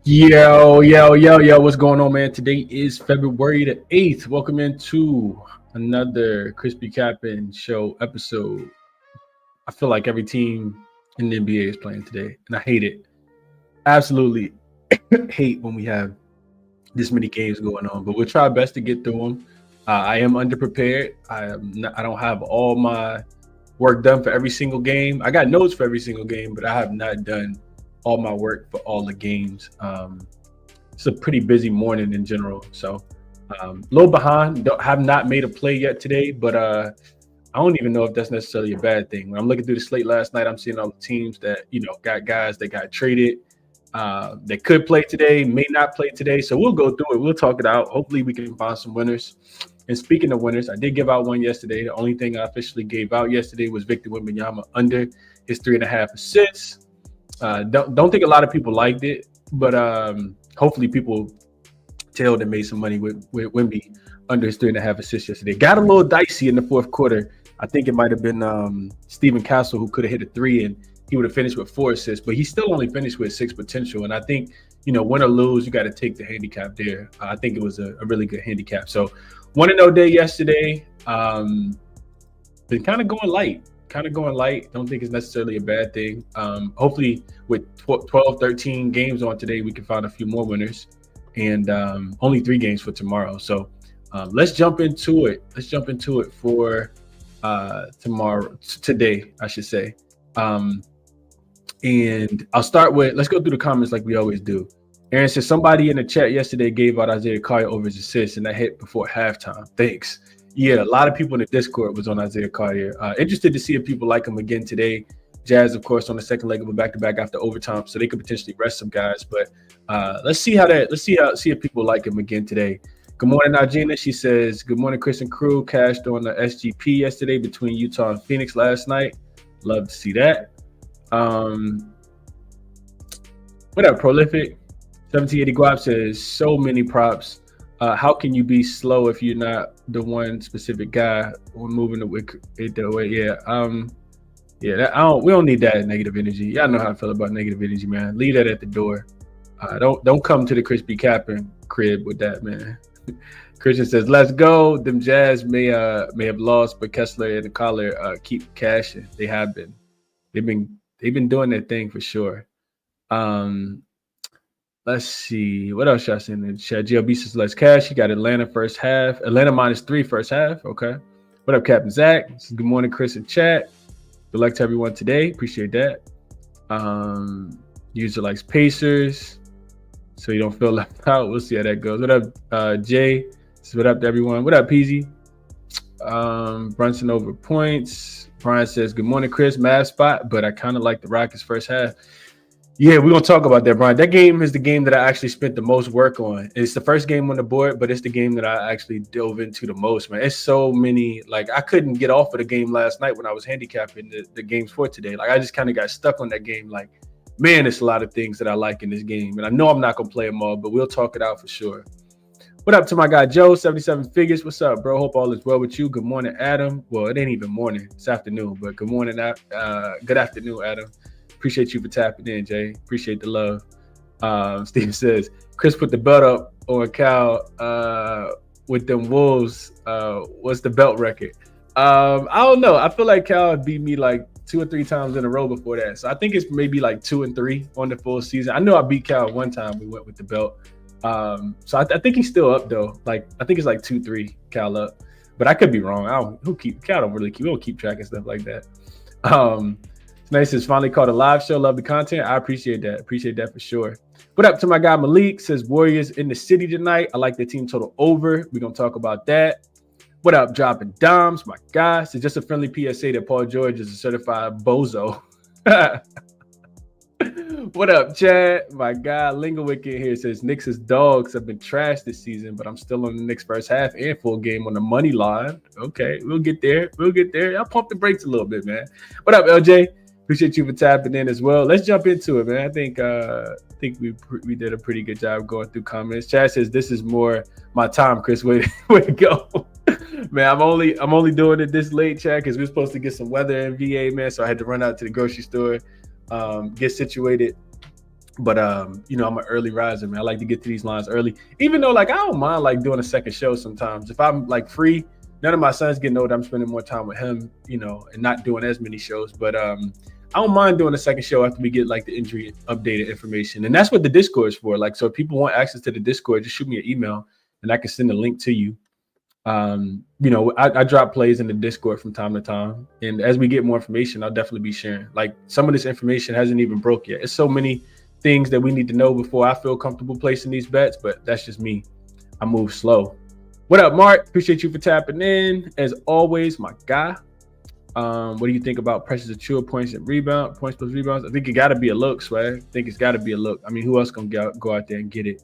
Yo, what's going on, man? Today is February the 8th. Welcome into another ChrisBeCappinn Show episode. I feel like every team in the NBA is playing today, and I hate it. Absolutely hate when we have this many games going on, but we'll try our best to get through them. I am underprepared. I don't have all my work done for every single game. I got notes for every single game, but I have not done all my work for all the games. It's a pretty busy morning in general, so a little behind. Have not made a play yet today, but I don't even know if that's necessarily a bad thing. When I'm looking through the slate last night, I'm seeing all the teams that got guys that got traded. They could play today, may not play today, so we'll go through it. We'll talk it out. Hopefully, we can find some winners. And speaking of winners, I did give out one yesterday. The only thing I officially gave out yesterday was Victor Wembanyama under his 3.5 assists. Don't think a lot of people liked it, but hopefully people tailed and made some money with Wemby under his 3.5 assists yesterday. Got a little dicey in the fourth quarter. I think it might have been Stephen Castle who could have hit a 3 and he would have finished with 4 assists, but he still only finished with 6 potential. And I think, win or lose, you got to take the handicap there. I think it was a really good handicap. So 1-0 day yesterday. Been kind of going light. Don't think it's necessarily a bad thing. Hopefully with 12, 13 games on today, we can find a few more winners, and only 3 games for tomorrow. So let's jump into it. For today, I should say. And I'll start with, let's go through the comments like we always do. Aaron says, somebody in the chat yesterday gave out Isaiah Collier over his assists, and that hit before halftime. Thanks. Yeah, a lot of people in the Discord was on Isaiah Collier. Interested to see if people like him again today. Jazz, of course, on the second leg of a back-to-back after overtime, so they could potentially rest some guys. But let's see if people like him again today. Good morning, Najina. She says, good morning, Chris and crew. Cashed on the SGP yesterday between Utah and Phoenix last night. Love to see that. What up, Prolific? 1780 Guap says, so many props. How can you be slow if you're not the one specific guy when moving it that way? We don't need that negative energy. Y'all know how I feel about negative energy, man. Leave that at the door. Don't come to the ChrisBeCappinn crib with that, man. Christian says, let's go. Them Jazz may have lost, but Kessler and Collier keep cashing. They have been. They've been doing their thing for sure. Let's see. What else y'all seen in the chat? GLB says, let's cash. You got Atlanta first half. Atlanta -3 first half. Okay. What up, Captain Zach? Says, good morning, Chris and chat. Good luck to everyone today. Appreciate that. User likes Pacers, so you don't feel left out. We'll see how that goes. What up, Jay? Says, what up to everyone? What up, Peasy? Brunson over points. Brian says, good morning, Chris. Mavs spot, but I kind of like the Rockets first half. Yeah, we're going to talk about that, Brian. That game is the game that I actually spent the most work on. It's the first game on the board, but it's the game that I actually dove into the most, man. It's so many, I couldn't get off of the game last night when I was handicapping the games for today. I just kind of got stuck on that game. Man, it's a lot of things that I like in this game. And I know I'm not going to play them all, but we'll talk it out for sure. What up to my guy, Joe, 77 Figures. What's up, bro? Hope all is well with you. Good morning, Adam. Well, it ain't even morning. It's afternoon, but good morning. Good afternoon, Adam. Appreciate you for tapping in, Jay. Appreciate the love. Steve says, Chris put the belt up on Cal with them Wolves. What's the belt record? I don't know. I feel like Cal beat me 2 or 3 times in a row before that. So I think it's maybe 2 and 3 on the full season. I know I beat Cal one time. We went with the belt. So I think he's still up though. I think it's 2-3 Cal up, but I could be wrong. Cal we don't keep track of stuff like that. Nice says finally caught a live show. Love the content. I appreciate that for sure. What up to my guy Malik? Says Warriors in the city tonight. I like the team total over. We're gonna talk about that. What up, dropping dimes, my guy? So just a friendly PSA that Paul George is a certified bozo. What up, Chad? My guy Lingowick in here says Knicks' dogs have been trashed this season, but I'm still on the Knicks first half and full game on the money line. Okay, we'll get there. I'll pump the brakes a little bit, man. What up, LJ? Appreciate you for tapping in as well. Let's jump into it, man. I think we did a pretty good job going through comments. Chad says this is more my time, Chris. Way to go. Man, I'm only doing it this late, Chad, because we're supposed to get some weather in VA, man. So I had to run out to the grocery store, get situated. But you know, I'm an early riser, man. I like to get to these lines early, even though like I don't mind like doing a second show sometimes. If I'm like free, none of my sons getting older, I'm spending more time with him, you know, and not doing as many shows. But I don't mind doing a second show after we get like the injury updated information. And that's what the Discord is for. Like, so if people want access to the Discord, just shoot me an email and I can send a link to you. You know, I drop plays in the Discord from time to time. And as we get more information, I'll definitely be sharing. Like, some of this information hasn't even broke yet. It's so many things that we need to know before I feel comfortable placing these bets, but that's just me. I move slow. What up, Mark? Appreciate you for tapping in. As always, my guy. What do you think about Precious Achiuwa points plus rebounds? I think it got to be a look, Swag. I think it's got to be a look. I mean, who else gonna go out there and get it?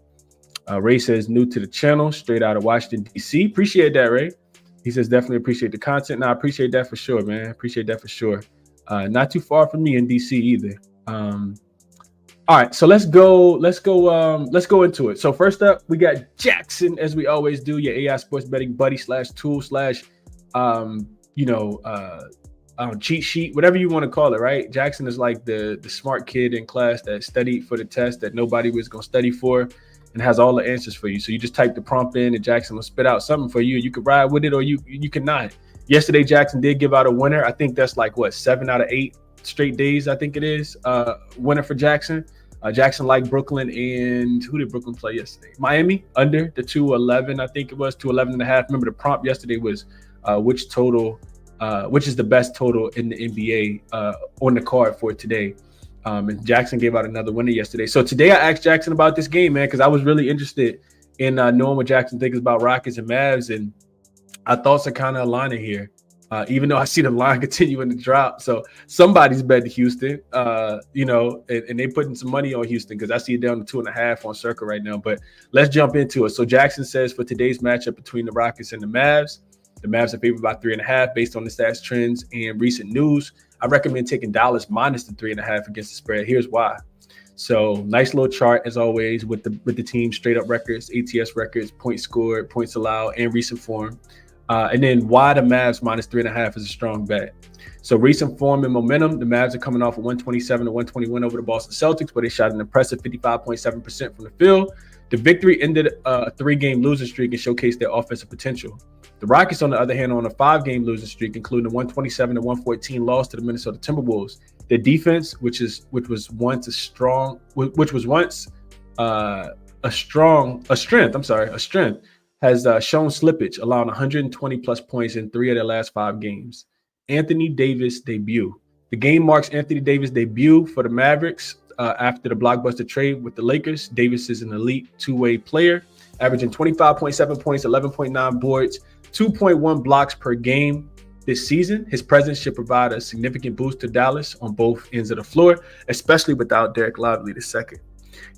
Ray says new to the channel, straight out of Washington, D.C. Appreciate that, Ray. He says definitely appreciate the content. No, I appreciate that for sure, man. Appreciate that for sure. Not too far from me in D.C. either. All right, so let's go into it. So first up, we got jaXon, as we always do, your AI sports betting buddy / tool / cheat sheet, whatever you want to call it, right? jaXon is like the smart kid in class that studied for the test that nobody was going to study for and has all the answers for you. So you just type the prompt in and jaXon will spit out something for you. You can ride with it or you can not. Yesterday, jaXon did give out a winner. I think that's like, 7 out of 8 straight days, I think it is. Winner for jaXon. jaXon like Brooklyn, and who did Brooklyn play yesterday? Miami, under the 211, I think it was, 211.5. Remember the prompt yesterday was which is the best total in the NBA on the card for today. And jaXon gave out another winner yesterday. So today I asked jaXon about this game, man, because I was really interested in knowing what jaXon thinks about Rockets and Mavs, and our thoughts are kind of aligning here. Even though I see the line continuing to drop. So somebody's betting Houston, and they putting some money on Houston because I see it down to 2.5 on Circle right now. But let's jump into it. So jaXon says for today's matchup between the Rockets and the Mavs are favored by 3.5 based on the stats, trends, and recent news. I recommend taking Dallas minus the 3.5 against the spread. Here's why. So nice little chart as always with the team straight up records, ATS records, points scored, points allowed, and recent form. And then why the Mavs minus 3.5 is a strong bet. So recent form and momentum, the Mavs are coming off a 127 to 121 over the Boston Celtics, but they shot an impressive 55.7% from the field. The victory ended a 3-game losing streak and showcased their offensive potential. The Rockets, on the other hand, are on a 5-game losing streak, including a 127 to 114 loss to the Minnesota Timberwolves. Their defense, which was once a strength, has shown slippage, allowing 120 plus points in 3 of their last 5 games. Anthony Davis debut. The game marks Anthony Davis' debut for the Mavericks after the blockbuster trade with the Lakers. Davis is an elite two-way player, averaging 25.7 points, 11.9 boards, 2.1 blocks per game this season. His presence should provide a significant boost to Dallas on both ends of the floor, especially without Derek Lively II.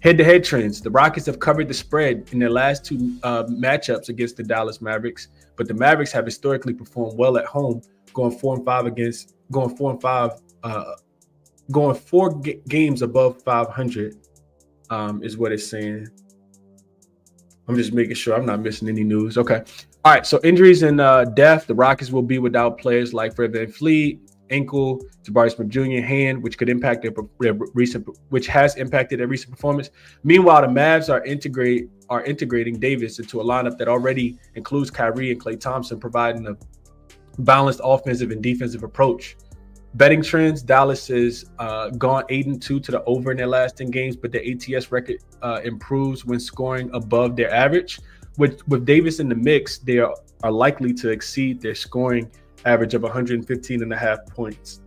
Head-to-head trends. The Rockets have covered the spread in their last 2 matchups against the Dallas Mavericks, but the Mavericks have historically performed well at home, going 4 games above 500 is what it's saying. I'm just making sure I'm not missing any news. Okay. All right. So injuries and depth. The Rockets will be without players like Fred VanVleet, ankle, Jabari Smith Jr., hand, which has impacted their recent performance. Meanwhile, the Mavs are integrating Davis into a lineup that already includes Kyrie and Klay Thompson, providing a balanced offensive and defensive approach. Betting trends: Dallas has gone 8-2 to the over in their last 10 games, but the ATS record improves when scoring above their average. With Davis in the mix, they are likely to exceed their scoring average of 115.5 points.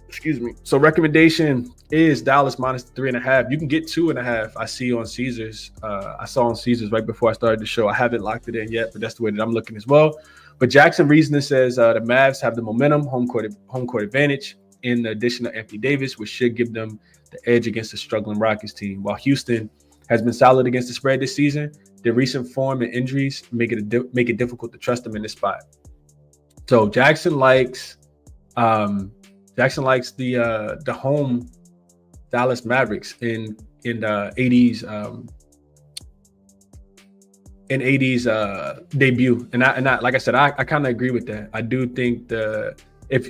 Excuse me. So recommendation is Dallas minus 3.5. You can get 2.5. I see on Caesars. I saw on Caesars right before I started the show. I haven't locked it in yet, but that's the way that I'm looking as well. But jaXon reasoning says the Mavs have the momentum, home court advantage, in addition to Anthony Davis, which should give them the edge against the struggling Rockets team. While Houston has been solid against the spread this season, their recent form and injuries make it difficult to trust them in this spot. So jaXon likes the home Dallas Mavericks in AD's debut, and I like I said, I kind of agree with that. I do think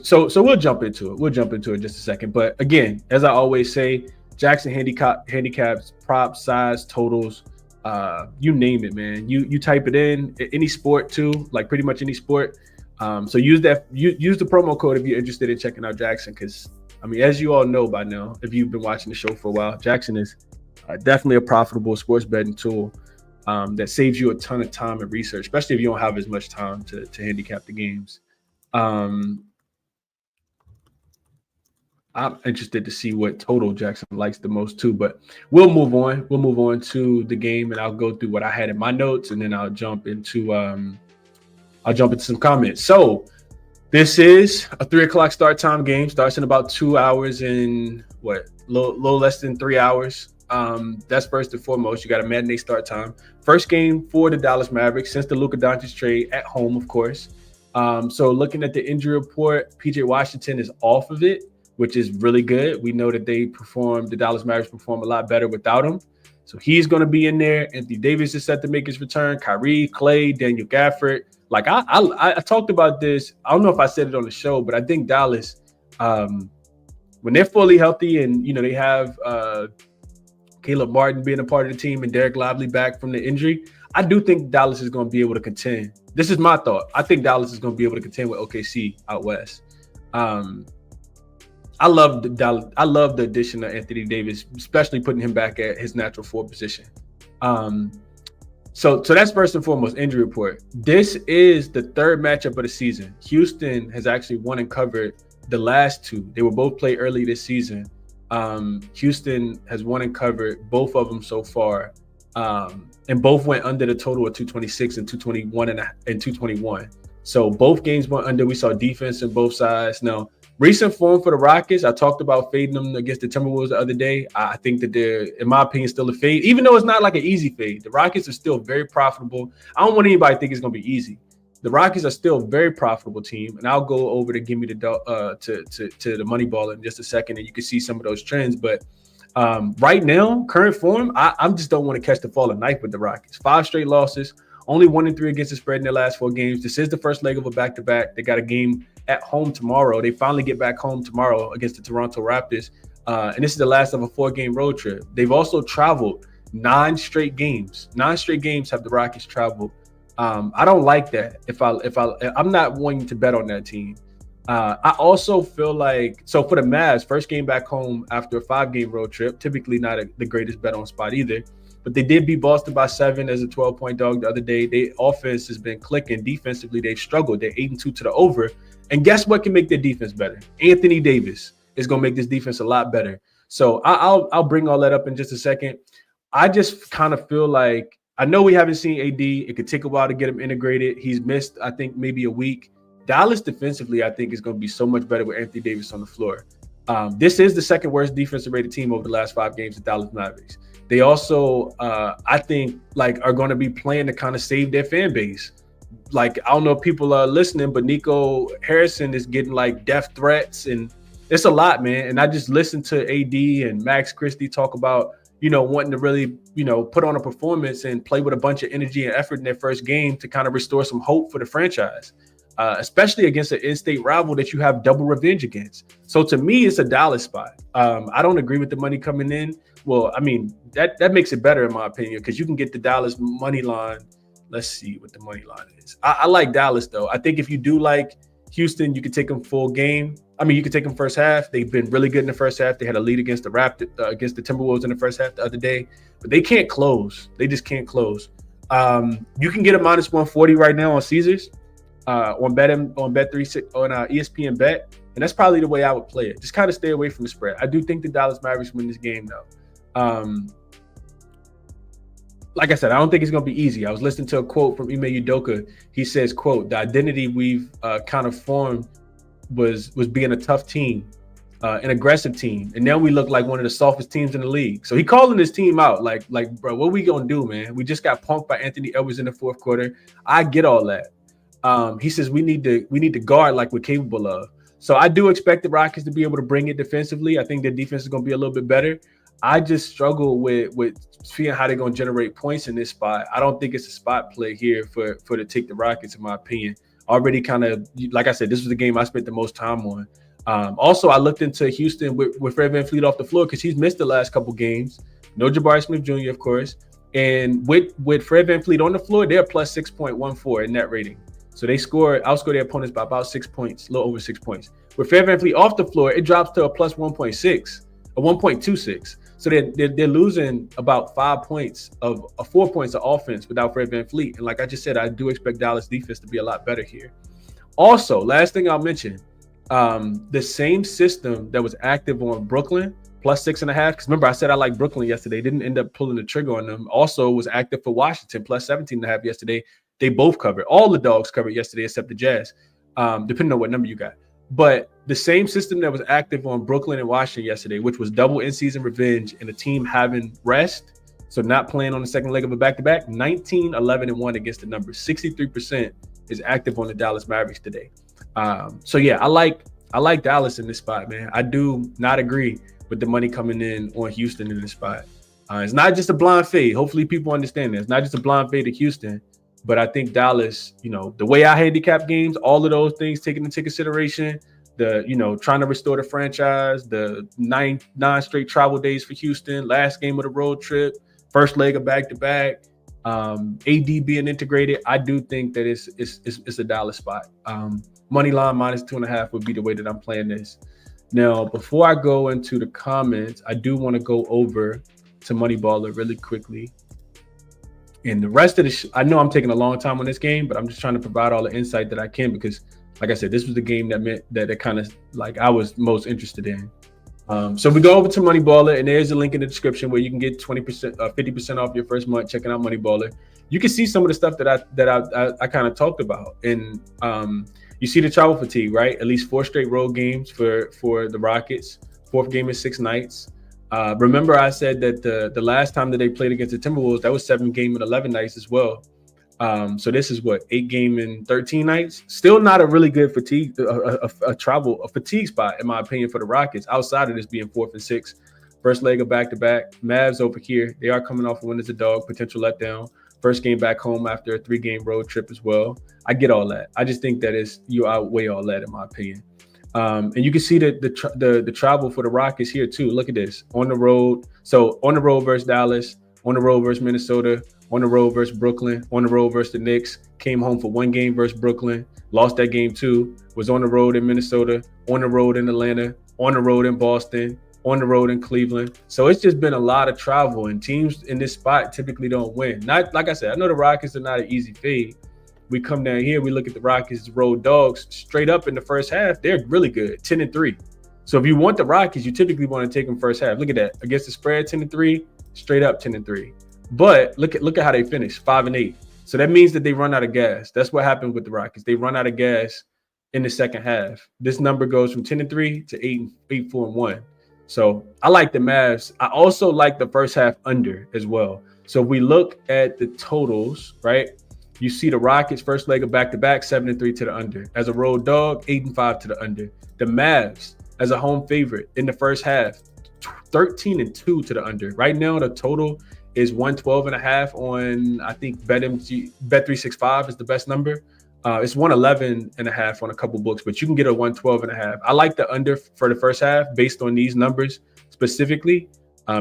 so we'll jump into it. We'll jump into it in just a second. But again, as I always say, jaXon handicaps, props, size, totals, you name it, man. You type it in, any sport too, like pretty much any sport. So use the promo code if you're interested in checking out jaXon, because I mean, as you all know by now, if you've been watching the show for a while, jaXon is definitely a profitable sports betting tool that saves you a ton of time and research, especially if you don't have as much time to handicap the games. I'm interested to see what total jaXon likes the most too, but we'll move on. We'll move on to the game, and I'll go through what I had in my notes, and then I'll jump into some comments. So this is a 3:00 start time game. Starts in about 2 hours and little less than 3 hours. That's first and foremost. You got a matinee start time. First game for the Dallas Mavericks since the Luka Doncic trade, at home, of course. So looking at the injury report, PJ Washington is off of it, which is really good. We know that the Dallas Mavericks perform a lot better without him. So he's going to be in there. Anthony Davis is set to make his return. Kyrie, Clay, Daniel Gafford. Like I talked about this. I don't know if I said it on the show, but I think Dallas, when they're fully healthy and, they have Caleb Martin being a part of the team and Derek Lively back from the injury, I do think Dallas is going to be able to contend. This is my thought. I think Dallas is going to be able to contend with OKC out west. I love the addition of Anthony Davis, especially putting him back at his natural 4 position. So that's first and foremost, injury report. This is the third matchup of the season. Houston has actually won and covered the last 2. They were both played early this season. Houston has won and covered both of them so far. And both went under the total of 226 and 221 and 221. So both games went under. We saw defense on both sides. Now, recent form for the Rockets, I talked about fading them against the Timberwolves the other day. I think that they're, in my opinion, still a fade, even though it's not like an easy fade. The Rockets are still very profitable. I don't want anybody to think it's going to be easy. The Rockets are still a very profitable team, and I'll go over to give me the to the money ball in just a second, and you can see some of those trends. But right now, current form, I just don't want to catch the falling knife with the Rockets. 5 straight losses, only 1-3 against the spread in their last 4 games. This is the first leg of a back-to-back. They got a game at home tomorrow. They finally get back home tomorrow against the Toronto Raptors, and this is the last of a 4-game road trip. They've also traveled 9 straight games. 9 straight games have the Rockets traveled. I don't like that. I'm not wanting to bet on that team. I also feel like, so for the Mavs, first game back home after a 5-game road trip, typically not the greatest bet on spot either, but they did beat Boston by 7 as a 12-point dog the other day. Their offense has been clicking. Defensively, they've struggled. They're 8-2 to the over. And guess what can make their defense better? Anthony Davis is going to make this defense a lot better. So I'll bring all that up in just a second. I just kind of feel like, I know we haven't seen AD. It could take a while to get him integrated. He's missed, I think, maybe a week. Dallas defensively, I think, is going to be so much better with Anthony Davis on the floor. This is the second worst defensive rated team over the last 5 games, the Dallas Mavericks. They also, I think, are going to be playing to kind of save their fan base. I don't know if people are listening, but Nico Harrison is getting death threats, and it's a lot, man. And I just listened to AD and Max Christie talk about, wanting to really, put on a performance and play with a bunch of energy and effort in their first game to kind of restore some hope for the franchise, especially against an in-state rival that you have double revenge against. So to me, it's a Dallas spot. I don't agree with the money coming in. Well, I mean, that makes it better in my opinion, because you can get the Dallas money line. Let's see what the money line is. I like Dallas, though. I think if you do like Houston, you could take them full game. I mean, you could take them first half. They've been really good in the first half. They had a lead against the against the Timberwolves in the first half the other day, but they can't close. They just can't close. You can get a -140 right now on Caesars, on Bet3 on ESPN Bet, and that's probably the way I would play it. Just kind of stay away from the spread. I do think the Dallas Mavericks win this game, though. Like I said, I don't think it's going to be easy. I was listening to a quote from Ime Udoka. He says, quote, "The identity we've kind of formed was being a tough team, an aggressive team. And now we look like one of the softest teams in the league." So he calling his team out like, bro, what we going to do, man? We just got punked by Anthony Edwards in the 4th quarter. I get all that. He says we need to guard like we're capable of. So I do expect the Rockets to be able to bring it defensively. I think their defense is going to be a little bit better. I just struggle with seeing how they're going to generate points in this spot. I don't think it's a spot play here for to take the Rockets, in my opinion. Already kind of, like I said, this was the game I spent the most time on. Also, I looked into Houston with Fred VanVleet off the floor because he's missed the last couple games. No Jabari Smith Jr., of course. And with Fred VanVleet on the floor, they're plus 6.14 in net rating. So they outscore their opponents by about 6 points, a little over 6 points. With Fred VanVleet off the floor, it drops to a plus 1.6, a 1.26. So they're losing about 5 points of 4 points of offense without Fred VanVleet. And like I just said, I do expect Dallas defense to be a lot better here. Also, last thing I'll mention, the same system that was active on Brooklyn, plus 6.5. Because remember, I said I like Brooklyn yesterday. Didn't end up pulling the trigger on them. Also was active for Washington, plus 17.5 yesterday. They both covered. All the dogs covered yesterday except the Jazz, depending on what number you got. But the same system that was active on Brooklyn and Washington yesterday, which was double in-season revenge and a team having rest, so not playing on the second leg of a back-to-back, 19, 11, and 1 against the numbers. 63% is active on the Dallas Mavericks today. So yeah, I like Dallas in this spot, man. I do not agree with the money coming in on Houston in this spot. It's not just a blind fade. Hopefully people understand this. It's not just a blind fade to Houston, but I think Dallas, the way I handicap games, all of those things taken into consideration, trying to restore the franchise, the nine straight travel days for Houston, last game of the road trip, first leg of back-to-back, AD being integrated, I do think that it's a Dallas spot. Money line minus 2.5 would be the way that I'm playing this. Now, before I go into the comments, I do want to go over to Moneyballer really quickly. And the rest of I know I'm taking a long time on this game, but I'm just trying to provide all the insight that I can because, like I said, this was the game that meant that kind of like I was most interested in. So we go over to Moneyballer, and there's a link in the description where you can get 20%, 50% off your first month checking out Moneyballer. You can see some of the stuff that I kind of talked about, and you see the travel fatigue, right? At least 4 straight road games for the Rockets. 4th game in 6 nights. Remember, I said that the last time that they played against the Timberwolves, that was 7 game and 11 nights as well. So this is 8 game and 13 nights. Still not a really good fatigue, a fatigue spot in my opinion for the Rockets. Outside of this being 4th and 6th, first leg of back-to-back. Mavs over here, they are coming off a win as a dog, potential letdown. First game back home after a 3-game road trip as well. I get all that. I just think that you outweigh all that in my opinion. And you can see the travel for the Rockets here too. Look at this on the road. So on the road versus Dallas, on the road versus Minnesota, on the road versus Brooklyn, on the road versus the Knicks. Came home for 1 game versus Brooklyn, lost that game too. Was on the road in Minnesota, on the road in Atlanta, on the road in Boston, on the road in Cleveland. So it's just been a lot of travel, and teams in this spot typically don't win. Not like I said, I know the Rockets are not an easy fade. We come down here, we look at the Rockets road dogs straight up in the first half. They're really good, 10-3. So if you want the Rockets, you typically want to take them first half. Look at that. Against the spread, 10-3, straight up 10-3. But look at how they finished, 5-8. So that means that they run out of gas. That's what happened with the Rockets. They run out of gas in the second half. This number goes from 10-3 to 8-4-1. So I like the Mavs. I also like the first half under as well. So if we look at the totals, right? You see the Rockets first leg of back-to-back, 7-3 to the under. As a road dog, 8-5 to the under. The Mavs as a home favorite in the first half, 13-2 to the under. Right now, the total is 112.5 on, I think, Bet365 is the best number. It's 111.5 on a couple books, but you can get a 112.5. I like the under for the first half based on these numbers specifically.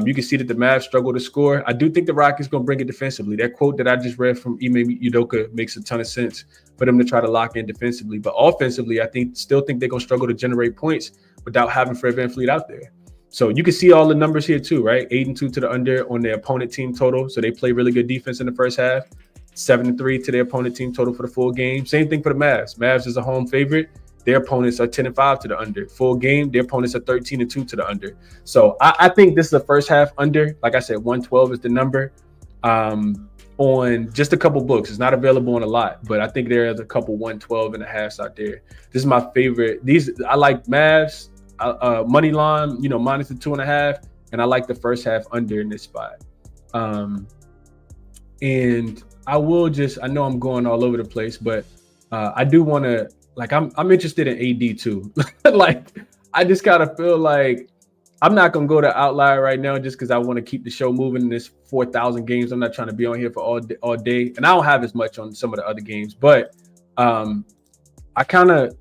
You can see that the Mavs struggle to score. I do think the Rockets going to bring it defensively. That quote that I just read from Ime Udoka makes a ton of sense for them to try to lock in defensively. But offensively, I still think they're going to struggle to generate points without having Fred VanVleet out there. So you can see all the numbers here too, right? 8-2 to the under on their opponent team total. So they play really good defense in the first half. 7-3 to their opponent team total for the full game. Same thing for the Mavs. Mavs is a home favorite. Their opponents are 10-5 to the under. Full game, their opponents are 13-2 to the under. So I think this is the first half under. Like I said, 112 is the number on just a couple books. It's not available on a lot, but I think there is a couple 112.5s out there. This is my favorite. I like Mavs, money line, minus the 2.5, and I like the first half under in this spot. And I know I'm going all over the place, but I do want to, I'm interested in AD too. I just kind of feel like I'm not going to go to Outlier right now just because I want to keep the show moving in this 4,000 games. I'm not trying to be on here for all day. And I don't have as much on some of the other games, but I kind of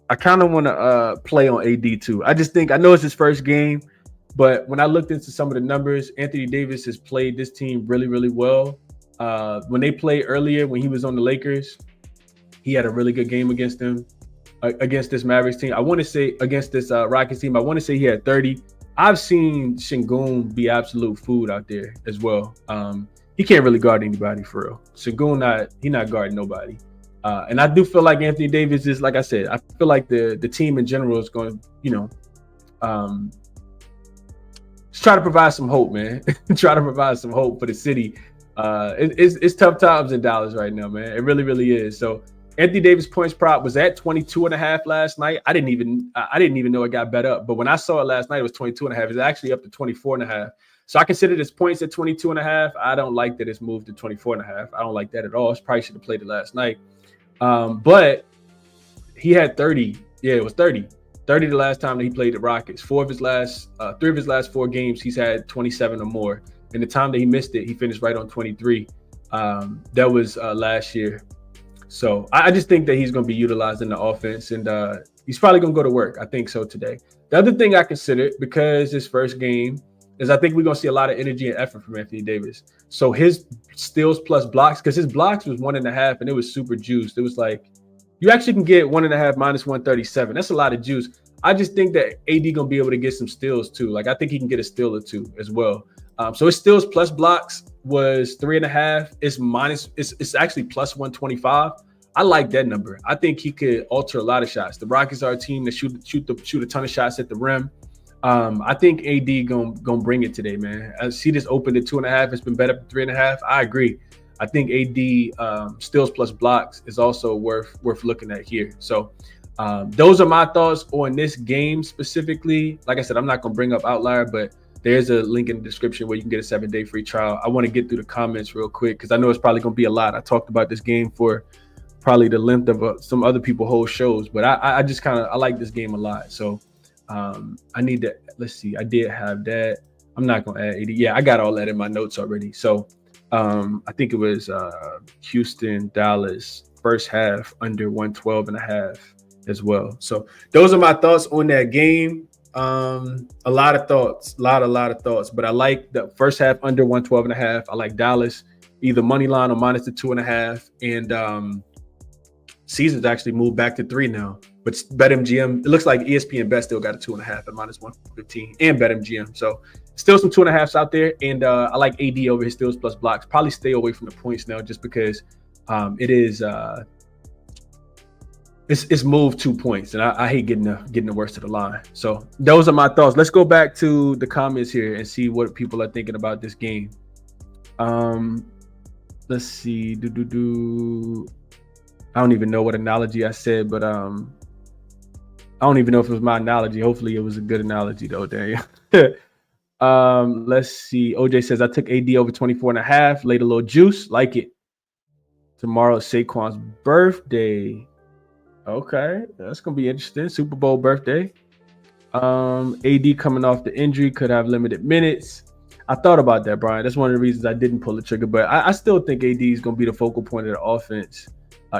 I kind of want to play on AD too. I just think I know it's his first game, but when I looked into some of the numbers, Anthony Davis has played this team really, really well. When they played earlier, when he was on the Lakers, he had a really good game against them, against this Mavericks team. I want to say against this Rockets team, I want to say he had 30. I've seen Şengün be absolute food out there as well. He can't really guard anybody for real. Şengün he not guarding nobody. And I do feel like Anthony Davis is, like I said, I feel like the team in general is going to, just try to provide some hope, man. Try to provide some hope for the city. It's tough times in Dallas right now, man. It really, really is. So Anthony Davis points prop was at 22.5 last night. I didn't even know it got bet up. But when I saw it last night, it was 22.5. It's actually up to 24.5. So I consider this points at 22.5. I don't like that it's moved to 24.5. I don't like that at all. It's probably should have played it last night. But he had 30. Yeah, it was 30. 30 the last time that he played the Rockets. 3 of his last 4 games, he's had 27 or more. And the time that he missed it, he finished right on 23. That was last year. So I just think that he's going to be utilized in the offense, and he's probably going to go to work. I think so today. The other thing I considered, because his first game, is I think we're going to see a lot of energy and effort from Anthony Davis. So his steals plus blocks, because his blocks was 1.5 and it was super juiced. It was like, you actually can get 1.5 minus 137. That's a lot of juice. I just think that AD going to be able to get some steals too. Like, I think he can get a steal or two as well. So his steals plus blocks was 3.5. It's actually plus 125. I like that number. I think he could alter a lot of shots. The Rockets are a team that shoot a ton of shots at the rim. I think AD gonna bring it today, man. As he just opened at 2.5, it's been better than 3.5. I agree. I think AD steals plus blocks is also worth looking at here. So those are my thoughts on this game specifically. Like I said, I'm not gonna bring up Outlier, but there's a link in the description where you can get a 7-day free trial. I want to get through the comments real quick because I know it's probably gonna be a lot. I talked about this game for probably the length of some other people whole shows, but I just I like this game a lot. So I need to, let's see, I did have that. I'm not gonna add 80. Yeah, I got all that in my notes already. So I think it was Houston, Dallas, first half under 112.5 as well. So those are my thoughts on that game. A lot of thoughts, a lot of thoughts, but I like the first half under 112.5. I like Dallas, either money line or minus the 2.5. And season's actually moved back to 3 now, but BetMGM, it looks like ESPN Bet still got a 2.5 at minus 115 and BetMGM. So still some 2.5s out there. And I like AD over his steals plus blocks. Probably stay away from the points now just because it is it's moved 2 points, and I hate getting the worst of the line. So those are my thoughts. Let's go back to the comments here and see what people are thinking about this game. Let's see. I don't even know what analogy I said, but I don't even know if it was my analogy. Hopefully it was a good analogy though, Daniel. Let's see. OJ says, I took AD over 24.5, laid a little juice. Like it. Tomorrow is Saquon's birthday. Okay, that's gonna be interesting. Super Bowl birthday. AD coming off the injury, could have limited minutes. I thought about that, Brian. That's one of the reasons I didn't pull the trigger, but I still think AD is gonna be the focal point of the offense,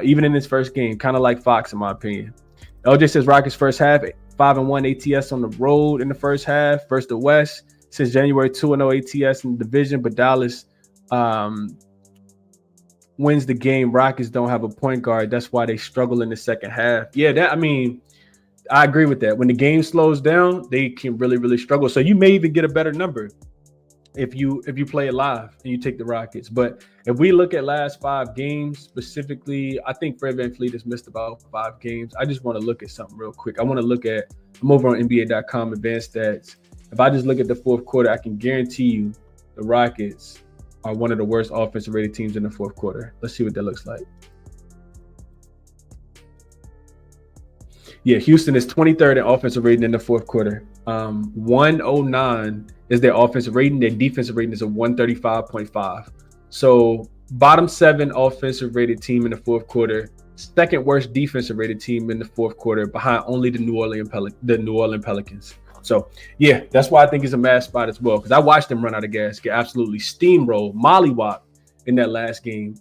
even in his first game, kind of like Fox, in my opinion. LJ says Rockets first half, 5-1 ATS on the road in the first half, versus the West. Since January, 2-0 ATS in the division, but Dallas wins the game. Rockets don't have a point guard. That's why they struggle in the second half. Yeah, I agree with that. When the game slows down, they can really, really struggle. So you may even get a better number if you play it live and you take the Rockets. But if we look at last 5 games specifically, I think Fred VanVleet has missed about 5 games. I just want to look at something real quick. I'm over on NBA.com advanced stats. If I just look at the fourth quarter, I can guarantee you the Rockets are one of the worst offensive rated teams in the fourth quarter. Let's see what that looks like. Yeah, Houston is 23rd in offensive rating in the fourth quarter. 109 is their offensive rating. Their defensive rating is a 135.5. So bottom 7 offensive rated team in the fourth quarter. Second worst defensive rated team in the fourth quarter, behind only the New Orleans Pelicans. So, yeah, that's why I think it's a mad spot as well, because I watched them run out of gas, get absolutely steamrolled, mollywop in that last game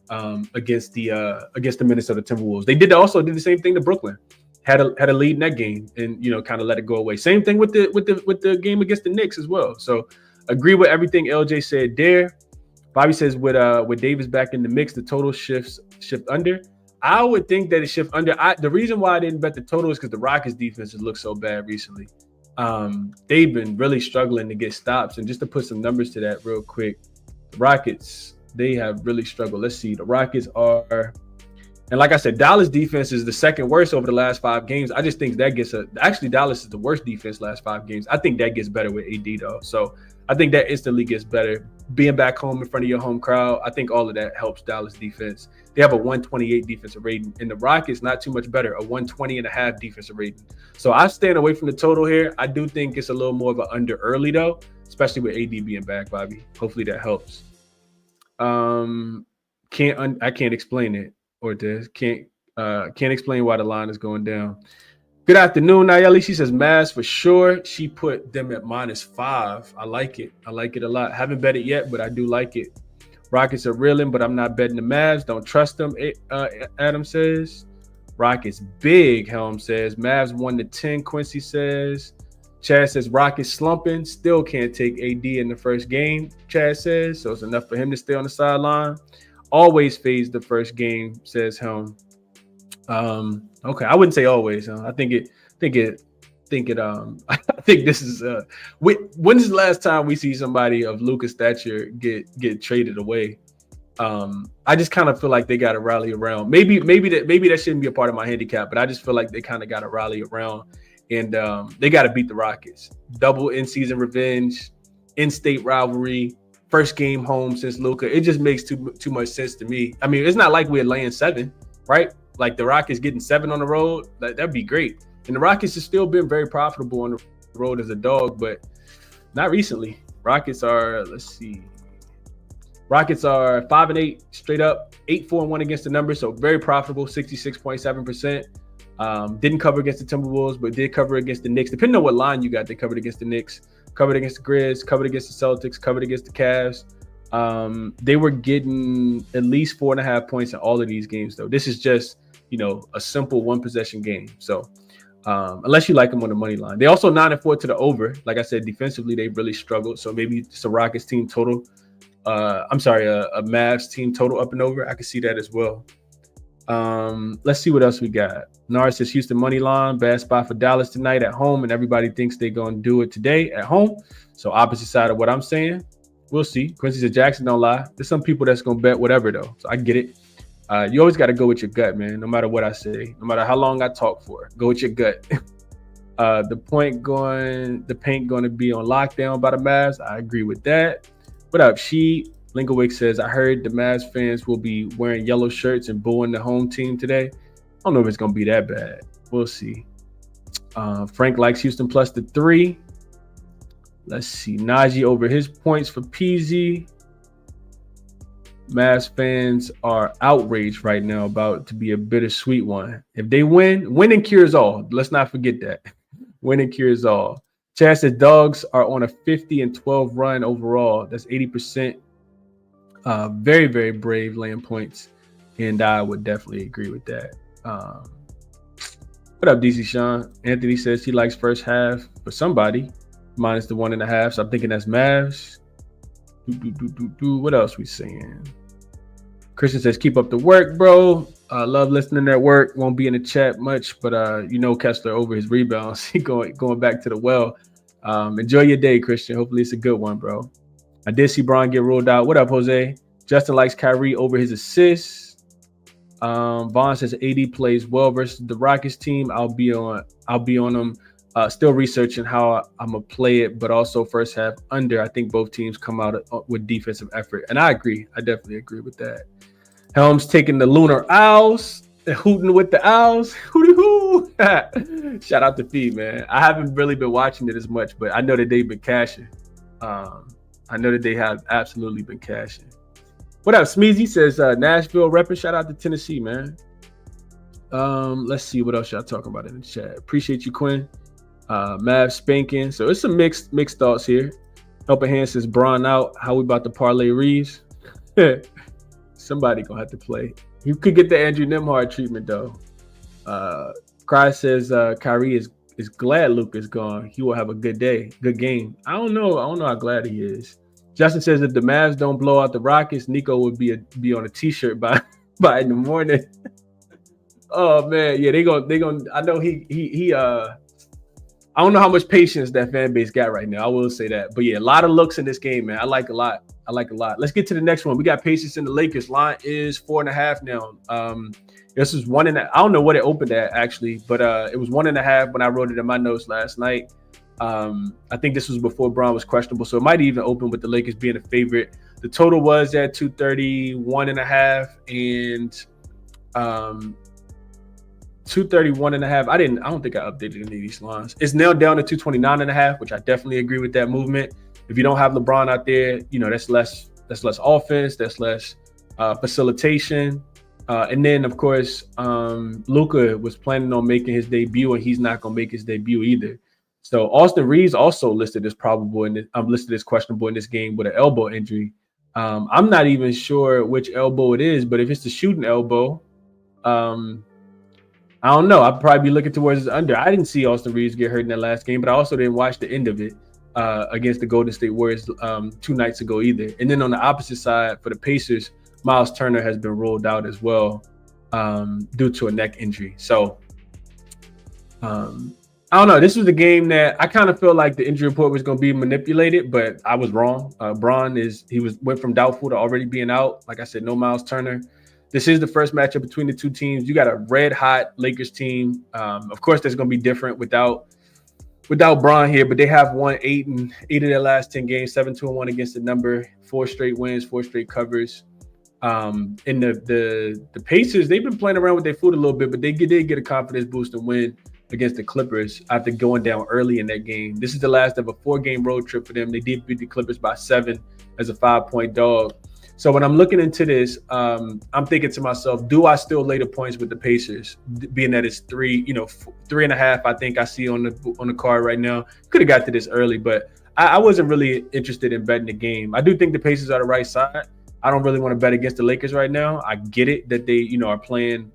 against the Minnesota Timberwolves. They also did the same thing to Brooklyn. had a lead in that game and kind of let it go away. Same thing with the game against the Knicks as well. So agree with everything LJ said there. Bobby says with Davis back in the mix, the total shift under. I would think that it shift under. The reason why I didn't bet the total is because the Rockets defense has looked so bad recently. They've been really struggling to get stops. And just to put some numbers to that real quick, the Rockets, they have really struggled. Let's see. The Rockets are, and like I said, Dallas defense is the second worst over the last 5 games. I just think that actually Dallas is the worst defense last 5 games. I think that gets better with AD though. So I think that instantly gets better. Being back home in front of your home crowd, I think all of that helps Dallas defense. They have a 128 defensive rating, and the Rockets not too much better, a 120.5 defensive rating. So I stand away from the total here. I do think it's a little more of an under early though, especially with AD being back, Bobby. Hopefully that helps. I can't explain it, or this can't explain why the line is going down. Good afternoon, Nayeli. She says Mavs for sure. She put them at -5. I like it. I like it a lot. Haven't bet it yet, but I do like it. Rockets are reeling, but I'm not betting the Mavs. Don't trust them, Adam says. Rockets big, Helm says. Mavs 1-10, Quincy says. Chad says Rockets slumping. Still can't take AD in the first game, Chad says. So it's enough for him to stay on the sideline. Always fades the first game, says Helm. Okay, I wouldn't say always. I think this is when's the last time we see somebody of Luka's stature get traded away? I just kind of feel like they got to rally around. Maybe that shouldn't be a part of my handicap, but I just feel like they kind of got to rally around and they got to beat the Rockets. Double in-season revenge, in-state rivalry, first game home since Luka. It just makes too much sense to me. I mean, it's not like we're laying 7, right? Like the Rockets getting 7 on the road, that'd be great. And the Rockets have still been very profitable on the road as a dog, but not recently. Rockets are 5-8 straight up, 8-4-1 against the number, so very profitable, 66.7%. Didn't cover against the Timberwolves, but did cover against the Knicks. Depending on what line you got, they covered against the Knicks, covered against the Grizz, covered against the Celtics, covered against the Cavs. They were getting at least 4.5 points in all of these games, though. This is just, a simple 1-possession game. So unless you like them on the money line. They also 9-4 to the over. Like I said, defensively, they really struggled. So maybe it's a Rockets team total. A Mavs team total up and over. I can see that as well. Let's see what else we got. Nars says Houston money line, bad spot for Dallas tonight at home, and everybody thinks they're going to do it today at home. So opposite side of what I'm saying. We'll see. Quincy said Jackson don't lie. There's some people that's going to bet whatever, though. So I get it. You always got to go with your gut, man, no matter what I say, no matter how long I talk for. Go with your gut. The paint going to be on lockdown by the Mavs. I agree with that. What up, Linkowick says, I heard the Mavs fans will be wearing yellow shirts and booing the home team today. I don't know if it's going to be that bad. We'll see. Frank likes Houston plus the 3. Let's see. Najee over his points for PZ. Mavs fans are outraged right now about to be a bittersweet one. If they winning cures all. Let's not forget that. Winning cures all. Chad says Dogs are on a 50-12 run overall. That's 80%. Very, very brave laying points. And I would definitely agree with that. What up, DC Sean? Anthony says he likes first half for somebody. Minus the 1.5. So I'm thinking that's Mavs. What else we saying? Christian says, keep up the work, bro. Love listening at work. Won't be in the chat much, but Kessler over his rebounds. He going back to the well. Enjoy your day, Christian. Hopefully it's a good one, bro. I did see Bron get ruled out. What up, Jose? Justin likes Kyrie over his assists. Vaughn says AD plays well versus the Rockets team. I'll be on them. Still researching how I'm going to play it, but also first half under. I think both teams come out with defensive effort. And I agree. I definitely agree with that. Helms taking the Lunar Owls, hooting with the Owls. Hoo-hoo. Shout out to Fee, man. I haven't really been watching it as much, but I know that they've been cashing. I know that they have absolutely been cashing. What up, Smeezy says Nashville repping. Shout out to Tennessee, man. Let's see what else y'all talking about in the chat. Appreciate you, Quinn. Mavs spanking. So it's some mixed thoughts here. Helping Hand says Braun out. How we about to parlay Reeves? Somebody gonna have to play. You could get the Andrew Nembhard treatment though. Cry says Kyrie is glad Luke is gone. He will have a good day, good game. I don't know how glad he is. Justin says if the Mavs don't blow out the Rockets, Nico would be on a t-shirt by in the morning. Oh man, yeah, they going I know he I don't know how much patience that fan base got right now. I will say that. But yeah, a lot of looks in this game, man. I like a lot. Let's get to the next one. We got patience in the Lakers. Line is 4.5 now. This is 1.5. I don't know what it opened at actually, but it was 1.5 when I wrote it in my notes last night. I think this was before Bron was questionable, so it might even open with the Lakers being a favorite. The total was at 231.5 and 231.5. I don't think I updated any of these lines. It's now down to 229.5, which I definitely agree with that movement. If you don't have LeBron out there, that's less offense, that's less facilitation. And then of course, Luka was planning on making his debut, and he's not gonna make his debut either. So Austin Reeves also listed as probable, and I'm listed as questionable in this game with an elbow injury. I'm not even sure which elbow it is, but if it's the shooting elbow, I don't know. I'd probably be looking towards his under. I didn't see Austin Reeves get hurt in that last game, but I also didn't watch the end of it against the Golden State Warriors 2 nights ago either. And then on the opposite side for the Pacers, Miles Turner has been ruled out as well due to a neck injury. So I don't know. This was a game that I kind of feel like the injury report was going to be manipulated, but I was wrong. Bron went from doubtful to already being out. Like I said, no Miles Turner. This is the first matchup between the two teams. You got a red-hot Lakers team. Of course, that's going to be different without Bron here, but they have won 8 of their last 10 games, 7-1 against the number, 4 straight wins, 4 straight covers. And the Pacers, they've been playing around with their foot a little bit, but they did get a confidence boost and win against the Clippers after going down early in that game. This is the last of a 4-game road trip for them. They did beat the Clippers by 7 as a 5-point dog. So when I'm looking into this, I'm thinking to myself, do I still lay the points with the Pacers, being that it's 3.5? I think I see on the card right now. Could have got to this early, but I wasn't really interested in betting the game. I do think the Pacers are the right side. I don't really want to bet against the Lakers right now. I get it that they, are playing,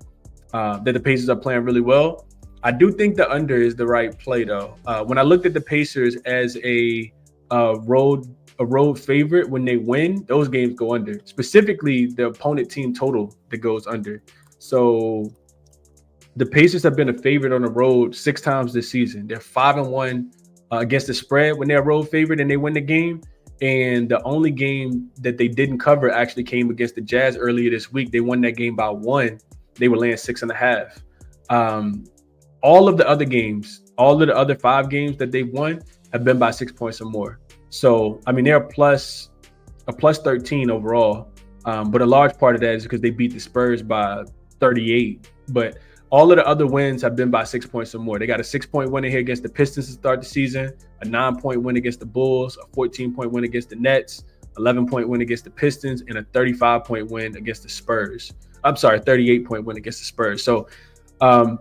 that the Pacers are playing really well. I do think the under is the right play though. When I looked at the Pacers as a road favorite, when they win, those games go under. Specifically, the opponent team total that goes under. So the Pacers have been a favorite on the road 6 times this season. They're 5-1 against the spread when they're a road favorite and they win the game. And the only game that they didn't cover actually came against the Jazz earlier this week. They won that game by 1. They were laying 6.5. All of the other games, all of the other 5 games that they've won have been by 6 points or more. So, I mean, they're a plus 13 overall. But a large part of that is because they beat the Spurs by 38. But all of the other wins have been by 6 points or more. They got a 6-point win here against the Pistons to start the season, a 9-point win against the Bulls, a 14-point win against the Nets, 11-point win against the Pistons, and a 35-point win against the Spurs. I'm sorry, 38-point win against the Spurs. So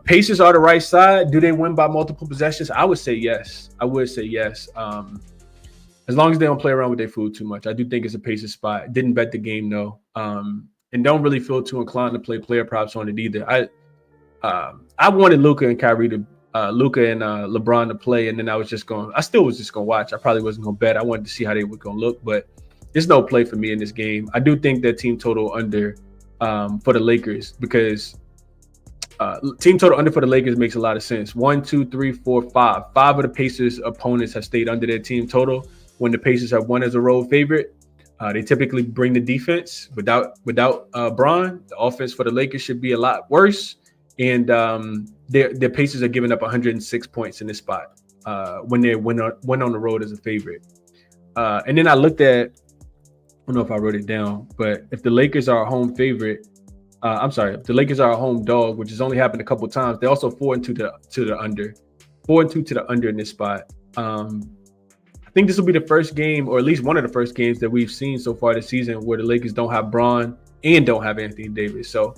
Pacers are the right side. Do they win by multiple possessions? I would say yes. As long as they don't play around with their food too much. I do think it's a Pacers spot. Didn't bet the game though. And don't really feel too inclined to play player props on it either. I wanted Luka and LeBron to play, and then I still was just gonna watch. I probably wasn't gonna bet. I wanted to see how they were gonna look, but there's no play for me in this game. I do think that team total under for the Lakers, because team total under for the Lakers makes a lot of sense. 1, 2, 3, 4, 5. 5 of the Pacers opponents have stayed under their team total when the Pacers have won as a road favorite. They typically bring the defense. Without Bron, the offense for the Lakers should be a lot worse. And their Pacers are giving up 106 points in this spot when they went on the road as a favorite. And then I looked at, I don't know if I wrote it down, but if the Lakers are a home favorite, if the Lakers are a home dog, which has only happened a couple of times, they're also 4-2 to the under. 4-2 to the under in this spot. I think this will be the first game, or at least one of the first games that we've seen so far this season where the Lakers don't have Bron and don't have Anthony Davis. So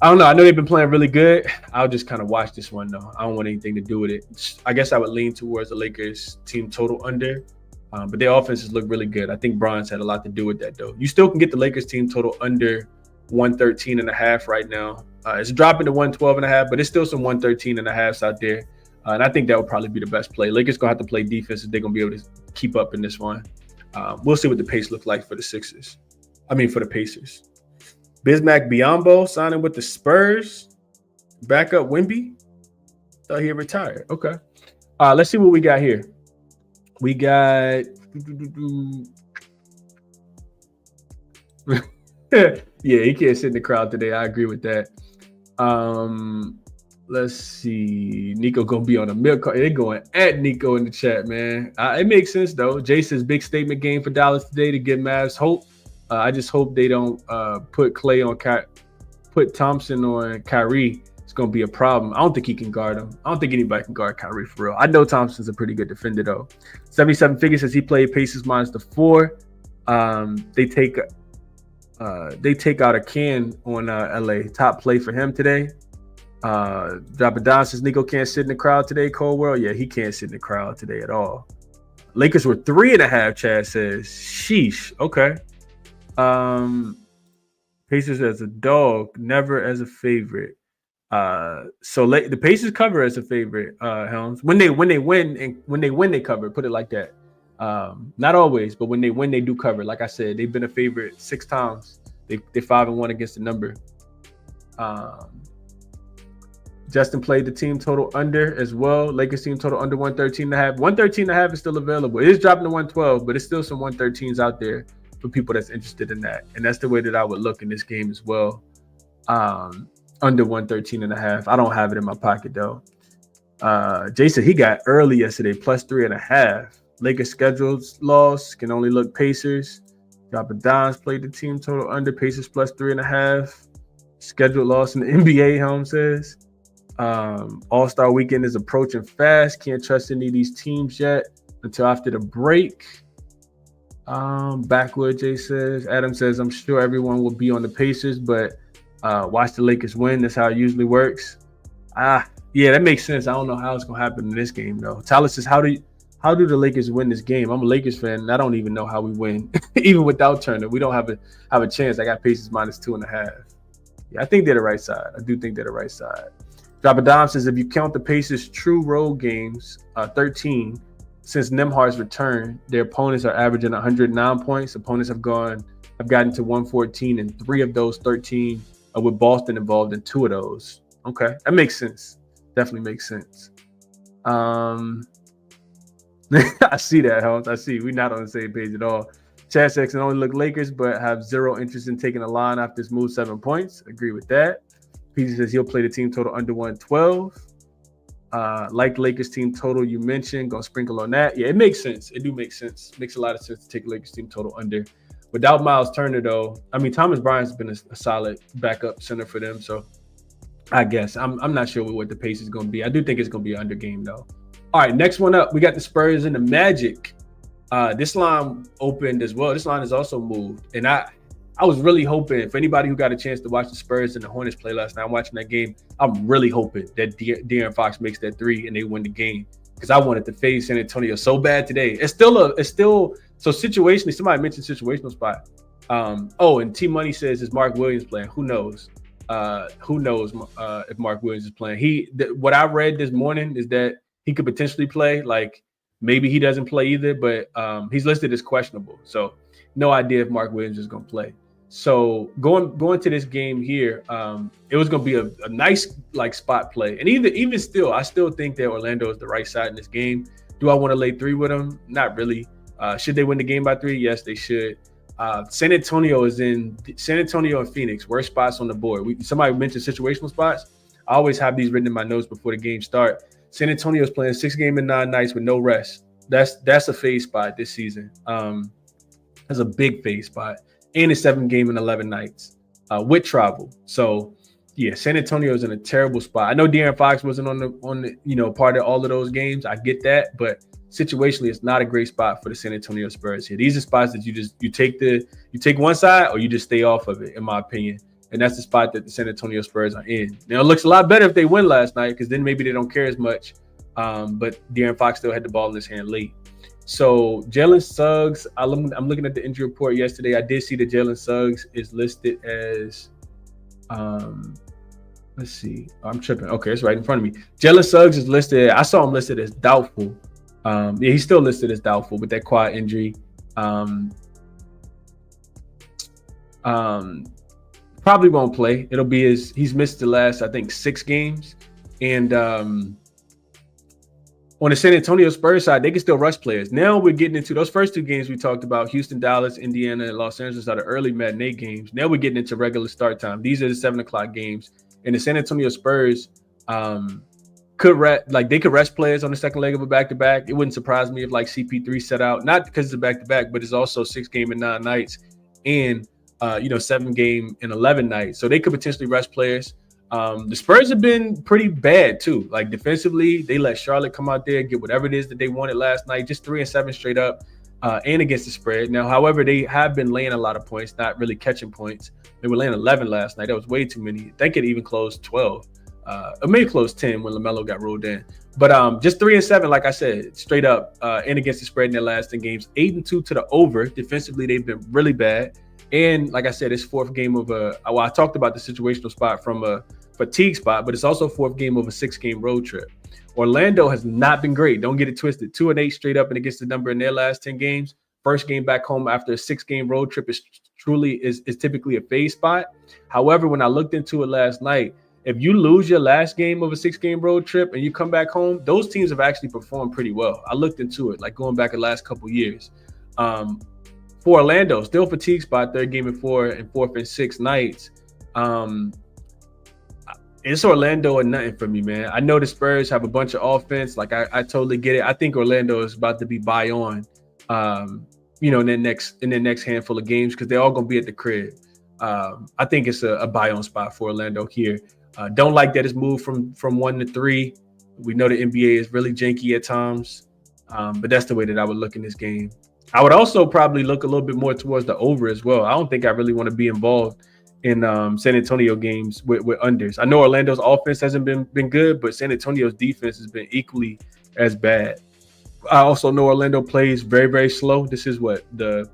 I don't know. I know they've been playing really good. I'll just kind of watch this one though. I don't want anything to do with it. I guess I would lean towards the Lakers team total under, but their offenses look really good. I think Bron's had a lot to do with that though. You still can get the Lakers team total under 113.5 right now. It's dropping to 112.5, but it's still some 113.5s out there. And I think that would probably be the best play. Lakers going to have to play defense if they're going to be able to keep up in this one. We'll see what the pace look like for the for the Pacers. Bismack Biyombo signing with the Spurs. Backup Wemby. Thought he had retired. Okay. Let's see what we got here. We got... yeah, he can't sit in the crowd today. I agree with that. Let's see. Nico gonna be on a milk cart. They're going at Nico in the chat, man. It makes sense though. Jay says big statement game for Dallas today to give Mavs hope. I just hope they don't put Thompson on Kyrie. It's gonna be a problem. I don't think he can guard him. I don't think anybody can guard Kyrie for real. I know Thompson's a pretty good defender though. 77 figures says he played Pacers -4. They take out a can on LA. Top play for him today. Drop says Nico can't sit in the crowd today. Cold World. Yeah, he can't sit in the crowd today at all. Lakers were 3.5. Chad says, sheesh. Okay. Pacers as a dog, never as a favorite. So the Pacers cover as a favorite. Helms when they win they cover. Put it like that. Not always, but when they win, they do cover. Like I said, they've been a favorite 6 times. They're 5-1 against the number. Justin played the team total under as well. Lakers team total under 113.5. 113.5 is still available. It is dropping to 112, but it's still some 113s out there for people that's interested in that. And that's the way that I would look in this game as well. Under 113.5. I don't have it in my pocket though. Jason, he got early yesterday, +3.5. Lakers scheduled loss, can only look Pacers. Dons played the team total under, Pacers +3.5. Scheduled loss in the NBA, Helm says. All-Star weekend is approaching fast. Can't trust any of these teams yet until after the break. Backwood, Jay says. Adam says, I'm sure everyone will be on the Pacers, but watch the Lakers win. That's how it usually works. Yeah, that makes sense. I don't know how it's going to happen in this game, though. Tyler says, how do the Lakers win this game? I'm a Lakers fan, and I don't even know how we win. Even without Turner, we don't have a chance. I got Pacers -2.5. Yeah, I think they're the right side. I do think they're the right side. Dom says, if you count the Pacers' true road games, 13, since Nembhard's return, their opponents are averaging 109 points. Opponents have gotten to 114, and 3 of those 13 are with Boston involved in 2 of those. Okay, that makes sense. Definitely makes sense. I see that, Helms. I see. We're not on the same page at all. Chad says can only look Lakers, but have zero interest in taking a line after this move 7 points. Agree with that. Peter says he'll play the team total under 112. Like the Lakers team total you mentioned, gonna sprinkle on that. Yeah, it makes sense. It do make sense. Makes a lot of sense to take Lakers team total under. Without Miles Turner, though, I mean, Thomas Bryant's been a solid backup center for them. So I guess I'm not sure what the pace is going to be. I do think it's going to be an under game, though. All right, next one up, we got the Spurs and the Magic. This line opened as well. This line has also moved. And I was really hoping, for anybody who got a chance to watch the Spurs and the Hornets play last night, I'm watching that game, I'm really hoping that De'Aaron Fox makes that 3 and they win the game. Because I wanted to fade San Antonio so bad today. It's still so situationally, somebody mentioned situational spot. And T Money says, is Mark Williams playing? Who knows? If Mark Williams is playing? What I read this morning is that he could potentially play. Like maybe he doesn't play either, but he's listed as questionable. So no idea if Mark Williams is going to play. So going to this game here, it was going to be a nice spot play. And even still, I still think that Orlando is the right side in this game. Do I want to lay 3 with them? Not really. Should they win the game by 3? Yes, they should. San Antonio and Phoenix, worst spots on the board. Somebody mentioned situational spots. I always have these written in my notes before the game start. San Antonio is playing 6 games in 9 nights with no rest. That's a phase spot this season. That's a big phase spot. And a 7 game in 11 nights with travel. So yeah, San Antonio is in a terrible spot. I know De'Aaron Fox wasn't on the part of all of those games. I get that, but situationally, it's not a great spot for the San Antonio Spurs here. These are spots that you take one side or you just stay off of it, in my opinion. And that's the spot that the San Antonio Spurs are in. Now, it looks a lot better if they win last night because then maybe they don't care as much. But De'Aaron Fox still had the ball in his hand late. So Jalen Suggs, I'm looking at the injury report yesterday. I did see that Jalen Suggs is listed as Let's see. I'm tripping. Okay, it's right in front of me. Jalen Suggs is listed. I saw him listed as doubtful. Yeah, he's still listed as doubtful with that quad injury. Probably won't play. It'll be he's missed the last, I think, 6 games. And on the San Antonio Spurs side, they can still rush players. Now we're getting into those first 2 games we talked about, Houston, Dallas, Indiana, and Los Angeles are the early matinee games. Now we're getting into regular start time. These are the 7 o'clock games. And the San Antonio Spurs could rest players on the second leg of a back-to-back. It wouldn't surprise me if like CP3 set out, not because it's a back-to-back, but it's also 6 game and 9 nights and 7 game and 11 nights. So they could potentially rest players. The Spurs have been pretty bad too. Like defensively, they let Charlotte come out there, get whatever it is that they wanted last night, just 3-7 straight up, and against the spread. Now, however, they have been laying a lot of points, not really catching points. They were laying 11 last night. That was way too many. They could even close 12. It may close 10 when LaMelo got rolled in. But just 3-7, like I said, straight up, and against the spread in their last 10 games. 8-2 to the over. Defensively, they've been really bad. And like I said, it's 4th game of I talked about the situational spot from a fatigue spot, but it's also 4th game of a 6-game road trip. Orlando has not been great. Don't get it twisted. 2-8 straight up and against the number in their last 10 games. First game back home after a 6-game road trip is typically a phase spot. However, when I looked into it last night, if you lose your last game of a 6-game road trip and you come back home, those teams have actually performed pretty well. I looked into it, like going back the last couple years. For Orlando, still fatigue spot, 3rd game and 4 and 4th and 6 nights. It's Orlando or nothing for me, man. I know the Spurs have a bunch of offense. Like I totally get it. I think Orlando is about to be buy on, in their next handful of games because they're all going to be at the crib. I think it's a buy on spot for Orlando here. Don't like that it's moved from 1 to 3. We know the NBA is really janky at times, but that's the way that I would look in this game. I would also probably look a little bit more towards the over as well. I don't think I really want to be involved in San Antonio games with unders. I know Orlando's offense hasn't been good, but San Antonio's defense has been equally as bad. I also know Orlando plays very, very slow. This is the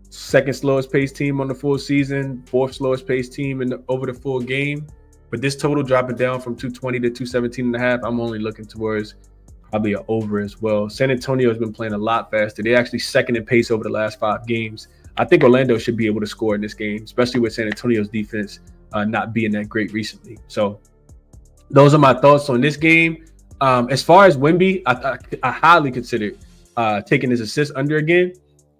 2nd slowest paced team on the full season, 4th slowest paced team over the full game. But this total dropping down from 220 to 217.5, I'm only looking towards probably an over as well. San Antonio has been playing a lot faster. They're actually 2nd in pace over the last 5 games. I think Orlando should be able to score in this game, especially with San Antonio's defense not being that great recently. So those are my thoughts on this game. As far as Wemby, I highly considered taking his assist under again.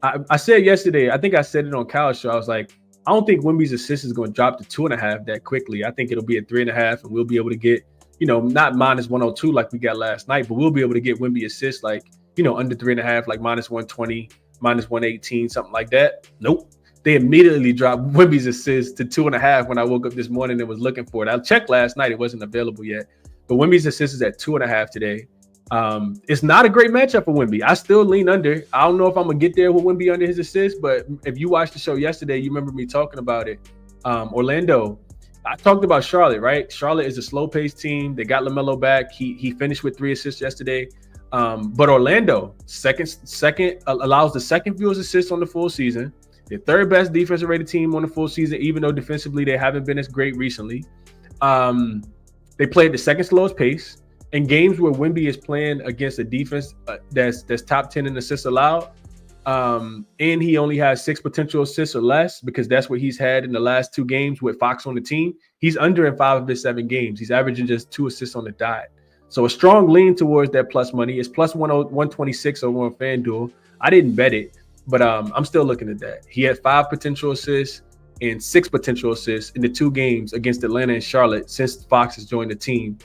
I said yesterday, I think I said it on Kyle's show, I was like, I don't think Wemby's assist is going to drop to 2.5 that quickly. I think it'll be at 3.5, and we'll be able to get, not minus 102 like we got last night, but we'll be able to get Wemby assists like, under 3.5, like minus 120, minus 118, something like that. Nope. They immediately dropped Wemby's assist to 2.5 when I woke up this morning and was looking for it. I checked last night. It wasn't available yet. But Wemby's assist is at 2.5 today. It's not a great matchup for Wemby. I still lean under. I don't know if I'm going to get there with Wemby under his assist, but if you watched the show yesterday, you remember me talking about it. Orlando, I talked about Charlotte, right? Charlotte is a slow-paced team. They got LaMelo back. He finished with 3 assists yesterday. But Orlando, second allows the 2nd fewest assists on the full season. The 3rd best defensive rated team on the full season, even though defensively they haven't been as great recently. They play at the 2nd slowest pace. In games where Wemby is playing against a defense that's top 10 in assists allowed, and he only has 6 potential assists or less because that's what he's had in the last 2 games with Fox on the team. He's under in 5 of his 7 games. He's averaging just 2 assists on the dot. So a strong lean towards that plus money. It's plus 126 over on FanDuel. I didn't bet it, but I'm still looking at that. He had 5 potential assists and 6 potential assists in the 2 games against Atlanta and Charlotte since Fox has joined the team.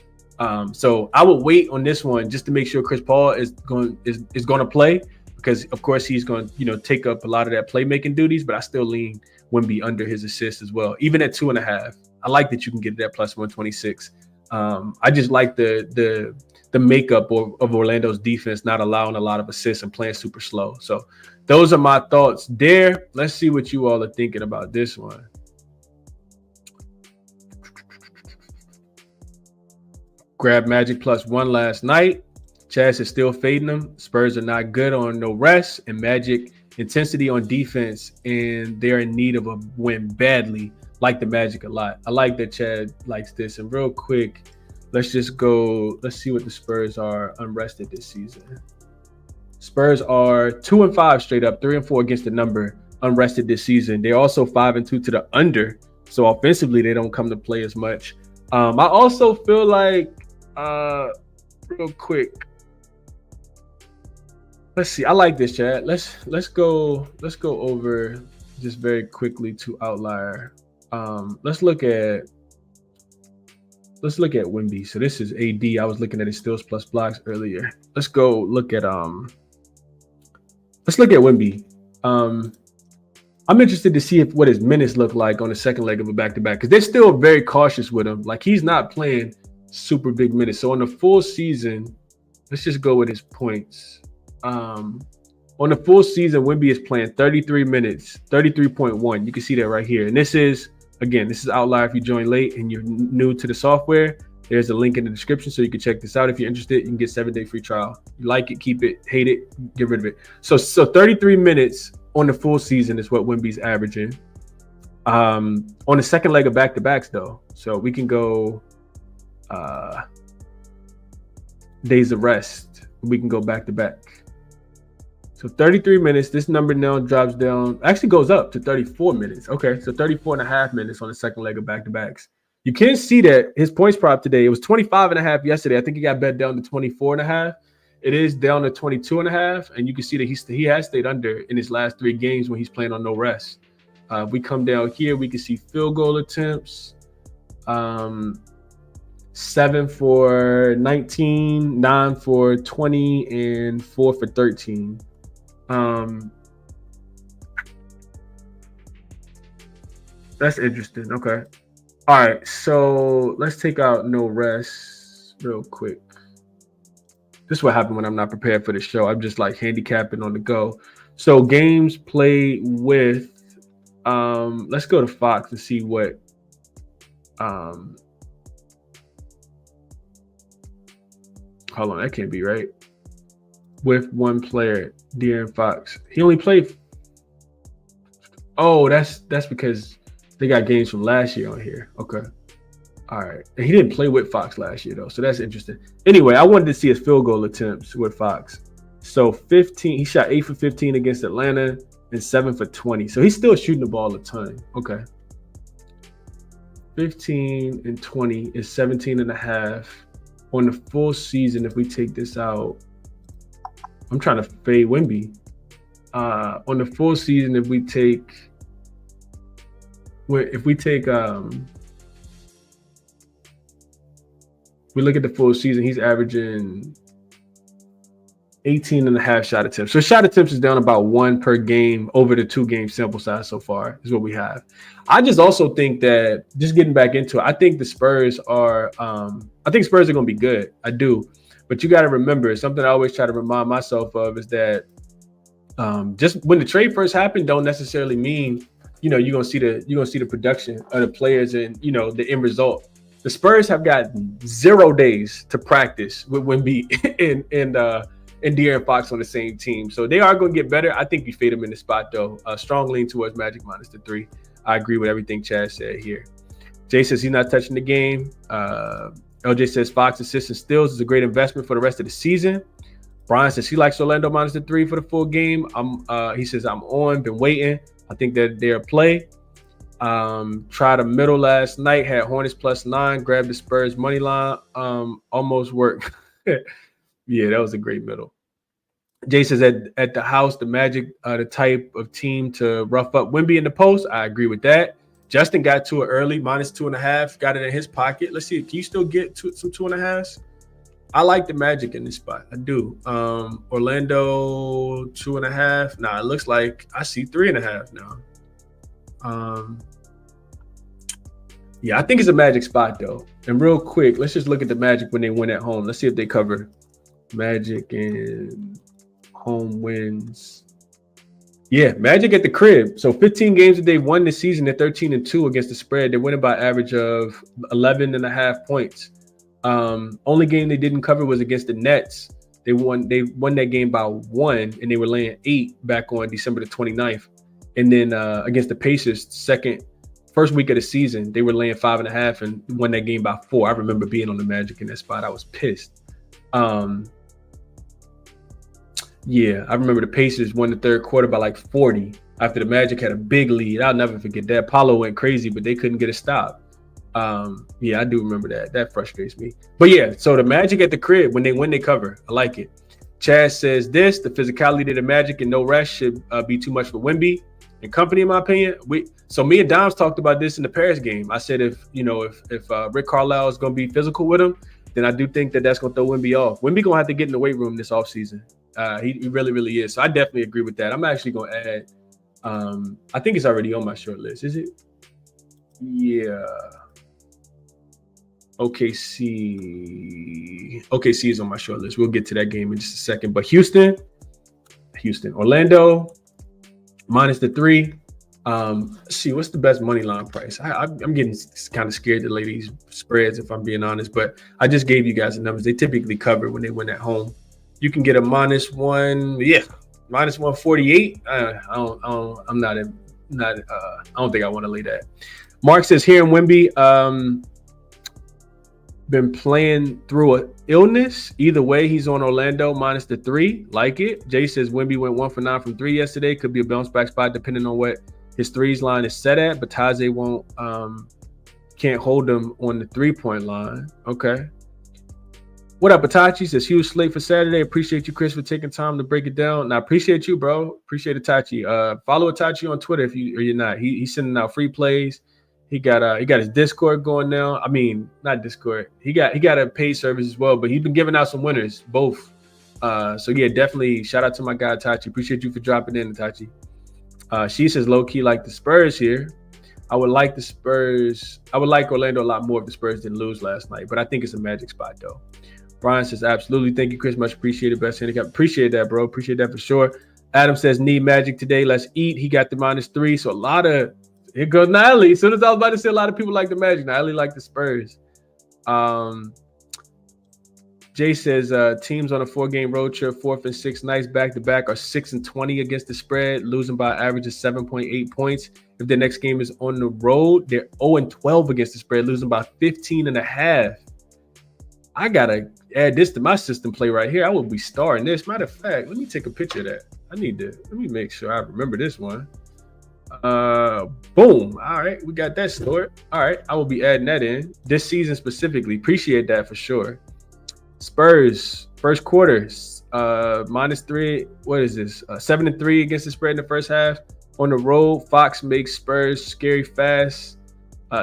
So I would wait on this one just to make sure Chris Paul is going to play because of course he's going to take up a lot of that playmaking duties. But I still lean Wemby under his assist as well, even at 2.5. I like that you can get that plus 126. I just like the makeup of Orlando's defense not allowing a lot of assists and playing super slow. So those are my thoughts there. Let's see what you all are thinking about this one. Grabbed Magic plus 1 last night. Chaz is still fading them. Spurs are not good on no rest, and Magic intensity on defense, and they're in need of a win badly. like the Magic a lot. I like that Chad likes this. And real quick, let's just go. Let's see what the Spurs are unrested this season. Spurs are 2-5 straight up, 3-4 against the number unrested this season. They're also 5-2 to the under. So offensively, they don't come to play as much. I also feel like, real quick, let's see. I like this, Chad. Let's go over just very quickly to Outlier. Let's look at Wemby. So this is AD. I was looking at his steals plus blocks earlier. Let's go look at Wemby. I'm interested to see what his minutes look like on the second leg of a back-to-back, because they're still very cautious with him. Like, he's not playing super big minutes. So on the full season, let's just go with his points. On the full season, Wemby is playing 33 minutes, 33.1. You can see that right here. And this is Outlier. If you join late and you're new to the software, there's a link in the description so you can check this out. If you're interested, you can get 7-day free trial. You like it, keep it. Hate it, get rid of it. So 33 minutes on the full season is what Wemby's averaging. On the second leg of back-to-backs, though, so we can go days of rest. We can go back-to-back. So 33 minutes. This number now drops down, actually goes up to 34 minutes. Okay, so 34.5 minutes on the second leg of back-to-backs. You can see that his points prop today, it was 25.5 yesterday. I think he got bet down to 24.5. It is down to 22.5, and you can see that he has stayed under in his last 3 games when he's playing on no rest. If we come down here, we can see field goal attempts, 7 for 19, 9 for 20, and 4 for 13. That's interesting. Okay. All right, so let's take out no rest real quick. This is what happened when I'm not prepared for the show. I'm just like handicapping on the go. So games played with, let's go to Fox and see what, hold on, that can't be right. With one player, De'Aaron Fox. He only played, oh, that's because they got games from last year on here. Okay. All right. And he didn't play with Fox last year, though. So that's interesting. Anyway, I wanted to see his field goal attempts with Fox. So 15, he shot 8 for 15 against Atlanta and 7 for 20. So he's still shooting the ball a ton. Okay. 15 and 20 is 17.5. On the full season, if we take this out, I'm trying to fade Wemby. On the full season, if we look at the full season, he's averaging 18.5 shot attempts. So shot attempts is down about 1 per game over the 2-game sample size so far is what we have. I just also think that, just getting back into it, I think the Spurs are going to be good. I do. But you got to remember, something I always try to remind myself of is that just when the trade first happened, don't necessarily mean, you're going to see the production of the players and, the end result. The Spurs have got 0 days to practice with Wemby and De'Aaron Fox on the same team. So they are going to get better. I think we fade them in the spot, though. Strong lean towards Magic minus the 3. I agree with everything Chad said here. Jay says he's not touching the game. LJ says Fox assists and steals is a great investment for the rest of the season. Brian says he likes Orlando minus the 3 for the full game. He says I'm been waiting. I think that they're a play. Tried a middle last night, had Hornets +9, grabbed the Spurs money line, almost worked. Yeah, that was a great middle. Jay says at the house, the Magic the type of team to rough up Wemby in the post. I agree with that. Justin got to it early, -2.5, got it in his pocket. Let's see, can you still get some 2.5s? I like the Magic in this spot. I do. Orlando 2.5. Nah, it looks like I see 3.5 now. Yeah, I think it's a Magic spot though. And real quick, let's just look at the Magic when they win at home. Let's see if they cover Magic and home wins. Yeah, Magic at the crib. So 15 games that they've won this season. They're 13-2 against the spread. They're winning by average of 11.5 points. Only game they didn't cover was against the Nets. They won that game by 1, and they were laying 8 back on December the 29th. And then against the Pacers, first week of the season, they were laying 5.5 and won that game by 4. I remember being on the Magic in that spot. I was pissed. Yeah, I remember the Pacers won the third quarter by like 40 after the Magic had a big lead. I'll never forget that. Paulo went crazy, but they couldn't get a stop. Yeah, I do remember that. That frustrates me. But yeah, so the Magic at the crib, when they cover, I like it. Chaz says the physicality of the Magic and no rest should be too much for Wemby and company, in my opinion. So me and Doms talked about this in the Paris game. I said if Rick Carlisle is going to be physical with him, then I do think that's going to throw Wemby off. Wemby going to have to get in the weight room this offseason. He really, really is. So I definitely agree with that. I'm actually going to add, I think it's already on my short list. Is it? Yeah. OKC is on my short list. We'll get to that game in just a second. But Houston, Orlando, minus the 3. See, what's the best money line price? I'm getting kind of scared to lay these spreads, if I'm being honest. But I just gave you guys the numbers. They typically cover when they win at home. You can get a minus 148. I don't think I want to lay that. Mark says here in Wemby, been playing through an illness. Either way, he's on Orlando minus the 3. Like it. Jay says Wemby went 1 for 9 from 3 yesterday. Could be a bounce back spot depending on what his threes line is set at. But Taze can't hold him on the 3-point line. Okay. What up, Itachi? Says huge slate for Saturday. Appreciate you, Chris, for taking time to break it down. And I appreciate you, bro. Appreciate Itachi. Follow Itachi on Twitter if you're not. He's sending out free plays. He got his Discord going now. I mean, not Discord. He got a paid service as well, but he's been giving out some winners, both. So yeah, definitely shout out to my guy Itachi. Appreciate you for dropping in, Itachi. She says low key like the Spurs here. I would like Orlando a lot more if the Spurs didn't lose last night, but I think it's a Magic spot though. Brian says, absolutely. Thank you, Chris. Much appreciated. Best handicap. Appreciate that, bro. Appreciate that for sure. Adam says, need Magic today. Let's eat. He got the minus 3. So here goes Niley. As soon as I was about to say a lot of people like the Magic, Niley like the Spurs. Jay says, teams on a 4-game road trip, 4th and 6th nights back-to-back are 6-20 against the spread, losing by an average of 7.8 points. If the next game is on the road, they're 0-12 against the spread, losing by 15.5. I got to add this to my system play right here. I will be starring this. Matter of fact, let me take a picture of that. Let me make sure I remember this one. Boom. All right, we got that stored. All right, I will be adding that in this season specifically. Appreciate that for sure. Spurs, first quarter, minus 3. What is this? 7-3 against the spread in the first half. On the road, Fox makes Spurs scary fast.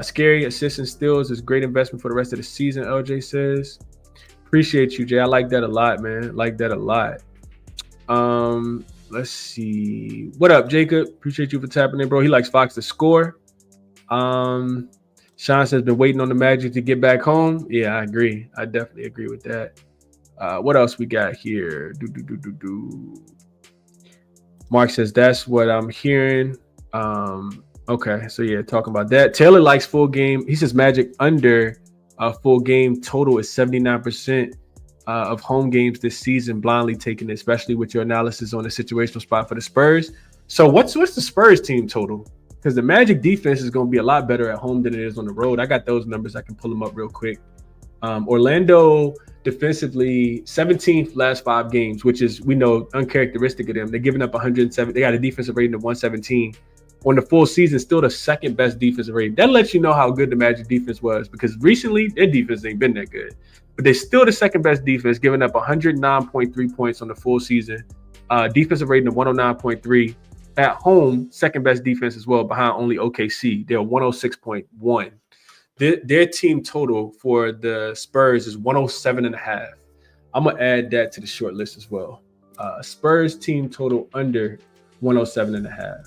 Scary assists and steals is great investment for the rest of the season, LJ says. Appreciate you, Jay. I like that a lot, man. Like that a lot. Let's see. What up, Jacob? Appreciate you for tapping in, bro. He likes Fox to score. Sean says been waiting on the Magic to get back home. Yeah, I agree. I definitely agree with that. What else we got here? Mark says that's what I'm hearing. Okay, so yeah, talking about that. Taylor likes full game. He says Magic under a full game total is 79% of home games this season, blindly taking it, especially with your analysis on the situational spot for the Spurs. So what's the Spurs team total? Because the Magic defense is going to be a lot better at home than it is on the road. I got those numbers. I can pull them up real quick. Orlando defensively 17th last 5 games, which is, we know, uncharacteristic of them. They're giving up 107. They got a defensive rating of 117. On the full season, still the second best defensive rating. That lets you know how good the Magic defense was, because recently their defense ain't been that good. But they're still the second best defense, giving up 109.3 points on the full season. Defensive rating of 109.3. At home, second best defense as well, behind only OKC. They're 106.1. Their team total for the Spurs is 107.5. I'm going to add that to the short list as well. Spurs team total under 107.5.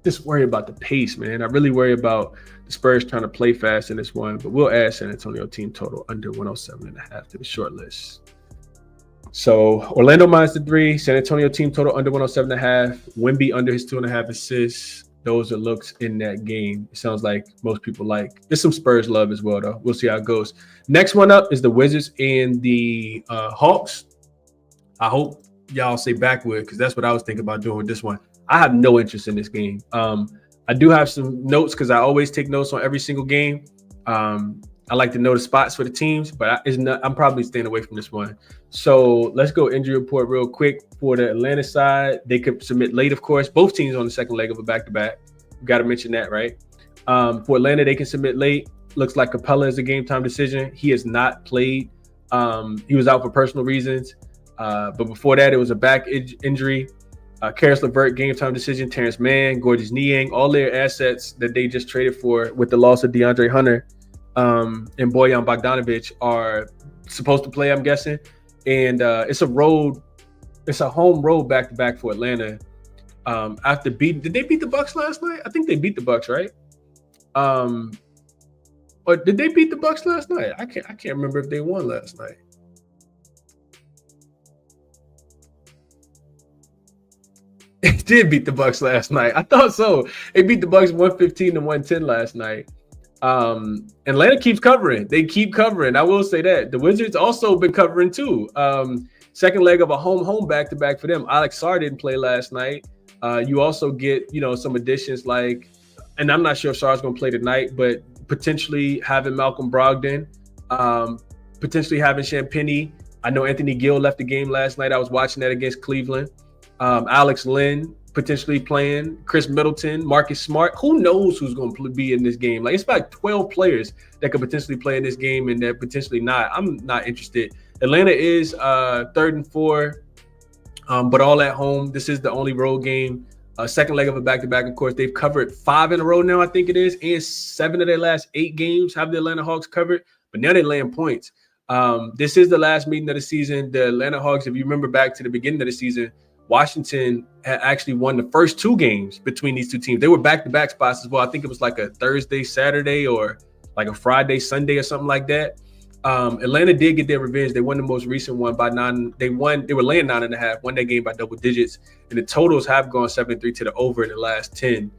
Just worry about the pace, man. I really worry about the Spurs trying to play fast in this one, but we'll add San Antonio team total under 107.5 to the short list. So Orlando minus the 3, San Antonio team total under 107.5, Wemby under his 2.5 assists. Those are looks in that game. It sounds like most people like. There's some Spurs love as well, though. We'll see how it goes. Next one up is the Wizards and the Hawks. I hope y'all say backwood, because that's what I was thinking about doing with this one. I have no interest in this game. I I do have some notes because I always take notes on every single game. I like to know the spots for the teams, but I'm probably staying away from this one. So let's go injury report real quick. For the Atlanta side, they could submit late, of course. Both teams on the second leg of a back-to-back. Got to mention that, right? For Atlanta, they can submit late. Looks like Capella is a game-time decision. He has not played. He was out for personal reasons. But before that, it was a back injury. Karis LeVert, game-time decision. Terrence Mann, Gorgeous Niang, all their assets that they just traded for with the loss of DeAndre Hunter and Bojan Bogdanovic are supposed to play, I'm guessing. And it's a home road back-to-back for Atlanta. Did they beat the Bucks last night? I think they beat the Bucks, right? Or did they beat the Bucks last night? I can't remember if they won last night. It did beat the Bucks last night. I thought so. They beat the Bucks 115 to 110 last night. Atlanta keeps covering. They keep covering. I will say that. The Wizards also been covering too. Second leg of a home back-to-back for them. Alex Sarr didn't play last night. You also get, some additions like, and I'm not sure if Sarr's going to play tonight, but potentially having Malcolm Brogdon, potentially having Champagnie. I know Anthony Gill left the game last night. I was watching that against Cleveland. Alex Len potentially playing, Chris Middleton, Marcus Smart. Who knows who's going to be in this game? Like, it's about 12 players that could potentially play in this game, and they're potentially not. I'm not interested. Atlanta is 3rd and 4, but all at home. This is the only road game. Second leg of a back-to-back, of course. They've covered 5 in a row now, I think it is, and 7 of their last 8 games have the Atlanta Hawks covered, but now they're laying points. This is the last meeting of the season. The Atlanta Hawks, if you remember back to the beginning of the season, Washington had actually won the first 2 games between these two teams. They were back-to-back spots as well. I think it was like a Thursday, Saturday, or like a Friday, Sunday, or something like that. Atlanta did get their revenge. They won the most recent one by 9. They were laying 9.5, won that game by double digits. And the totals have gone 7-3 to the over in the last 10,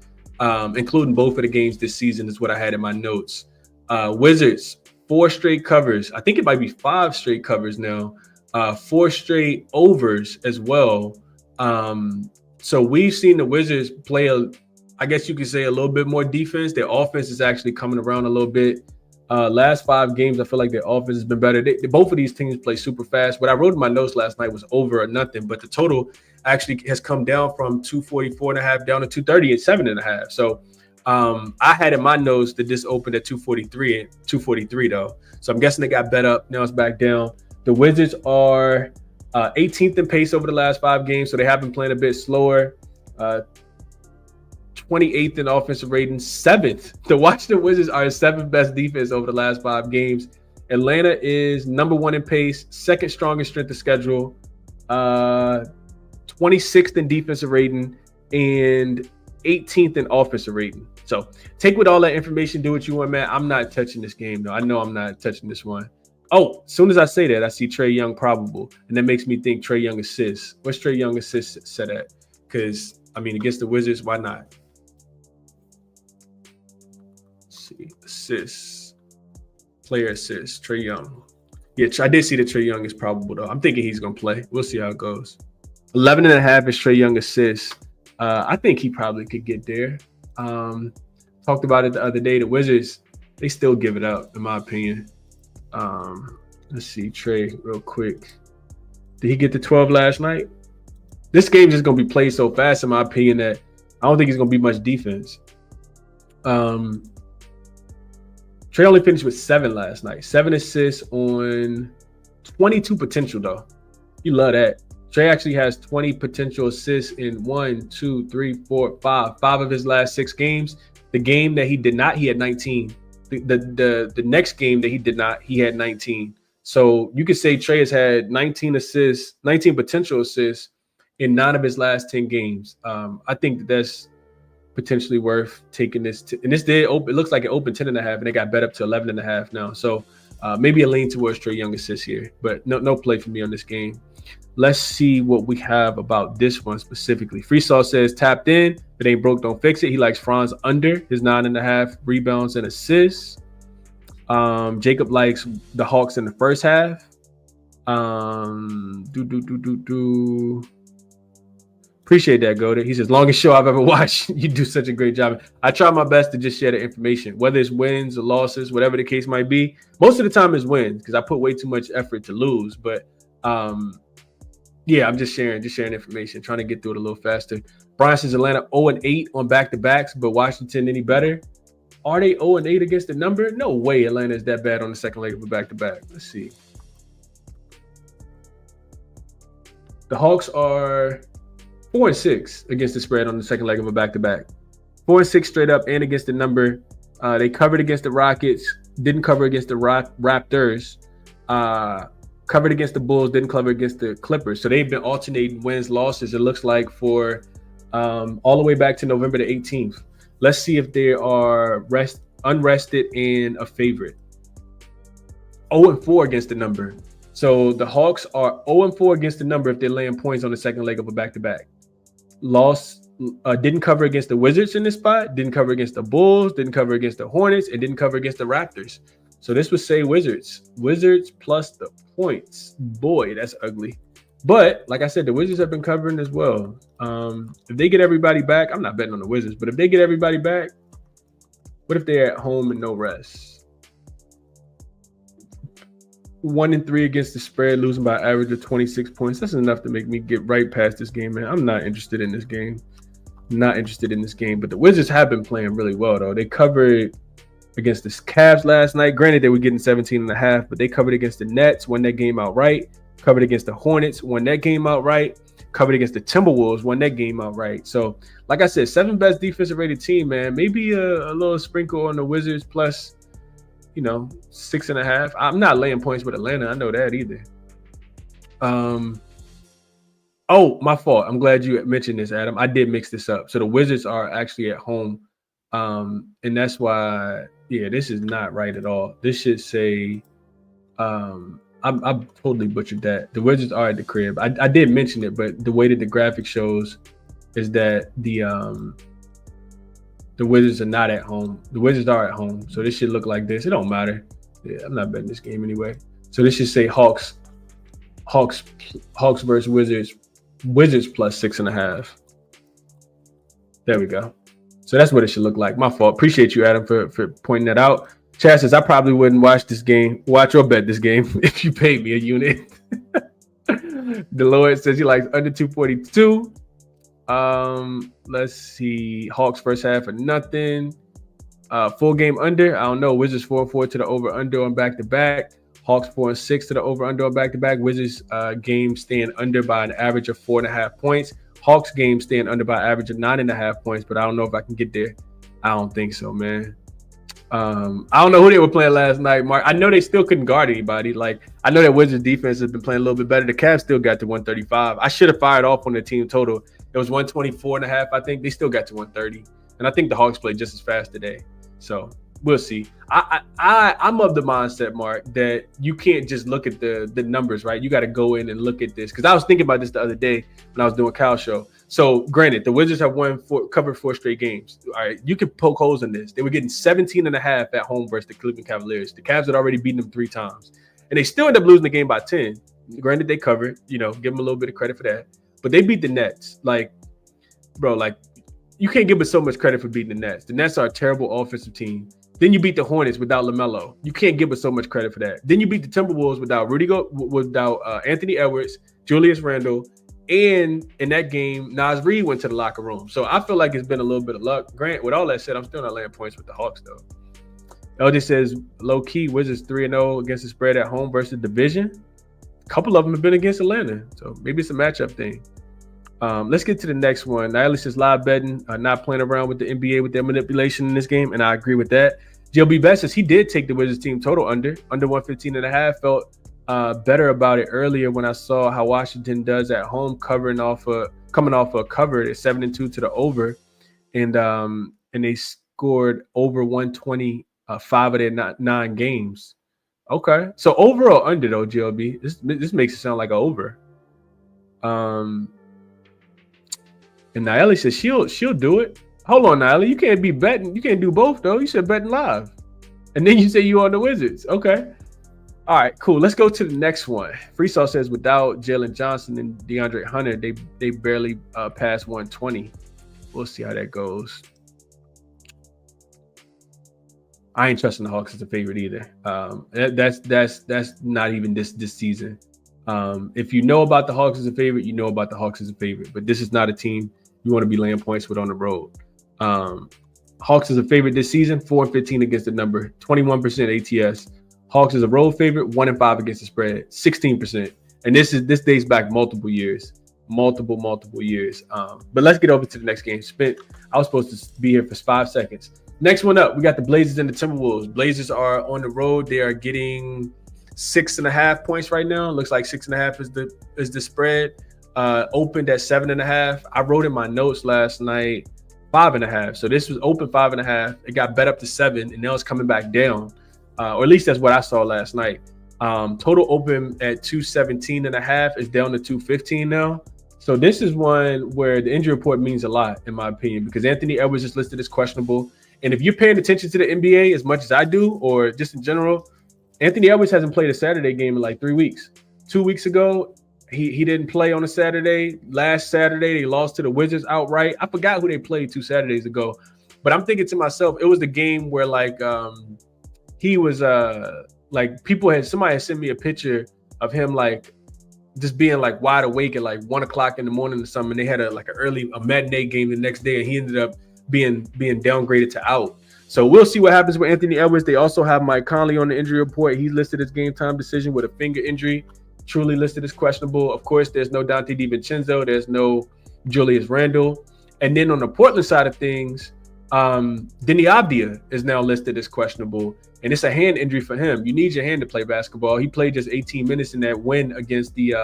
including both of the games this season is what I had in my notes. Wizards, 4 straight covers. I think it might be 5 straight covers now. 4 straight overs as well. So we've seen the Wizards play, I guess you could say, a little bit more defense. Their offense is actually coming around a little bit. Last 5 games, I feel like their offense has been better. Both of these teams play super fast. What I wrote in my notes last night was over or nothing, but the total actually has come down from 244.5 down to 230 and 7.5. So I had in my notes that this opened at 243 though. So I'm guessing they got bet up. Now it's back down. The Wizards are 18th in pace over the last 5 games, so they have been playing a bit slower. 28th in offensive rating, 7th. The Washington Wizards are the 7th best defense over the last 5 games. Atlanta is number 1 in pace, 2nd strongest strength of schedule, 26th in defensive rating, and 18th in offensive rating. So take with all that information, do what you want, man. I'm not touching this game, though. I know I'm not touching this one. Oh, as soon as I say that, I see Trae Young probable, and that makes me think Trae Young assists. What's Trae Young assists set at? Because, I mean, against the Wizards, why not? Assists, player assists, Trae Young. Yeah, I did see that Trae Young is probable though. I'm thinking he's gonna play. We'll see how it goes. 11.5 is Trae Young assists. I think he probably could get there. Talked about it the other day. The Wizards, they still give it up, in my opinion. Let's see, Trae, real quick. Did he get to 12 last night? This game's just gonna be played so fast, in my opinion, that I don't think it's gonna be much defense. Trae only finished with 7 last night. 7 assists on 22 potential, though. You love that. Trae actually has 20 potential assists in 1, 2, 3, 4, 5 of his last 6 games. The game that he did not, he had 19. The next game that he did not, he had 19. So you could say Trae has had 19 assists, 19 potential assists in 9 of his last 10 games. I think that's potentially worth taking this. And this did open. It looks like it opened 10.5, and they got bet up to 11.5 now. So maybe a lean towards Trae Young assists here, but no play for me on this game. Let's see what we have about this one specifically. Freesaw says tapped in. If it ain't broke, don't fix it. He likes Franz under his 9.5 rebounds and assists. Jacob likes the Hawks in the first half. Pretty Appreciate that, Goldie. He says, longest show I've ever watched. You do such a great job. I try my best to just share the information, whether it's wins or losses, whatever the case might be. Most of the time it's wins because I put way too much effort to lose. But yeah, I'm just sharing information, trying to get through it a little faster. Brian says Atlanta 0-8 on back-to-backs, but Washington any better? Are they 0-8 against the number? No way Atlanta is that bad on the second leg of a back-to-back. Let's see. The Hawks are 4-6 against the spread on the second leg of a back-to-back. 4-6 straight up and against the number. They covered against the Rockets, didn't cover against the Raptors, covered against the Bulls, didn't cover against the Clippers. So they've been alternating wins, losses, it looks like, for all the way back to November the 18th. Let's see if they are unrested and a favorite. 0-4 against the number. So the Hawks are 0-4 against the number if they're laying points on the second leg of a back-to-back. Lost, didn't cover against the Wizards in this spot, didn't cover against the Bulls, didn't cover against the Hornets, and didn't cover against the Raptors. So this would say Wizards. Wizards plus the points. Boy, that's ugly. But like I said, the Wizards have been covering as well. If they get everybody back, I'm not betting on the Wizards, but if they get everybody back, what if they're at home and no rest? 1-3 against the spread, losing by an average of 26 points. That's enough to make me get right past this game, man. I'm not interested in this game. But the Wizards have been playing really well, though. They covered against the Cavs last night. Granted, they were getting 17.5, but they covered against the Nets, won that game outright. Covered against the Hornets, won that game outright. Covered against the Timberwolves, won that game outright. So, like I said, 7th best defensive rated team, man. Maybe a little sprinkle on the Wizards plus, 6.5. I'm not laying points with Atlanta. I know that either. Oh, my fault. I'm glad you mentioned this, Adam. I did mix this up. So the Wizards are actually at home. And that's why, this is not right at all. This should say, I totally butchered that. The Wizards are at the crib. I did mention it, but the way that the graphic shows is that the Wizards are not at home. The Wizards are at home. So this should look like this. It don't matter. Yeah, I'm not betting this game anyway. So this should say Hawks versus Wizards. Wizards plus 6.5. There we go. So that's what it should look like. My fault. Appreciate you, Adam, for pointing that out. Chad says, I probably wouldn't watch or bet this game if you paid me a unit. Deloitte says he likes under 242. Let's see. Hawks first half of nothing. Full game under. I don't know. Wizards 4-4 to the over-under on back-to-back. Hawks 4-6 to the over-under on back-to-back. Wizards game staying under by an average of 4.5 points. Hawks game staying under by an average of 9.5 points, but I don't know if I can get there. I don't think so, man. I don't know who they were playing last night, Mark. I know they still couldn't guard anybody. Like, I know that Wizards defense has been playing a little bit better. The Cavs still got to 135. I should have fired off on the team total. It was 124.5. I think they still got to 130. And I think the Hawks played just as fast today. So we'll see. I'm of the mindset, Mark, that you can't just look at the numbers, right? You got to go in and look at this. Because I was thinking about this the other day when I was doing Kyle's show. So granted, the Wizards have covered 4 straight games. All right, you can poke holes in this. They were getting 17.5 at home versus the Cleveland Cavaliers. The Cavs had already beaten them 3 times. And they still ended up losing the game by 10. Granted, they covered, give them a little bit of credit for that. But they beat the Nets. Like, bro, you can't give us so much credit for beating the Nets. The Nets are a terrible offensive team. Then you beat the Hornets without LaMelo. You can't give us so much credit for that. Then you beat the Timberwolves without Anthony Edwards, Julius Randle, and in that game, Naz Reid went to the locker room. So I feel like it's been a little bit of luck. Grant, with all that said, I'm still not laying points with the Hawks, though. LJ says, low-key, Wizards 3-0 against the spread at home versus division. A couple of them have been against Atlanta. So maybe it's a matchup thing. Let's get to the next one. Niley says, live betting, not playing around with the NBA with their manipulation in this game, and I agree with that. JLB Best says he did take the Wizards team total under 115.5. Felt better about it earlier when I saw how Washington does at home, coming off a cover at 7-2 to the over, and they scored over 120 5 of their 9 games. Okay, so overall under though, GLB. This makes it sound like an over. And Naeli says she'll do it. Hold on, Naeli, you can't be betting. You can't do both though. You said betting live, and then you say you on the Wizards. Okay. All right, cool. Let's go to the next one. Freesaw says without Jalen Johnson and DeAndre Hunter, they barely passed 120. We'll see how that goes. I ain't trusting the Hawks as a favorite either. That's not even this season. If you know about the Hawks as a favorite, you know about the Hawks as a favorite. But this is not a team you want to be laying points with on the road. Hawks is a favorite this season, 4-15 against the number, 21% ATS. Hawks is a road favorite, 1-5 against the spread, 16%. And this dates back multiple years. But let's get over to the next game. I was supposed to be here for 5 seconds. Next one up, we got the Blazers and the Timberwolves. Blazers are on the road. They are getting 6.5 points right now. Looks like 6.5 is the spread. Opened at 7.5. I wrote in my notes last night 5.5. So this was open 5.5. It got bet up to 7, and now it's coming back down. Or at least that's what I saw last night. Total open at 217.5 is down to 215 now. So this is one where the injury report means a lot, in my opinion, because Anthony Edwards is listed as questionable. And if you're paying attention to the NBA as much as I do, or just in general, Anthony Edwards hasn't played a Saturday game in like 3 weeks. 2 weeks ago, he didn't play on a Saturday. Last Saturday, they lost to the Wizards outright. I forgot who they played 2 Saturdays ago. But I'm thinking to myself, it was the game where he was somebody had sent me a picture of him like just being like wide awake at like 1 o'clock in the morning or something. And they had a matinee game the next day, and he ended up being downgraded to out. So we'll see what happens with Anthony Edwards. They also have Mike Conley on the injury report. He listed as game time decision with a finger injury, truly listed as questionable. Of course, there's no Dante DiVincenzo. There's no Julius Randle. And then on the Portland side of things, Denny Avdia is now listed as questionable, and it's a hand injury for him. You need your hand to play basketball. He played just 18 minutes in that win against the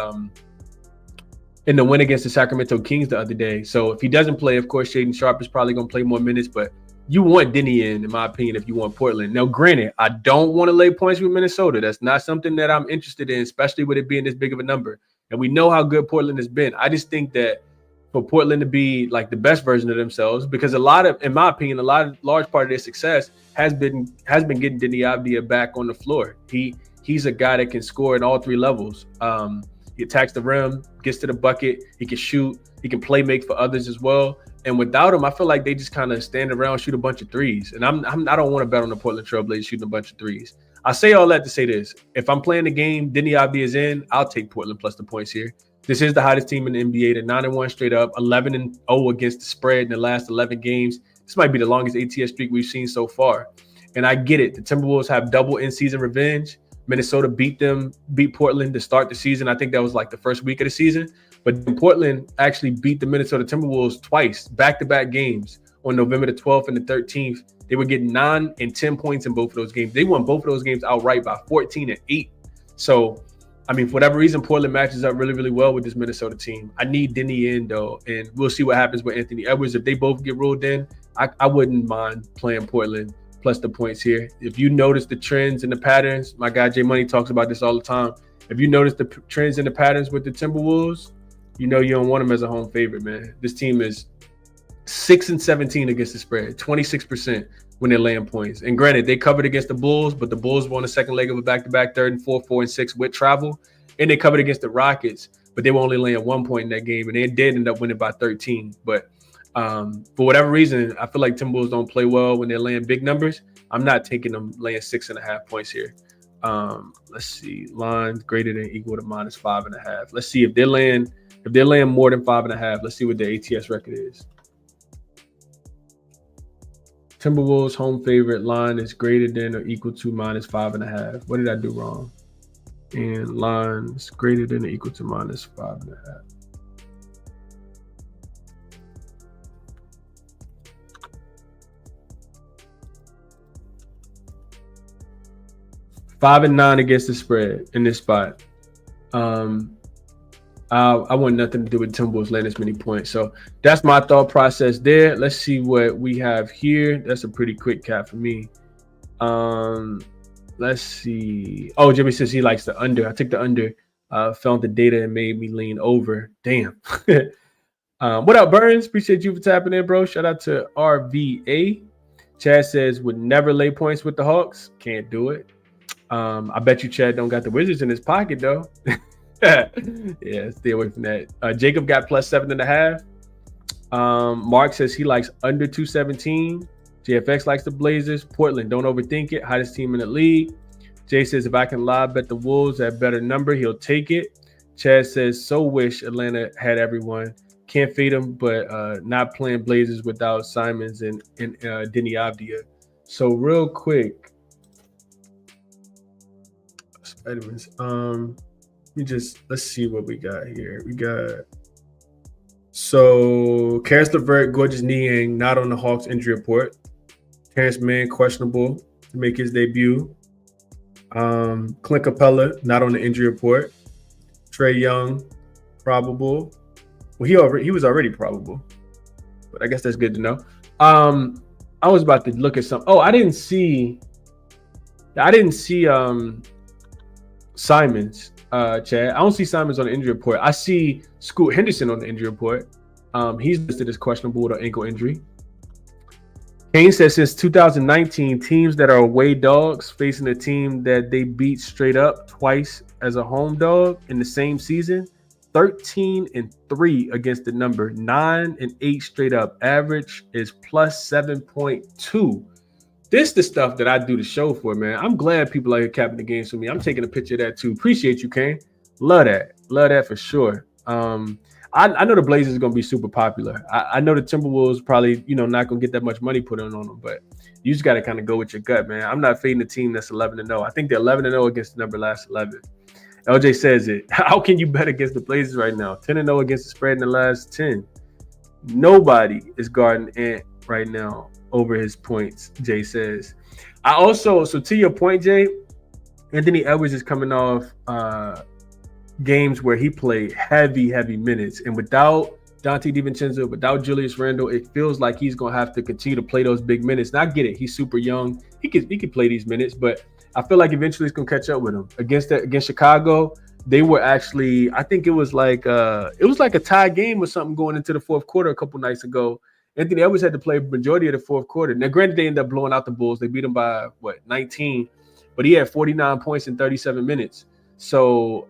Sacramento Kings the other day. So if he doesn't play, of course, Shaedon Sharpe is probably going to play more minutes, but you want Denny in my opinion, if you want Portland. Now, granted, I don't want to lay points with Minnesota. That's not something that I'm interested in, especially with it being this big of a number. And we know how good Portland has been. I just think that for Portland to be like the best version of themselves, because in my opinion, large part of their success has been getting Denny Avdia back on the floor. He's a guy that can score at all 3 levels. He attacks the rim, gets to the bucket, he can shoot, he can play make for others as well. And without him, I feel like they just kind of stand around, shoot a bunch of threes. And I don't want to bet on the Portland Trailblazers shooting a bunch of threes. I say all that to say this: if I'm playing the game, Denny Avdia is in, I'll take Portland plus the points here. This is the hottest team in the NBA. They're 9-1 straight up, 11-0 against the spread in the last 11 games. This might be the longest ATS streak we've seen so far. And I get it. The Timberwolves have double in-season revenge. Minnesota beat Portland to start the season. I think that was like the first week of the season. But Portland actually beat the Minnesota Timberwolves twice, back-to-back games on November the 12th and the 13th. They were getting 9 and 10 points in both of those games. They won both of those games outright by 14 and 8. So, I mean, for whatever reason, Portland matches up really, really well with this Minnesota team. I need Denny in, though, and we'll see what happens with Anthony Edwards. If they both get ruled in, I wouldn't mind playing Portland plus the points here. If you notice the trends and the patterns, my guy J Money talks about this all the time. If you notice the trends and the patterns with the Timberwolves, you know you don't want them as a home favorite, man. This team is 6-17 against the spread, 26% when they're laying points. And granted, they covered against the Bulls, but the Bulls won the second leg of a back-to-back, 3rd and 4th, 4 and 6 with travel. And they covered against the Rockets, but they were only laying 1 point in that game, and they did end up winning by 13. But for whatever reason, I feel like Timberwolves don't play well when they're laying big numbers. I'm not taking them laying 6.5 points here. Let's see, line greater than equal to -5.5. Let's see if they're laying more than 5.5. Let's see what the ATS record is. Timberwolves home favorite line is greater than or equal to -5.5. What did I do wrong? And line is greater than or equal to -5.5. 5-9 against the spread in this spot. I want nothing to do with Timberwolves laying this many points. So that's my thought process there. Let's see what we have here. That's a pretty quick cap for me. Let's see. Oh, Jimmy says he likes the under. I took the under. Found the data and made me lean over. Damn. What up, Burns? Appreciate you for tapping in, bro. Shout out to RVA. Chad says would never lay points with the Hawks. Can't do it. I bet you Chad don't got the Wizards in his pocket though. Yeah, stay away from that. Jacob got plus 7.5. Mark says he likes under 217. JFX likes the Blazers. Portland, don't overthink it. Hottest team in the league. Jay says if I can live bet the Wolves at better number, he'll take it. Chad says so wish Atlanta had everyone. Can't fade them, but not playing Blazers without Simons and Denny Avdia. So real quick, Spider-Man's. Let's see what we got here. We got Karis LeVert, Gorgeous Niang, not on the Hawks injury report. Terrence Mann, questionable to make his debut. Clint Capella, not on the injury report. Trae Young, probable. Well, he was already probable, but I guess that's good to know. I was about to look at some. Oh, I didn't see Simons, Chad. I don't see Simons on the injury report. I see Scoot Henderson on the injury report. He's listed as questionable with an ankle injury. Kane says since 2019, teams that are away dogs facing a team that they beat straight up twice as a home dog in the same season, 13-3 against the number, 9-8 straight up. Average is plus 7.2. This is the stuff that I do the show for, man. I'm glad people are here capping the games for me. I'm taking a picture of that too. Appreciate you, Kane. Love that for sure. I know the Blazers are going to be super popular. I know the Timberwolves probably, not going to get that much money put on them, but you just got to kind of go with your gut, man. I'm not fading a team that's 11-0. I think they're 11-0 against the number last 11. LJ says it. How can you bet against the Blazers right now? 10-0 against the spread in the last 10. Nobody is guarding Ant right now over his points, Jay says. So to your point, Jay, Anthony Edwards is coming off games where he played heavy minutes, and without Dante DiVincenzo, without Julius Randle, it feels like he's gonna have to continue to play those big minutes. And I get it, he's super young, he could play these minutes, but I feel like eventually it's gonna catch up with him. Against Chicago, they were actually, I think it was like a tie game or something going into the fourth quarter a couple nights ago. Anthony Edwards had to play majority of the fourth quarter. Now, granted, they ended up blowing out the Bulls. They beat them by 19, but he had 49 points in 37 minutes. So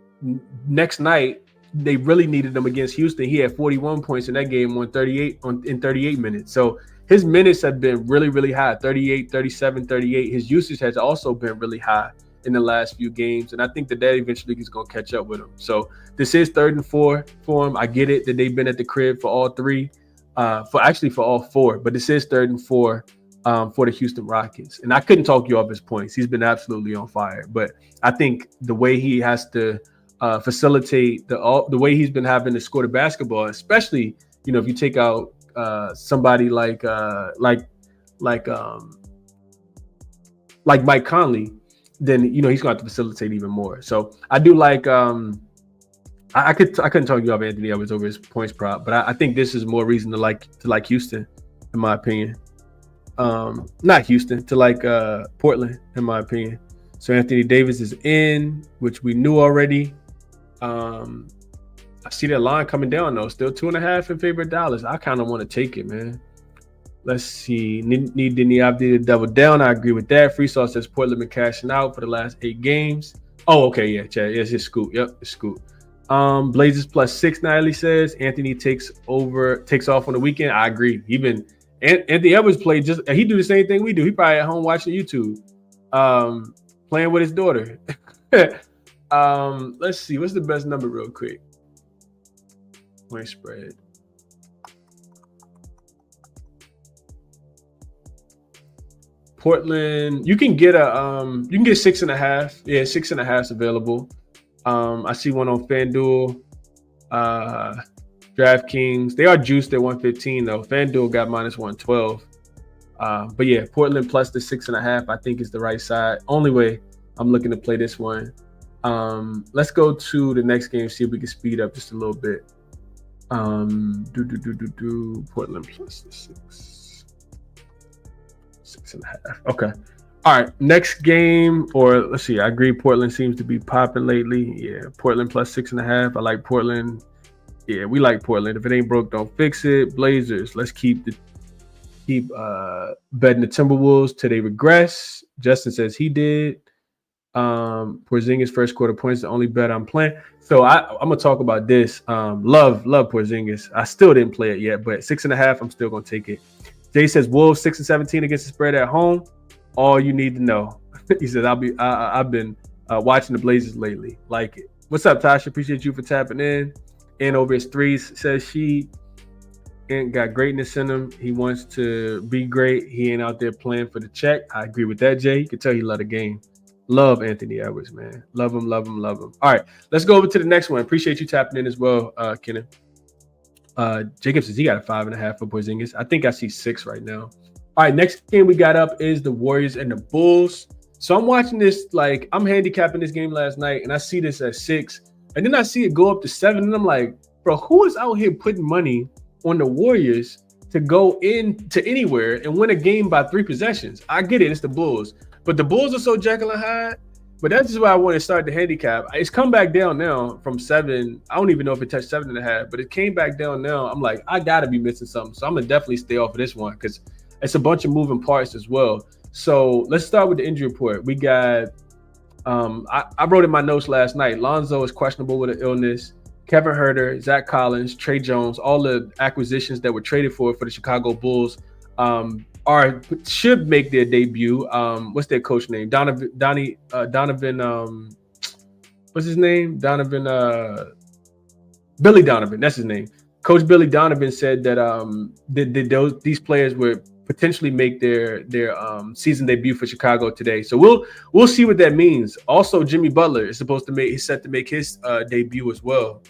next night, they really needed him against Houston. He had 41 points in that game in 38 minutes. So his minutes have been really, really high, 38, 37, 38. His usage has also been really high in the last few games, and I think that eventually is going to catch up with him. So this is 3rd and 4 for him. I get it that they've been at the crib for all three, for all four, but this is 3rd and 4 for the Houston Rockets. And I couldn't talk you off his points. He's been absolutely on fire, but I think the way he has to facilitate the way he's been having to score the basketball, especially if you take out somebody like Mike Conley, then he's going to have to facilitate even more. So I do like I couldn't talk you off Anthony Edwards over his points prop, but I think this is more reason to like Houston, in my opinion. Not Houston, to like Portland, in my opinion. So Anthony Davis is in, which we knew already. I see that line coming down though, still 2.5 in favor of Dallas. I kind of want to take it, man. Let's see. Need Denny Avdia to double down. I agree with that. Free Sauce says Portland been cashing out for the last 8 games. Oh, okay, yeah, Chad. Yes, it's Scoot. Yep, it's Scoot. Blazers plus 6, Niley says. Anthony takes off on the weekend. I agree. Anthony Edwards played he do the same thing we do. He probably at home watching YouTube, playing with his daughter. Let's see. What's the best number real quick? Point spread. Portland, you can get 6.5. Yeah, 6.5 is available. I see one on FanDuel, DraftKings. They are juiced at 115 though. FanDuel got minus 112. But yeah, Portland plus the 6.5, I think is the right side. Only way I'm looking to play this one. Let's go to the next game, see if we can speed up just a little bit. Portland plus the 6.5. Okay. All right. Next game, or let's see. I agree. Portland seems to be popping lately. Yeah. Portland plus 6.5. I like Portland. Yeah, we like Portland. If it ain't broke, don't fix it. Blazers. Let's keep betting the Timberwolves till they regress. Justin says he did. Porzingis first quarter points, the only bet I'm playing. So I'm gonna talk about this. Love Porzingis. I still didn't play it yet, but 6.5, I'm still gonna take it. Jay says Wolves 6-17 against the spread at home. All you need to know. He says I've been watching the Blazers lately. Like it. What's up, Tasha? Appreciate you for tapping in. And over his threes says she ain't got greatness in him. He wants to be great. He ain't out there playing for the check. I agree with that, Jay. You can tell he love the game. Love Anthony Edwards, man. Love him, love him, love him. All right, let's go over to the next one. Appreciate you tapping in as well, Kenneth. Jacob says he got a 5.5 for Porzingis. I think I see 6 right now. All right, next game we got up is the Warriors and the Bulls. So I'm watching this, like I'm handicapping this game last night, and I see this at 6, and then I see it go up to 7, and I'm like, bro, who is out here putting money on the Warriors to go into anywhere and win a game by 3 possessions? I get it, it's the Bulls, but the Bulls are so Jekyll and Hyde. But that's just why I want to start the handicap. It's come back down now from 7. I don't even know if it touched 7.5, but it came back down now. I'm like, I gotta be missing something, so I'm gonna definitely stay off of this one because it's a bunch of moving parts as well. So let's start with the injury report. We got, I wrote in my notes last night, Lonzo is questionable with an illness. Kevin Huerter, Zach Collins, Trey Jones, all the acquisitions that were traded for the Chicago Bulls should make their debut. What's their coach name? Donovan. What's his name? Billy Donovan. That's his name. Coach Billy Donovan said that these players would potentially make their season debut for Chicago today. So we'll see what that means. Also, Jimmy Butler is he's set to make his debut as well.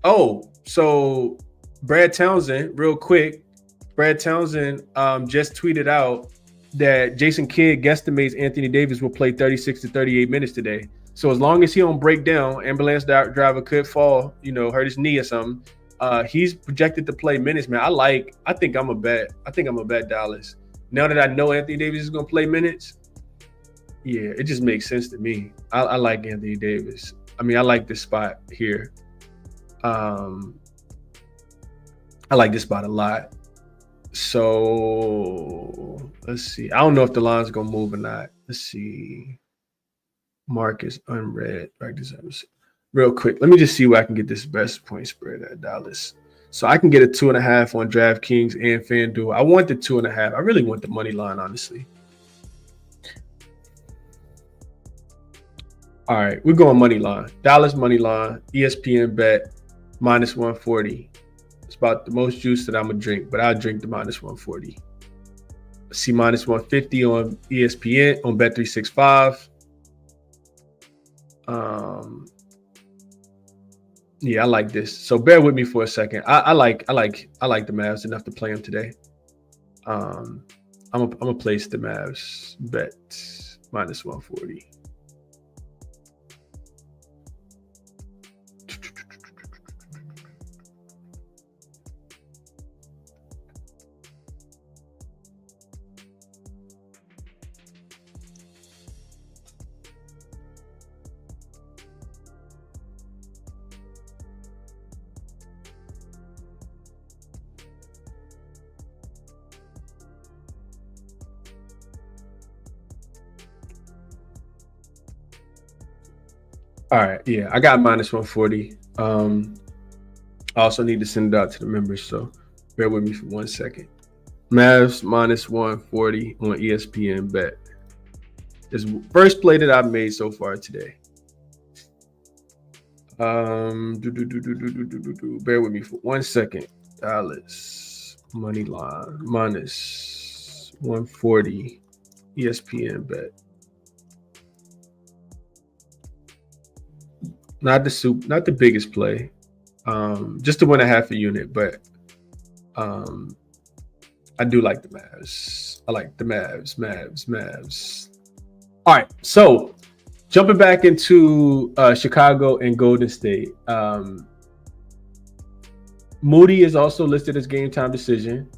Oh, so Brad Townsend, real quick. Brad Townsend just tweeted out that Jason Kidd guesstimates Anthony Davis will play 36 to 38 minutes today. So as long as he don't break down, ambulance driver could fall, hurt his knee or something. He's projected to play minutes, man. I think I'm a bet Dallas. Now that I know Anthony Davis is gonna play minutes, yeah, it just makes sense to me. I like Anthony Davis. I mean, I like this spot here. I like this spot a lot. So let's see. I don't know if the line's gonna move or not. Let's see. Marcus unread. Real quick. Let me just see where I can get this best point spread at Dallas. So I can get a 2.5 on DraftKings and FanDuel. I want the 2.5. I really want the money line, honestly. All right, we're going money line. Dallas money line. ESPN bet -140. It's about the most juice that I'm gonna drink, but I'll drink the -140. I see -150 on ESPN on Bet365. Yeah, I like this. So bear with me for a second. I like the Mavs enough to play them today. I'm gonna place the Mavs bet -140. All right, yeah, I got -140. I also need to send it out to the members, so bear with me for 1 second. Mavs -140 on ESPN bet. This first play that I've made so far today. Bear with me for 1 second. Dallas money line -140 ESPN bet. Not the biggest play. Just to win a half a unit, but I do like the Mavs. I like the Mavs. All right, so jumping back into Chicago and Golden State. Moody is also listed as game time decision.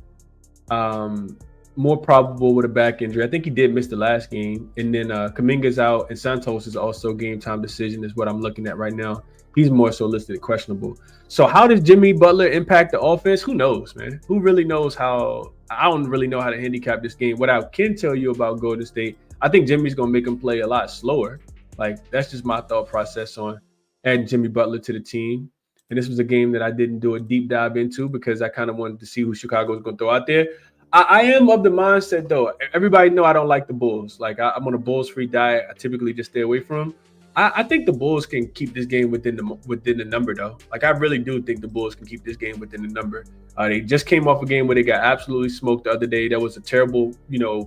More probable with a back injury. I think he did miss the last game. And then Kuminga's out, and Santos is also game time decision is what I'm looking at right now. He's more so listed as questionable. So how does Jimmy Butler impact the offense? Who knows, man? Who really knows how? I don't really know how to handicap this game. What I can tell you about Golden State, I think Jimmy's going to make him play a lot slower. Like, that's just my thought process on adding Jimmy Butler to the team. And this was a game that I didn't do a deep dive into because I kind of wanted to see who Chicago was going to throw out there. I am of the mindset, though. Everybody know I don't like the Bulls. Like, I'm on a Bulls-free diet. I typically just stay away from them. I think the Bulls can keep this game within the number, though. Like, I really do think the Bulls can keep this game within the number. They just came off a game where they got absolutely smoked the other day. That was a terrible,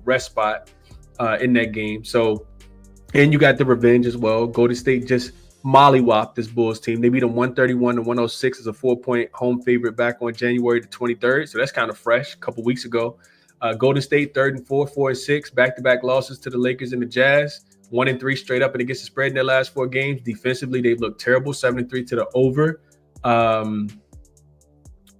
rest spot in that game. So, and you got the revenge as well. Golden State just mollywopped this Bulls team. They beat them 131-106 as a 4-point home favorite back on January the 23rd. So that's kind of fresh, a couple weeks ago. Golden State 3rd and 4, 4 and 6, back-to-back losses to the Lakers and the Jazz. 1 and 3 straight up and against the spread in their last 4 games. Defensively, they've looked terrible. 7-3 to the over.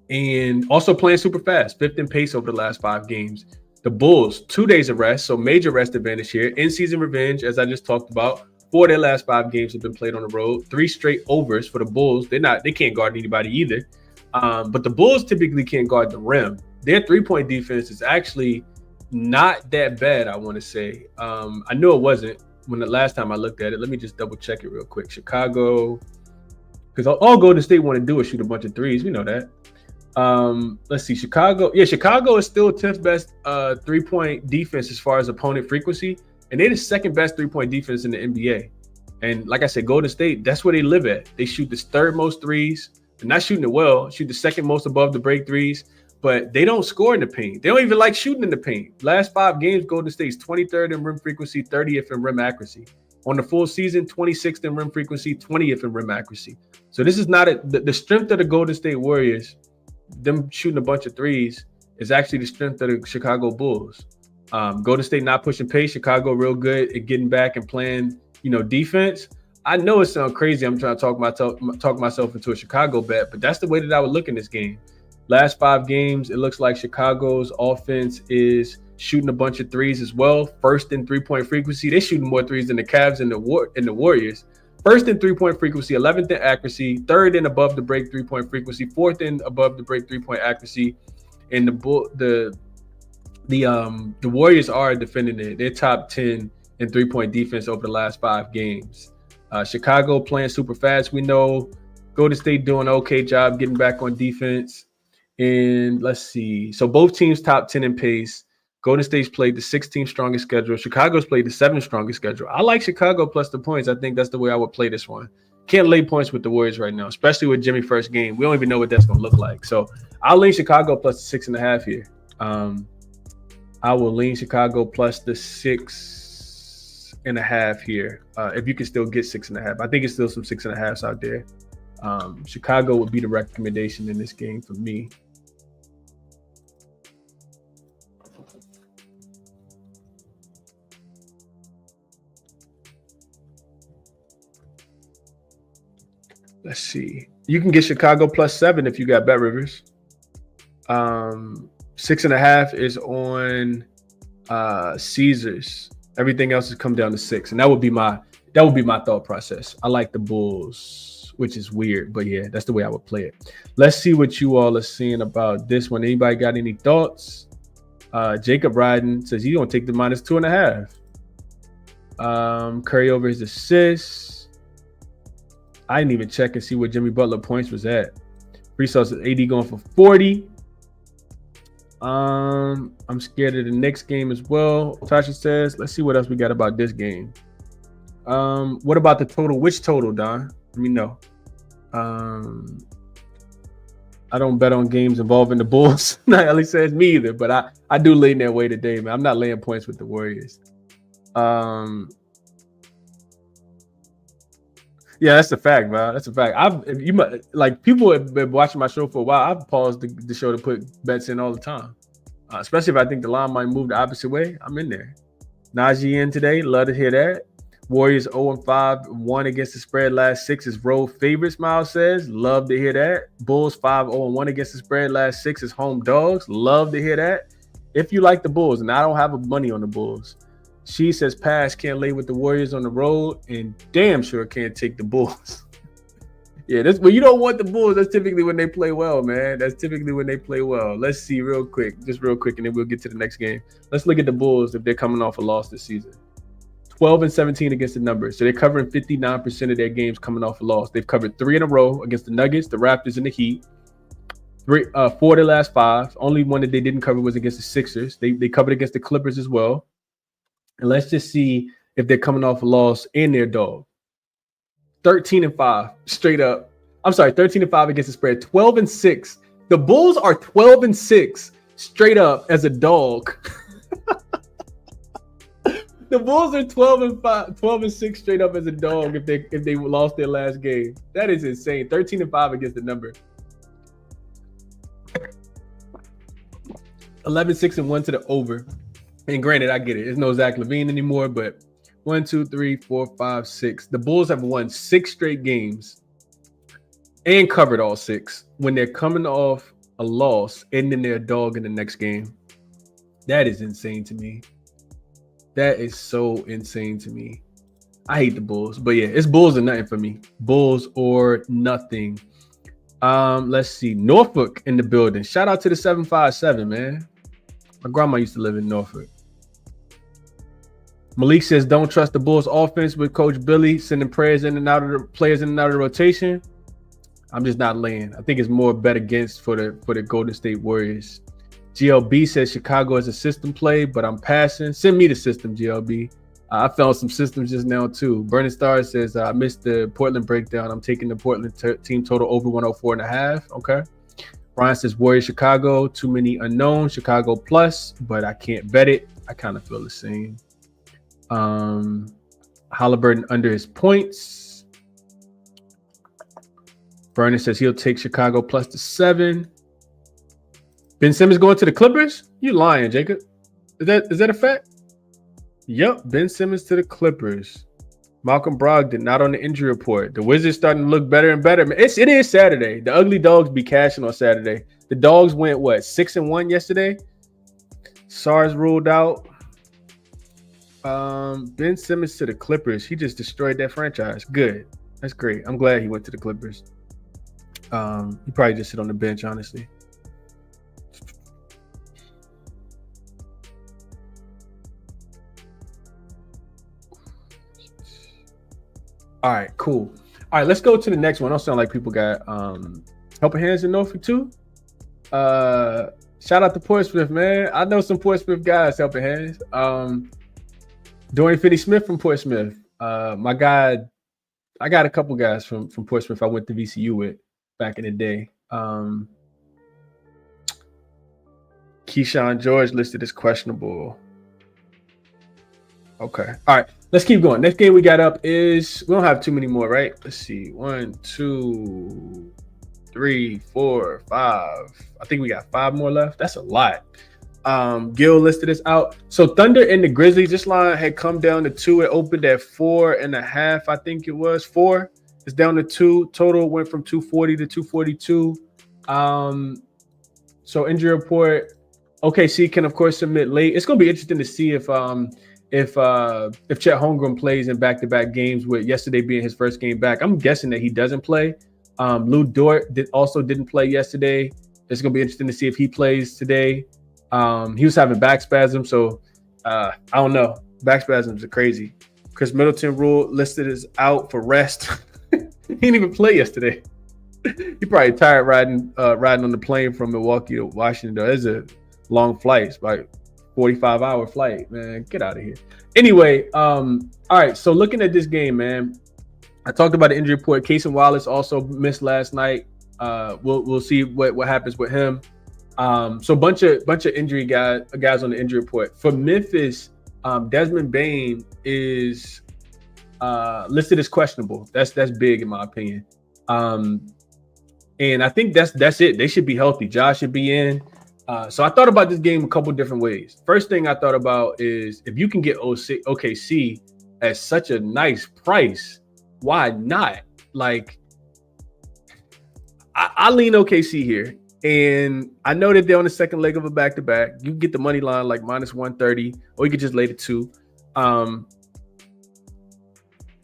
And also playing super fast. 5th in pace over the last 5 games. The Bulls, 2 days of rest, so major rest advantage here. In-season revenge, as I just talked about. 4 of their last 5 games have been played on the road. 3 straight overs for the Bulls. They can't guard anybody either. But the Bulls typically can't guard the rim. Their 3-point defense is actually not that bad, I want to say. I know it wasn't when the last time I looked at it. Let me just double check it real quick. Chicago, because all Golden State want to do is shoot a bunch of threes. We know that. Let's see. Chicago is still 10th best 3-point defense as far as opponent frequency. And they're the 2nd best 3-point defense in the NBA. And like I said, Golden State, that's where they live at. They shoot the 3rd most threes. They're not shooting it well. Shoot the 2nd most above the break threes. But they don't score in the paint. They don't even like shooting in the paint. Last 5 games, Golden State's 23rd in rim frequency, 30th in rim accuracy. On the full season, 26th in rim frequency, 20th in rim accuracy. So this is not the strength of the Golden State Warriors, them shooting a bunch of threes, is actually the strength of the Chicago Bulls. Golden State not pushing pace. Chicago real good at getting back and playing, defense. I know it sounds crazy. I'm trying to talk myself into a Chicago bet, but that's the way that I would look in this game. Last 5 games, it looks like Chicago's offense is shooting a bunch of threes as well. 1st in 3-point frequency. They're shooting more threes than the Cavs and the Warriors. 1st in 3-point frequency, 11th in accuracy, 3rd in above the break 3-point frequency, 4th in above the break 3-point accuracy. And the Warriors are defending it. They're top 10 in 3-point defense over the last 5 games. Chicago playing super fast. We know Golden State doing an okay job getting back on defense. And let's see. So both teams top 10 in pace. Golden State's played the 16th strongest schedule. Chicago's played the 7th strongest schedule. I like Chicago plus the points. I think that's the way I would play this one. Can't lay points with the Warriors right now, especially with Jimmy first game. We don't even know what that's going to look like. So I'll lean Chicago plus the 6.5 here. I will lean Chicago plus the 6.5 here. If you can still get 6.5. I think it's still some 6.5s out there. Chicago would be the recommendation in this game for me. Let's see. You can get Chicago plus 7 if you got Bet Rivers. 6.5 is on Caesars. Everything else has come down to 6, and that would be my thought process. I like the Bulls, which is weird, but yeah, that's the way I would play it. Let's see what you all are seeing about this one. Anybody got any thoughts? Jacob Ryden says he's gonna take the minus 2.5. Curry over his assists. I didn't even check and see where Jimmy Butler points was at. Free says AD going for 40. I'm scared of the next game as well. Tasha says, let's see what else we got about this game. What about the total? Which total, Don? Let me know. I don't bet on games involving the Bulls. Ellie says me either, but I do lean that way today, man. I'm not laying points with the Warriors. Yeah, that's a fact, man. That's a fact. People have been watching my show for a while. I've paused the show to put bets in all the time, especially if I think the line might move the opposite way. I'm in there. Najee in today. Love to hear that. Warriors 0-5, 1 against the spread last 6 is road favorites, Miles says. Love to hear that. Bulls 5-0-1 against the spread last 6 is home dogs. Love to hear that. If you like the Bulls, and I don't have money on the Bulls. She says pass, can't lay with the Warriors on the road, and damn sure can't take the Bulls. Yeah, that's when you don't want the Bulls. That's typically when they play well, man. That's typically when they play well. Let's see real quick, and then we'll get to the next game. Let's look at the Bulls if they're coming off a loss this season. 12-17 against the numbers. So they're covering 59% of their games coming off a loss. They've covered 3 in a row against the Nuggets, the Raptors, and the Heat. 4 of their last 5. Only one that they didn't cover was against the Sixers. They covered against the Clippers as well. And let's just see if they're coming off a loss in their dog. 13-5 straight up. I'm sorry, 13-5 against the spread. 12-6. The Bulls are 12-6 straight up as a dog. The Bulls are 12-6 straight up as a dog if they lost their last game. That is insane. 13-5 against the number. 11-6-1 to the over. And granted, I get it. It's no Zach LaVine anymore, but 1, 2, 3, 4, 5, 6. The Bulls have won 6 straight games and covered all 6 when they're coming off a loss and then they're a dog in the next game. That is insane to me. That is so insane to me. I hate the Bulls, but yeah, it's Bulls or nothing for me. Bulls or nothing. Let's see. Norfolk in the building. Shout out to the 757, man. My grandma used to live in Norfolk. Malik says, don't trust the Bulls offense with Coach Billy sending players in and out of the rotation. I'm just not laying. I think it's more bet against for the Golden State Warriors. GLB says Chicago is a system play, but I'm passing. Send me the system, GLB. I found some systems just now too. Burning Star says I missed the Portland breakdown. I'm taking the Portland team total over 104.5. Okay. Brian says Warriors Chicago. Too many unknowns. Chicago plus, but I can't bet it. I kind of feel the same. Halliburton under his points. Vernon says he'll take Chicago plus the 7. Ben Simmons going to the Clippers? You lying, Jacob? Is that a fact? Yep, Ben Simmons to the Clippers. Malcolm Brogdon not on the injury report. The Wizards starting to look better and better. It is Saturday. The ugly dogs be cashing on Saturday. The dogs went 6-1 yesterday. SARS ruled out. Ben Simmons to the Clippers. He just destroyed that franchise. Good. That's great. I'm glad he went to the Clippers. He probably just sit on the bench, honestly. All right, cool. All right, let's go to the next one. I don't sound like people got helping hands in Norfolk too. Shout out to Portsmouth, man. I know some Portsmouth guys helping hands. Dorian Finney-Smith from Portsmouth. My guy, I got a couple guys from Portsmouth I went to VCU with back in the day. Keyshawn George listed as questionable. Okay. All right. Let's keep going. Next game we got up is, we don't have too many more, right? Let's see. 1, 2, 3, 4, 5. I think we got 5 more left. That's a lot. Gil listed us out. So Thunder and the Grizzlies, this line had come down to 2. It opened at 4.5. I think it was 4. It's down to 2. Total went from 240 to 242. So injury report. OKC can of course submit late. It's gonna be interesting to see if Chet Holmgren plays in back-to-back games, with yesterday being his first game back. I'm guessing that he doesn't play. Lou Dort also didn't play yesterday. It's gonna be interesting to see if he plays today. He was having back spasms, so I don't know. Back spasms are crazy. Chris Middleton listed as out for rest. He didn't even play yesterday. He probably tired riding on the plane from Milwaukee to Washington. Though. It's a long flight. It's like 45-hour flight, man. Get out of here. Anyway, all right. So looking at this game, man, I talked about the injury report. Casey Wallace also missed last night. We'll see what happens with him. So bunch of injury guys on the injury report. For Memphis, Desmond Bane is listed as questionable. That's big in my opinion. And I think that's it. They should be healthy. Josh should be in. So I thought about this game a couple different ways. First thing I thought about is if you can get OKC at such a nice price, why not? Like, I lean OKC here. And I know that they're on the second leg of a back-to-back. You can get the money line like minus 130, or you could just lay the 2. I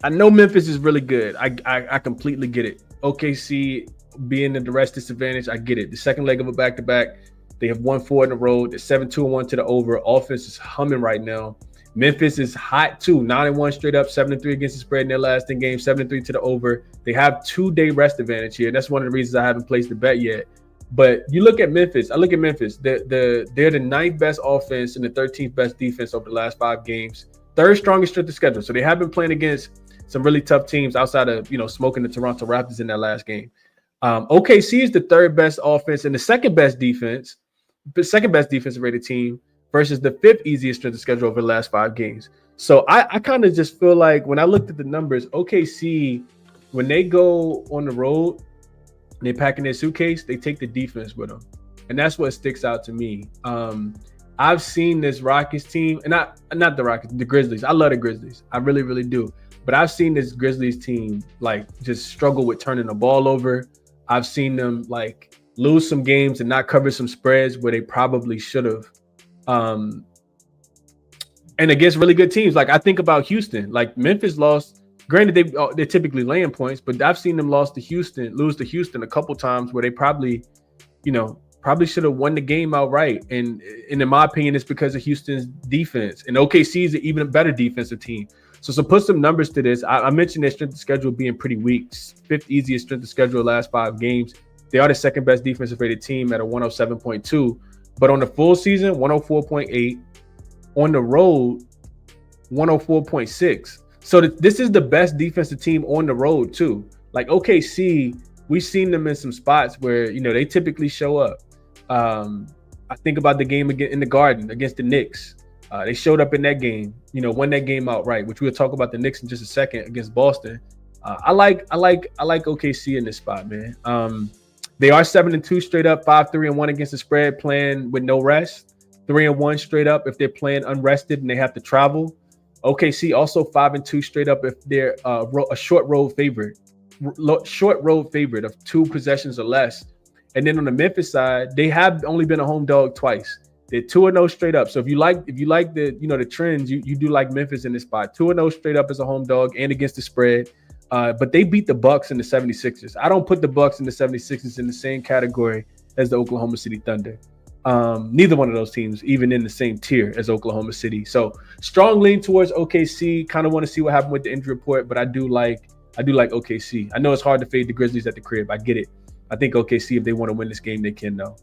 know Memphis is really good. I completely get it. OKC being at the rest disadvantage, I get it. The second leg of a back-to-back, they have won 4 in a row. They're 7-2-1 to the over. Offense is humming right now. Memphis is hot too, 9-1 straight up, 7-3 against the spread in their last 10 games, 7-3 to the over. They have 2-day rest advantage here. That's one of the reasons I haven't placed the bet yet. But you look at Memphis. I look at Memphis. They're the 9th best offense and the 13th best defense over the last 5 games. 3rd strongest strength of schedule. So they have been playing against some really tough teams outside of, smoking the Toronto Raptors in that last game. OKC is the 3rd best offense and the 2nd best defense, the 2nd best defensive rated team versus the 5th easiest strength of schedule over the last 5 games. So I kind of just feel like when I looked at the numbers, OKC, when they go on the road, they pack in their suitcase, they take the defense with them. And that's what sticks out to me. I've seen this Rockets team, and not the Rockets, the Grizzlies. I love the Grizzlies. I really, really do. But I've seen this Grizzlies team just struggle with turning the ball over. I've seen them lose some games and not cover some spreads where they probably should have. And against really good teams. I think about Houston. Memphis lost. Granted, they're typically laying points, but I've seen them lose to Houston a couple times where they probably should have won the game outright. And in my opinion, it's because of Houston's defense. And OKC is an even better defensive team. So put some numbers to this. I mentioned their strength of schedule being pretty weak. 5th easiest strength of schedule last 5 games. They are the 2nd best defensive rated team at a 107.2. But on the full season, 104.8. On the road, 104.6. So this is the best defensive team on the road too. OKC, we've seen them in some spots where they typically show up. I think about the game again in the Garden against the Knicks. They showed up in that game, won that game outright, which we'll talk about the Knicks in just a second against Boston. I like OKC in this spot, man. They are 7-2 straight up, 5-3-1 against the spread, playing with no rest. 3-1 straight up if they're playing unrested and they have to travel. OKC also 5-2 straight up if they're a short road favorite of 2 possessions or less. And then on the Memphis side, they have only been a home dog twice. They're 2-0 straight up. So if you like the the trends, you do like Memphis in this spot. 2-0 straight up as a home dog and against the spread. But they beat the Bucks and the 76ers. I don't put the Bucks and the 76ers in the same category as the Oklahoma City Thunder. Neither one of those teams even in the same tier as Oklahoma City. So strong lean towards OKC. Kind of want to see what happened with the injury report, but I do like OKC. I know it's hard to fade the Grizzlies at the crib. I get it. I think OKC, if they want to win this game, they can though.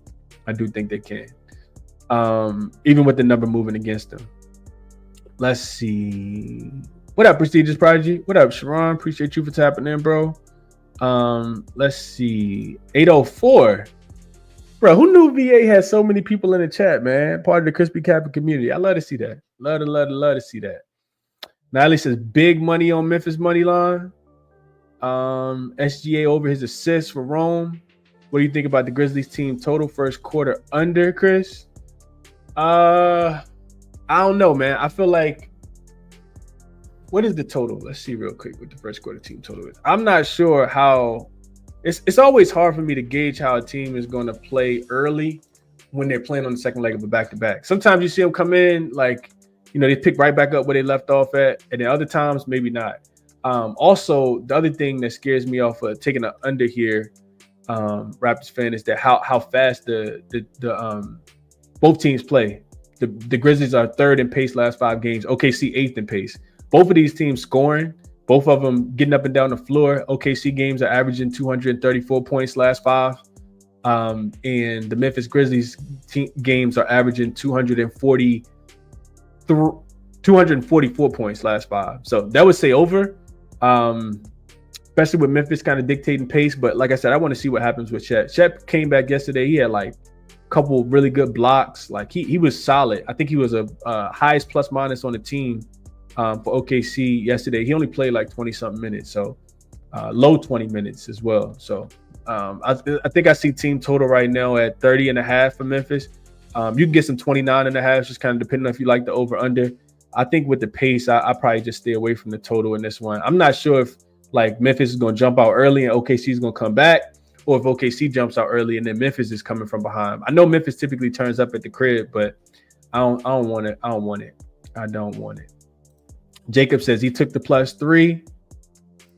I do think they can. Even with the number moving against them. Let's see. What up, Prestigious Prodigy? What up, Sharon? Appreciate you for tapping in, bro. Let's see. 804. Bro, who knew VA had so many people in the chat, man? Part of the ChrisBeCappinn community. I love to see that. Love to see that. Natalie says big money on Memphis money line. SGA over his assists for Rome. What do you think about the Grizzlies team total first quarter under, Chris? I don't know, man. I feel like, what is the total? Let's see real quick what the first quarter team total is. I'm not sure how. It's always hard for me to gauge how a team is going to play early when they're playing on the second leg of a back-to-back. Sometimes you see them come in they pick right back up where they left off at, and then other times maybe not. Also, the other thing that scares me off of taking an under here, Raptors fan, is that how fast the both teams play. The Grizzlies are 3rd in pace last 5 games. OKC 8th in pace. Both of these teams scoring. Both of them getting up and down the floor. OKC games are averaging 234 points last 5. And the Memphis Grizzlies games are averaging 244 points last 5. So that would say over, especially with Memphis kind of dictating pace. But like I said, I want to see what happens with Chet. Chet came back yesterday. He had a couple really good blocks. He was solid. I think he was a highest plus minus on the team. For OKC yesterday. He only played 20-something minutes, so low 20 minutes as well. So I think I see team total right now at 30.5 for Memphis. You can get some 29.5, just kind of depending on if you like the over-under. I think with the pace, I probably just stay away from the total in this one. I'm not sure if Memphis is going to jump out early and OKC is going to come back, or if OKC jumps out early and then Memphis is coming from behind. I know Memphis typically turns up at the crib, but I don't want it. I don't want it. Jacob says he took the +3.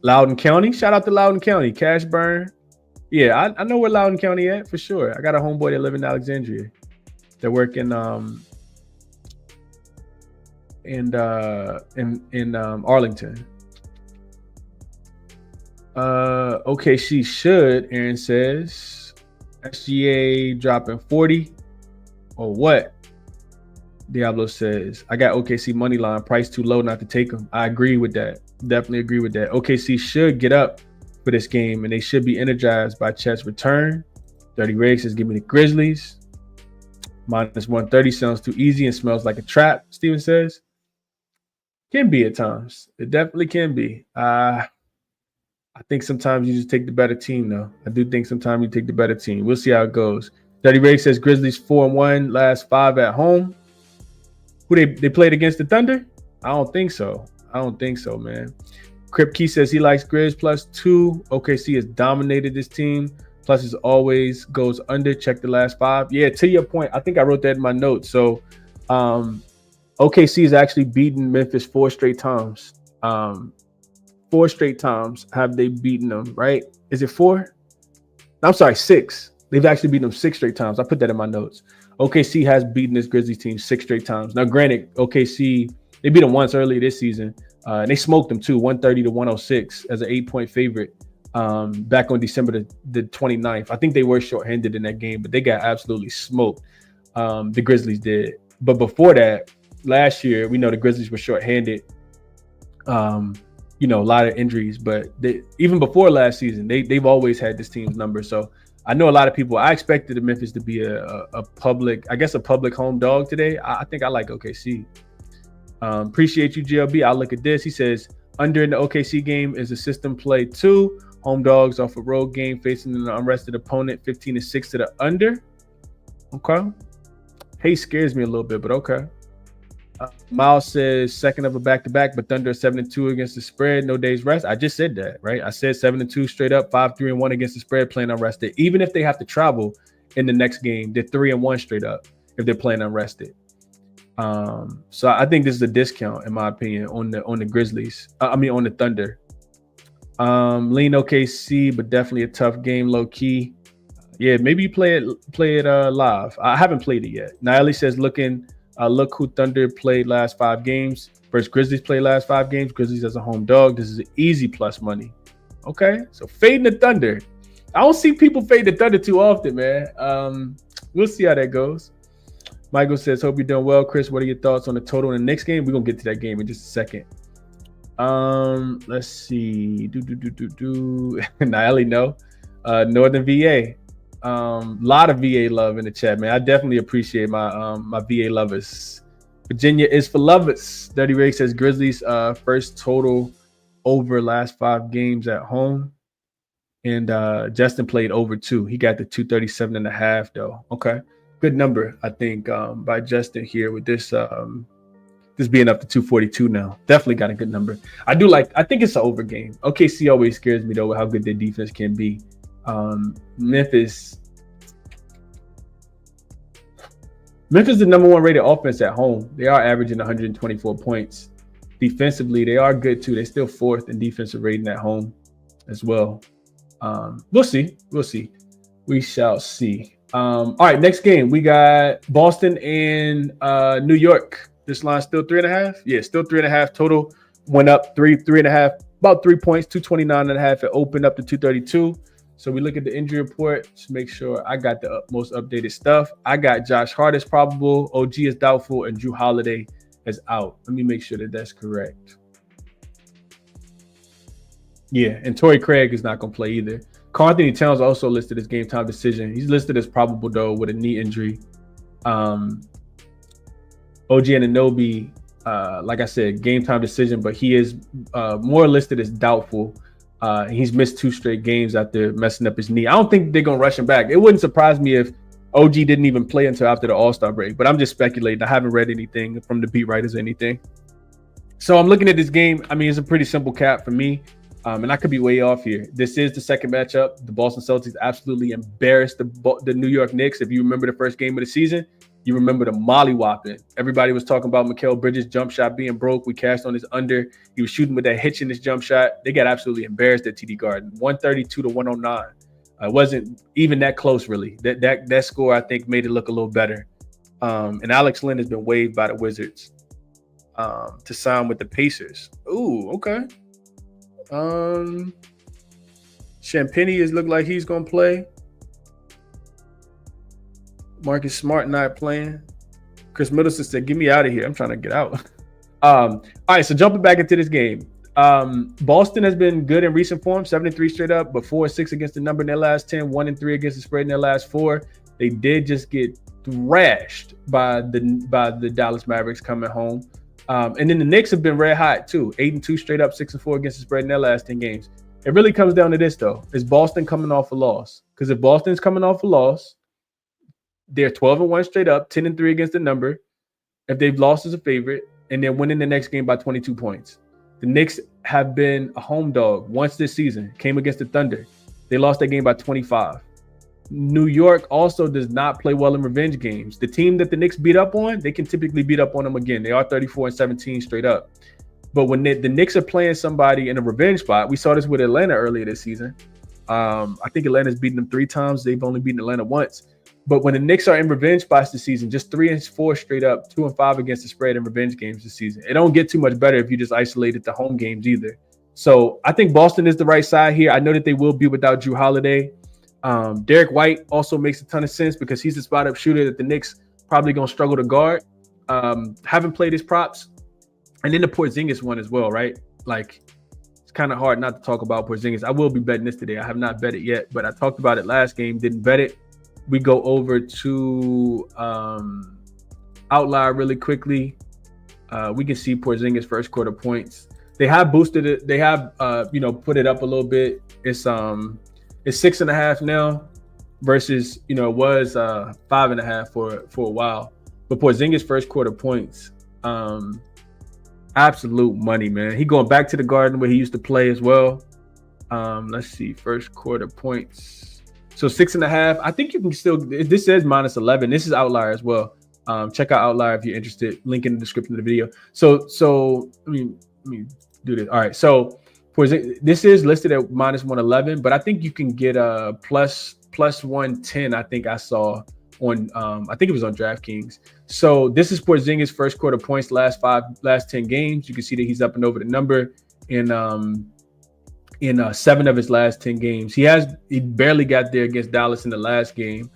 Loudoun County. Shout out to Loudoun County. Cash burn. Yeah, I know where Loudoun County at for sure. I got a homeboy that live in Alexandria. They're working in Arlington. OKC should, Aaron says. SGA dropping 40 or what? Diablo says, I got OKC money line, price too low not to take them. I agree with that. Definitely agree with that. OKC should get up for this game, and they should be energized by Chet's return. 30 Riggs is giving me the Grizzlies. Minus 130 sounds too easy and smells like a trap, Steven says. Can be at times. It definitely can be. I think sometimes you just take the better team, though. I do think sometimes you take the better team. We'll see how it goes. 30 Riggs says Grizzlies 4-1, last 5 at home. Who they played against the Thunder? I don't think so. Man. Crip Key says he likes Grizz +2. OKC has dominated this team. Plus, it always goes under. Check the last 5. Yeah, to your point, I think I wrote that in my notes. So, OKC has actually beaten Memphis 4 straight times. 4 straight times have they beaten them, right? Is it 4? I'm sorry, 6. They've actually beaten them 6 straight times. I put that in my notes. OKC has beaten this Grizzlies team 6 straight times. Now, granted, OKC, they beat them once earlier this season. And they smoked them too, 130-106 as an 8-point favorite back on December the 29th. I think they were shorthanded in that game, but they got absolutely smoked. The Grizzlies did. But before that, last year, we know the Grizzlies were shorthanded. A lot of injuries. But even before last season, they've always had this team's number. So I know a lot of people. I expected the Memphis to be a public home dog today. I think I like OKC. Appreciate you, GLB. I'll look at this. He says under in the OKC game is a system play 2. Home dogs off a road game facing an unrested opponent. 15-6 to the under. Okay. Pace scares me a little bit, but okay. Miles says second of a back-to-back, but Thunder 7-2 against the spread. No days rest. I just said that, right? I said 7-2 straight up, 5-3-1 against the spread, playing unrested. Even if they have to travel in the next game, they're 3-1 straight up if they're playing unrested. So I think this is a discount, in my opinion, on the Grizzlies. On the Thunder. Lean OKC, but definitely a tough game, low key. Yeah, maybe you play it live. I haven't played it yet. Niley says look who Thunder played last 5 games. First Grizzlies played last 5 games. Grizzlies as a home dog. This is an easy plus money. Okay, so fading the Thunder. I don't see people fade the Thunder too often, man. We'll see how that goes. Michael says, hope you're doing well, Chris. What are your thoughts on the total in the next game? We're going to get to that game in just a second. Let's see. Naeli, no. Northern VA. Lot of VA love in the chat, man. I definitely appreciate my VA lovers. Virginia is for lovers. Dirty Ray says Grizzlies first total over last 5 games at home. And Justin played over 2. He got the 237.5 though. Okay. Good number, I think, by Justin here with this being up to 242 now. Definitely got a good number. I think it's an over game. OKC always scares me though with how good their defense can be. Memphis the number 1 rated offense at home. They are averaging 124 points. Defensively, they are good too. They're still 4th in defensive rating at home as well. We'll see. We shall see. All right, next game. We got Boston and New York. This line's still 3.5. Yeah, still 3.5. Total went up 3.5, about 3 points, 229.5. It opened up to 232. So we look at the injury report to make sure I got the most updated stuff. I got Josh Hart is probable, OG is doubtful, and Drew Holiday is out. Let me make sure that that's correct. Yeah, and Torrey Craig is not going to play either. Karl Anthony Towns also listed as game time decision. He's listed as probable though with a knee injury. OG Anunoby, like I said, game time decision, but he is more listed as doubtful. He's missed 2 straight games after messing up his knee. I don't think they're gonna rush him back. It wouldn't surprise me if OG didn't even play until after the All-Star break. But I'm just speculating. I haven't read anything from the beat writers or anything. So I'm looking at this game. I mean, it's a pretty simple cap for me. And I could be way off here. This is the second matchup. The Boston Celtics absolutely embarrassed the New York Knicks. If you remember the first game of the season, you remember the mollywhopping. Everybody was talking about Mikal Bridges' jump shot being broke. We cashed on his under. He was shooting with that hitch in his jump shot. They got absolutely embarrassed at TD Garden, 132-109. It wasn't even that close, really. That score, I think, made it look a little better. And Alex Len has been waived by the Wizards. to sign with the Pacers. Ooh, okay. Champagny is look like he's gonna play. Marcus Smart not playing. Chris Middleton said, "Get me out of here. I'm trying to get out." All right, so jumping back into this game. Boston has been good in recent form, 7-3 straight up, but 4-6 against the number in their last 10, 1-3 against the spread in their last 4. They did just get thrashed by the Dallas Mavericks coming home. And then the Knicks have been red hot too, 8-2 straight up, 6-4 against the spread in their last 10 games. It really comes down to this though: is Boston coming off a loss? Because if Boston's coming off a loss, they're 12-1 straight up, 10-3 against the number. If they've lost as a favorite, and they're winning the next game by 22 points. The Knicks have been a home dog once this season, came against the Thunder. They lost that game by 25. New York also does not play well in revenge games. The team that the Knicks beat up on, they can typically beat up on them again. They are 34-17 straight up. But when the Knicks are playing somebody in a revenge spot, we saw this with Atlanta earlier this season. I think Atlanta's beaten them 3 times. They've only beaten Atlanta once. But when the Knicks are in revenge spots this season, just 3-4 straight up, 2-5 against the spread in revenge games this season. It don't get too much better if you just isolated the home games either. So I think Boston is the right side here. I know that they will be without Jrue Holiday. Derek White also makes a ton of sense because he's the spot-up shooter that the Knicks probably going to struggle to guard. Haven't played his props. And then the Porzingis one as well, right? Like, it's kind of hard not to talk about Porzingis. I will be betting this today. I have not bet it yet, but I talked about it last game, didn't bet it. We go over to Outlier really quickly. We can see Porzingis first quarter points. They have boosted it. They have put it up a little bit. It's 6.5 now versus it was 5.5 for a while. But Porzingis first quarter points, absolute money, man. He going back to the Garden where he used to play as well. Let's see, first quarter points. So 6.5. I think you can still. This says -11. This is Outlier as well. Check out Outlier if you're interested. Link in the description of the video. So let me do this. All right. So this is listed at -111, but I think you can get a plus 110. I think I saw on. I think it was on DraftKings. So this is Porzingis' first quarter points last 10 games. You can see that he's up and over the number in 7 of his last 10 games. He barely got there against Dallas in the last game.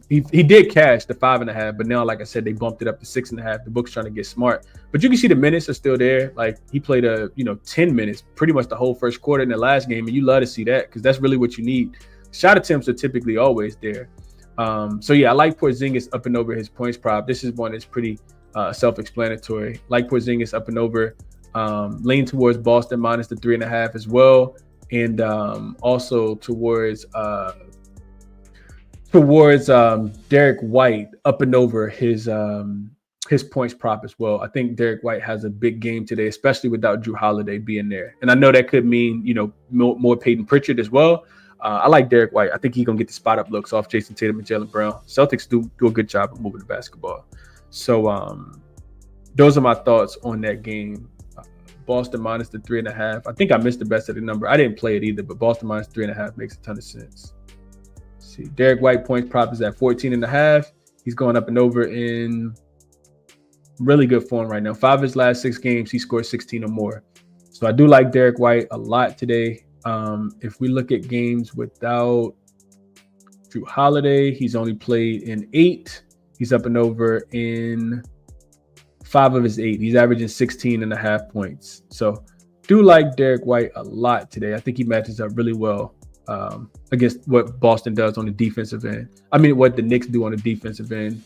He did cash the 5.5, but now, like I said, they bumped it up to 6.5. The book's trying to get smart, but you can see the minutes are still there. Like, he played 10 minutes, pretty much the whole first quarter in the last game, and you love to see that because that's really what you need. Shot attempts are typically always there. So yeah, I like Porzingis up and over his points prop. This is one that's pretty self-explanatory. Like Porzingis up and over. Lean towards Boston minus the 3.5 as well, and also towards Derek White up and over his points prop as well. I think Derek White has a big game today, especially without Jrue Holiday being there. And I know that could mean more Peyton Pritchard as well. I like Derek White. I think he's gonna get the spot up looks off Jason Tatum and Jaylen Brown. Celtics do a good job of moving the basketball. So those are my thoughts on that game. Boston minus the 3.5. I think I missed the best of the number. I didn't play it either, but Boston minus 3.5 makes a ton of sense. Let's see, Derek White points prop is at 14.5. He's going up and over in really good form right now. 5 of his last 6 games, he scored 16 or more. So I do like Derek White a lot today. If we look at games without Jrue Holiday, he's only played in 8. He's up and over in 5 of his 8. He's averaging 16.5 points. So do like Derek White a lot today. I think he matches up really well against what Boston does on the defensive end. I mean, what the Knicks do on the defensive end.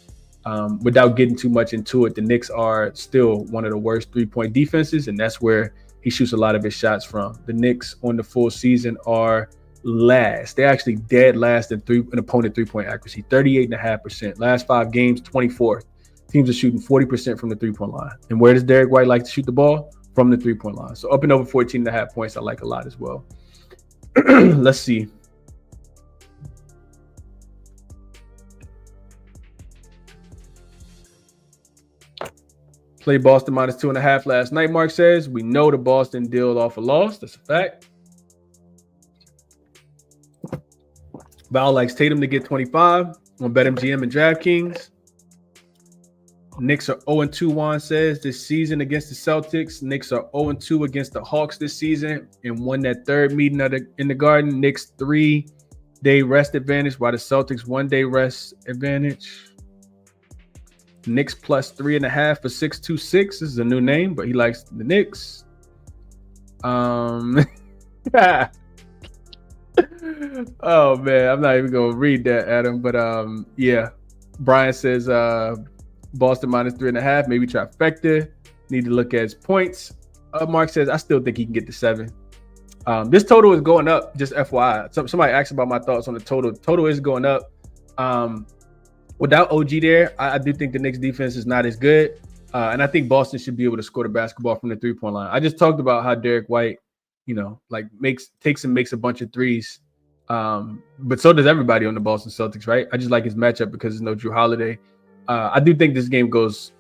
Without getting too much into it, the Knicks are still one of the worst 3-point defenses, and that's where he shoots a lot of his shots from. The Knicks on the full season are last. They're actually dead last in opponent 3-point accuracy, 38.5%. Last 5 games, 24th. Teams are shooting 40% from the 3-point line. And where does Derek White like to shoot the ball? From the 3-point line. So up and over 14.5 points, I like a lot as well. Let's see. Played Boston minus 2.5 last night, Mark says. We know the Boston deal off a loss. That's a fact. Val likes Tatum to get 25 on BetMGM and DraftKings. Knicks are 0-2, Juan says, this season against the Celtics. Knicks are 0-2 against the Hawks this season and won that third meeting in the Garden. Knicks 3-day rest advantage, while the Celtics 1-day rest advantage. Knicks plus 3.5 for 626. This is a new name, but he likes the Knicks. Oh man, I'm not even gonna read that, Adam. But yeah, Brian says Boston minus 3.5, maybe trifecta. Need to look at his points. Mark says I still think he can get to 7. This total is going up. Just FYI, somebody asked about my thoughts on the total. Total is going up. Without OG there, I do think the Knicks defense is not as good. And I think Boston should be able to score the basketball from the 3-point line. I just talked about how Derek White, takes and makes a bunch of threes. But so does everybody on the Boston Celtics, right? I just like his matchup because there's no Drew Holiday. I do think this game goes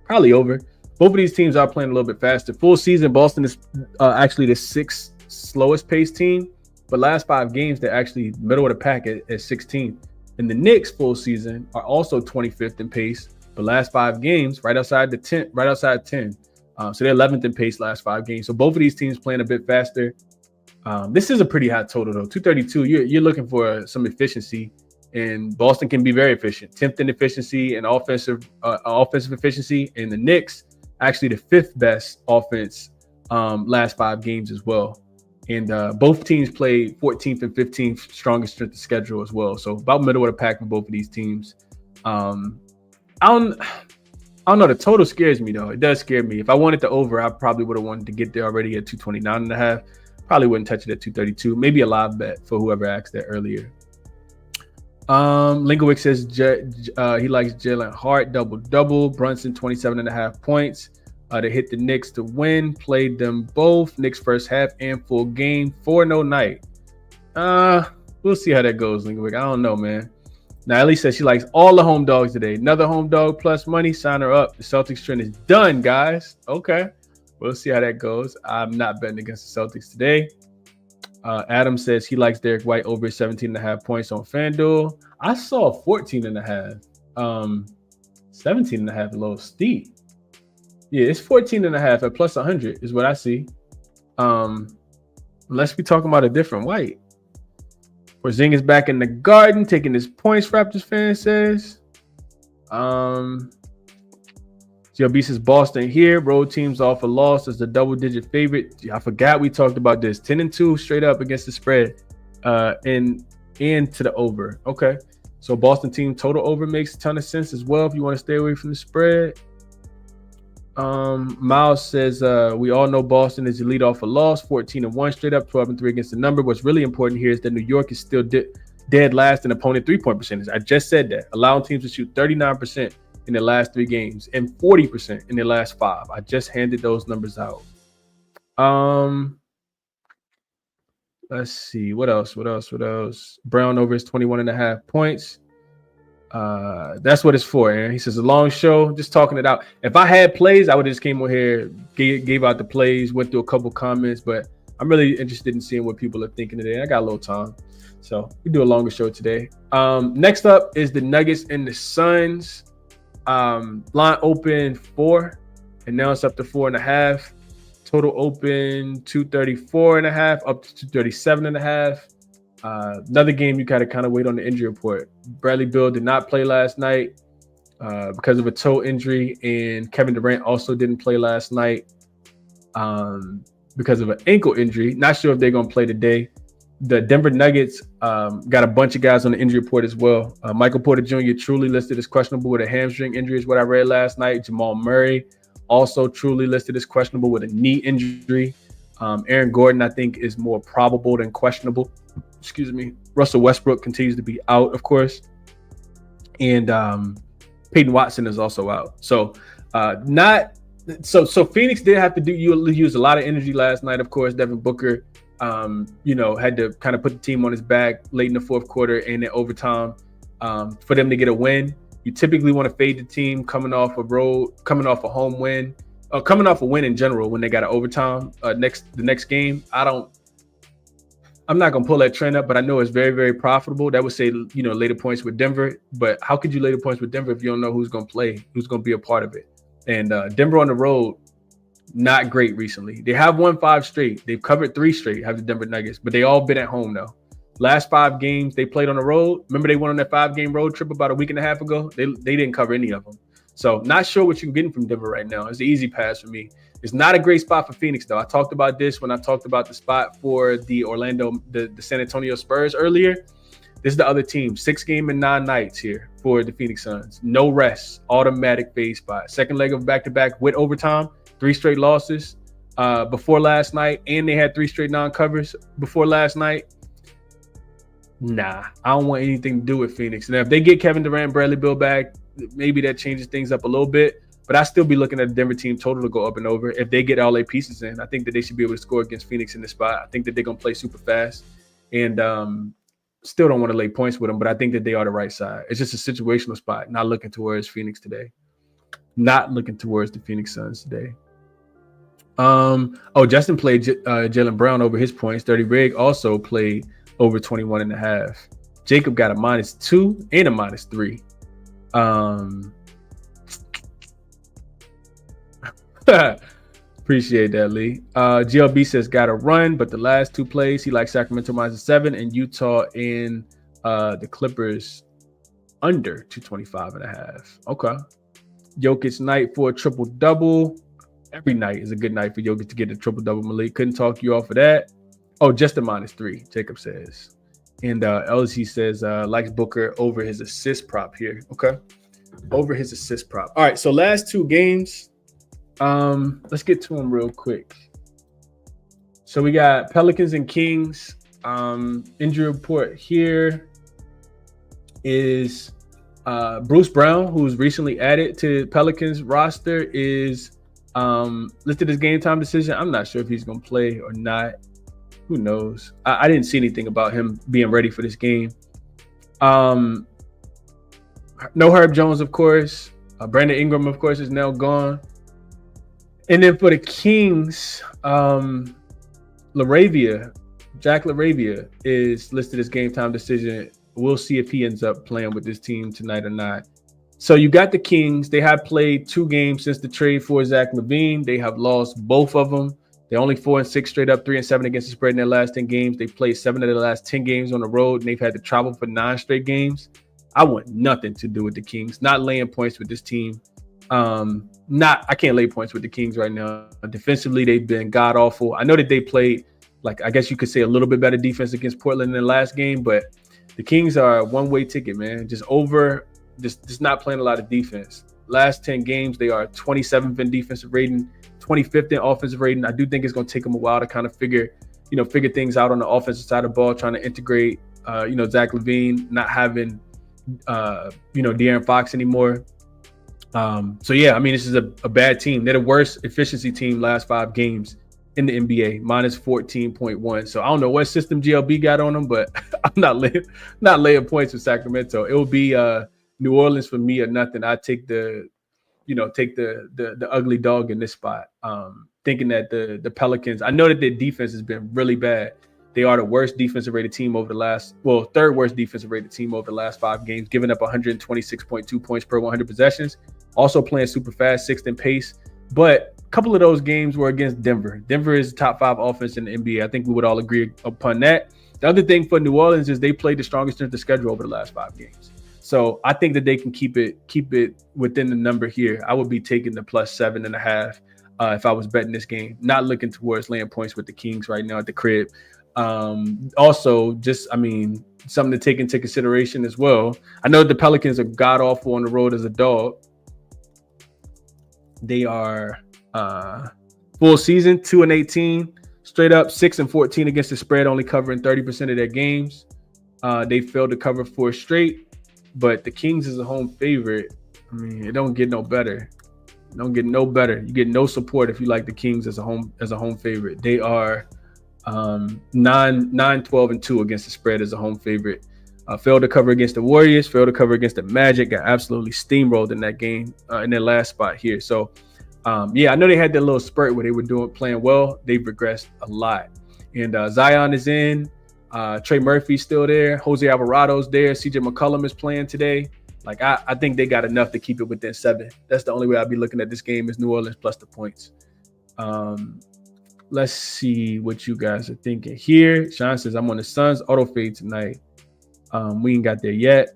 probably over. Both of these teams are playing a little bit faster. Full season, Boston is actually the 6th slowest paced team. But last 5 games, they're actually middle of the pack at 16th. And the Knicks full season are also 25th in pace. But last 5 games, right outside 10. So they're 11th in pace last 5 games. So both of these teams playing a bit faster. This is a pretty high total though. 232. You're looking for some efficiency, and Boston can be very efficient. 10th in efficiency and offensive efficiency. And the Knicks actually the 5th best offense last 5 games as well. And both teams played 14th and 15th strongest strength of schedule as well. So about middle of the pack for both of these teams. I don't know. The total scares me though. It does scare me. If I wanted to over, I probably would have wanted to get there already at 229.5. Probably wouldn't touch it at 232. Maybe a live bet for whoever asked that earlier. Lingowick says he likes Jalen Hart double. Brunson 27.5 points. To hit the Knicks to win. Played them both. Knicks first half and full game. 4-0 night. We'll see how that goes, Lingowick. I don't know, man. Now, Ellie says she likes all the home dogs today. Another home dog plus money. Sign her up. The Celtics trend is done, guys. Okay. We'll see how that goes. I'm not betting against the Celtics today. Adam says he likes Derek White over 17.5 points on FanDuel. I saw 14.5. 17.5 a little steep. Yeah, it's 14.5 at plus 100 is what I see. Unless we talking about a different White. Porzingis back in the Garden, taking his points, Raptors fan says. GLB says Boston here. Road teams off a loss as the double-digit favorite. I forgot we talked about this. 10-2 straight up against the spread and to the over. Okay. So Boston team total over makes a ton of sense as well if you want to stay away from the spread. Miles says we all know Boston is elite off a loss, 14-1 straight up, 12-3 against the number. What's really important here is that New York is still dead last in opponent 3-point percentage. I just said that, allowing teams to shoot 39% in their last 3 games and 40% in their last 5. I just handed those numbers out. Let's see what else. Brown over his 21.5 points. That's what it's for, Aaron. He says a long show, just talking it out. If I had plays, I would have just came on here, gave out the plays, went through a couple comments, but I'm really interested in seeing what people are thinking today. I got a little time, so we do a longer show today. Next up is the Nuggets and the Suns. Line open 4, and now it's up to 4.5. Total open 234.5 up to 237.5. Another game you gotta kind of wait on the injury report. Bradley Beal did not play last night because of a toe injury, and Kevin Durant also didn't play last night because of an ankle injury. Not sure if they're gonna play today. The Denver Nuggets got a bunch of guys on the injury report as well. Michael Porter Jr. truly listed as questionable with a hamstring injury is what I read last night. Jamal Murray also truly listed as questionable with a knee injury. Aaron Gordon, I think, is more probable than questionable. Excuse me. Russell Westbrook continues to be out, of course. And Peyton Watson is also out. So Phoenix did have to use a lot of energy last night, of course. Devin Booker had to kind of put the team on his back late in the fourth quarter and in overtime for them to get a win. You typically want to fade the team coming off a home win, coming off a win in general when they got an overtime the next game. I'm not gonna pull that trend up, but I know it's very, very profitable. That would say, lay the points with Denver. But how could you lay the points with Denver if you don't know who's gonna play, who's gonna be a part of it? And Denver on the road, not great recently. They have won 5 straight. They've covered 3 straight, have the Denver Nuggets, but they all been at home though. Last 5 games they played on the road. Remember they went on that 5-game road trip about a week and a half ago? They didn't cover any of them. So not sure what you're getting from Denver right now. It's an easy pass for me. It's not a great spot for Phoenix, though. I talked about this when I talked about the spot for the San Antonio Spurs earlier. This is the other team. 6-game and 9 nights here for the Phoenix Suns. No rest. Automatic fade spot. Second leg of back-to-back with overtime. 3 straight losses before last night. And they had 3 straight non-covers before last night. Nah, I don't want anything to do with Phoenix. Now, if they get Kevin Durant, Bradley Beal back, maybe that changes things up a little bit. But I still be looking at the Denver team total to go up and over. If they get all 8 pieces in, I think that they should be able to score against Phoenix in this spot. I think that they're going to play super fast. And still don't want to lay points with them, but I think that they are the right side. It's just a situational spot. Not looking towards Phoenix today. Not looking towards the Phoenix Suns today. Justin played Jaylen Brown over his points. Dirty Rig also played over 21.5. Jacob got a -2 and a -3. Appreciate that, Lee. GLB says got to run, but the last 2 plays he likes Sacramento -7 and Utah and the Clippers under 225.5. Okay. Jokic night for a triple-double. Every night is a good night for Jokic to get a triple-double. Malik couldn't talk you off of that. Oh, just a -3, Jacob says. And LG says likes Booker over his assist prop here. Okay. Over his assist prop. All right, so last 2 games. Let's get to them real quick. So we got Pelicans and Kings. Injury report here is Bruce Brown, who's recently added to Pelicans roster, is listed as game time decision. I'm not sure if he's going to play or not. Who knows? I didn't see anything about him being ready for this game. No Herb Jones, of course. Brandon Ingram, of course, is now gone. And then for the Kings, Jack LaRavia is listed as game time decision. We'll see if he ends up playing with this team tonight or not. So you got the Kings. They have played 2 games since the trade for Zach LaVine. They have lost both of them. They're only 4-6 straight up, 3-7 against the spread in their last 10 games. They played 7 of the last 10 games on the road, and they've had to travel for 9 straight games. I want nothing to do with the Kings. Not laying points with this team. I can't lay points with the Kings right now. Defensively, they've been god awful. I know that they played, I guess you could say, a little bit better defense against Portland in the last game, but the Kings are a one-way ticket, man. Just not playing a lot of defense. Last 10 games, they are 27th in defensive rating, 25th in offensive rating. I do think it's going to take them a while to kind of figure things out on the offensive side of the ball, trying to integrate, Zach LaVine, not having, De'Aaron Fox anymore. This is a bad team. They're the worst efficiency team last 5 games in the NBA, -14.1. So I don't know what system GLB got on them, but I'm not laying points with Sacramento. It will be New Orleans for me or nothing. I take the ugly dog in this spot. Thinking that the Pelicans, I know that their defense has been really bad. They are the worst defensive rated team over the third worst defensive rated team over the last 5 games, giving up 126.2 points per 100 possessions. Also playing super fast, 6th in pace. But a couple of those games were against Denver. Denver is top 5 offense in the NBA. I think we would all agree upon that. The other thing for New Orleans is they played the strongest strength of schedule over the last 5 games. So I think that they can keep it within the number here. I would be taking the +7.5 if I was betting this game. Not looking towards laying points with the Kings right now at the crib. Also, something to take into consideration as well. I know the Pelicans are god awful on the road as a dog. They are full season 2-18, straight up 6-14 against the spread, only covering 30% of their games. They failed to cover 4 straight, but the Kings is a home favorite. It don't get no better. You get no support if you like the Kings as a home favorite. They are 9-12-2 against the spread as a home favorite. Failed to cover against the Warriors, failed to cover against the Magic, got absolutely steamrolled in that game in their last spot here. So, I know they had that little spurt where they were playing well. They've regressed a lot. And Zion is in. Trey Murphy's still there. Jose Alvarado's there. CJ McCollum is playing today. Like, I think they got enough to keep it within 7. That's the only way I'd be looking at this game is New Orleans plus the points. Let's see what you guys are thinking here. Sean says, I'm on the Suns auto fade tonight. We ain't got there yet.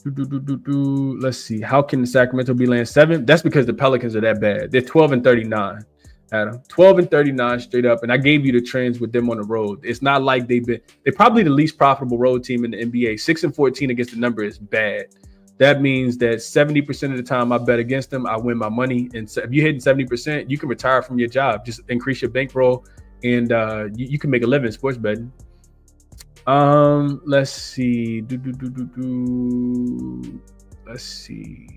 Let's see. How can the Sacramento be laying 7? That's because the Pelicans are that bad. They're 12-39. Adam, 12-39 straight up, and I gave you the trends with them on the road. It's not like they're probably the least profitable road team in the NBA. 6-14 against the number is bad. That means that 70% of the time I bet against them, I win my money. And so if you're hitting 70%, you can retire from your job. Just increase your bankroll, and you can make a living sports betting. Let's see. Let's see.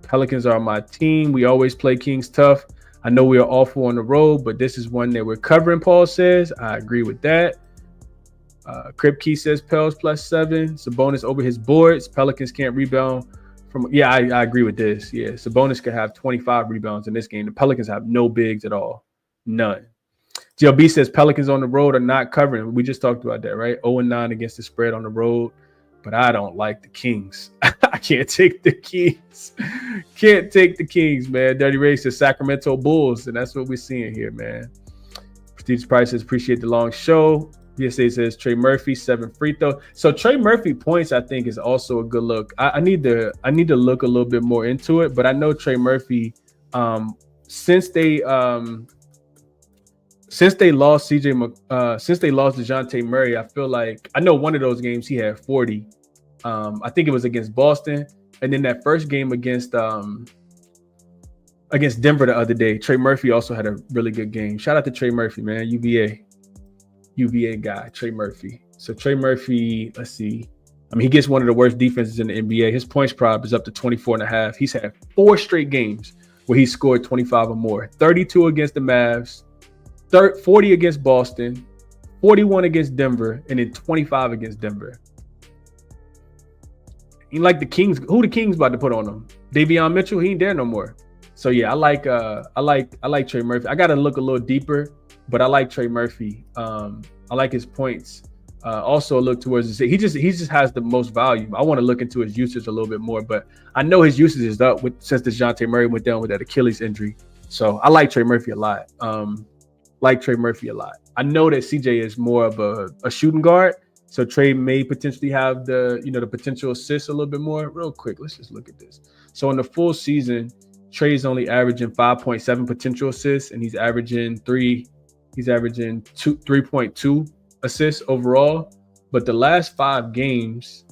Pelicans are my team. We always play Kings tough. I know we are awful on the road, but this is one that we're covering, Paul says. I agree with that. Crip Key says Pels plus 7. Sabonis over his boards. Pelicans can't rebound from. Yeah, I agree with this. Yeah, Sabonis could have 25 rebounds in this game. The Pelicans have no bigs at all. None. GLB says Pelicans on the road are not covering. We just talked about that, right? 0-9 against the spread on the road. But I don't like the Kings. I can't take the Kings. Can't take the Kings, man. Dirty Ray says Sacramento Bulls, and that's what we're seeing here, man. Prestigious Price says appreciate the long show. BSA says Trey Murphy 7 free throw. So Trey Murphy points, I think, is also a good look. I need to look a little bit more into it, but I know Trey Murphy, since they lost DeJounte Murray, I feel like I know one of those games he had 40. I think it was against Boston, and then that first game against Denver the other day, Trey Murphy also had a really good game. Shout out to Trey Murphy, man. UVA guy, Trey Murphy. So Trey Murphy, let's see. I mean, he gets one of the worst defenses in the NBA. His points prop is up to 24.5. He's had 4 straight games where he scored 25 or more. 32 against the Mavs, 40 against Boston, 41 against Denver, and then 25 against Denver. He like the Kings. Who the Kings about to put on him? Davion Mitchell, he ain't there no more. So yeah, I like Trey Murphy. I gotta look a little deeper, but I like Trey Murphy. I like his points. Also look towards he just has the most value. I want to look into his usage a little bit more, but I know his usage is up since DeJounte Murray went down with that Achilles injury. So I like Trey Murphy a lot. I know that CJ is more of a shooting guard, so Trey may potentially have the potential assists a little bit more. Real quick, let's just look at this. So in the full season, Trey's only averaging 5.7 potential assists, and he's averaging 3.2 assists overall. But the last 5 games,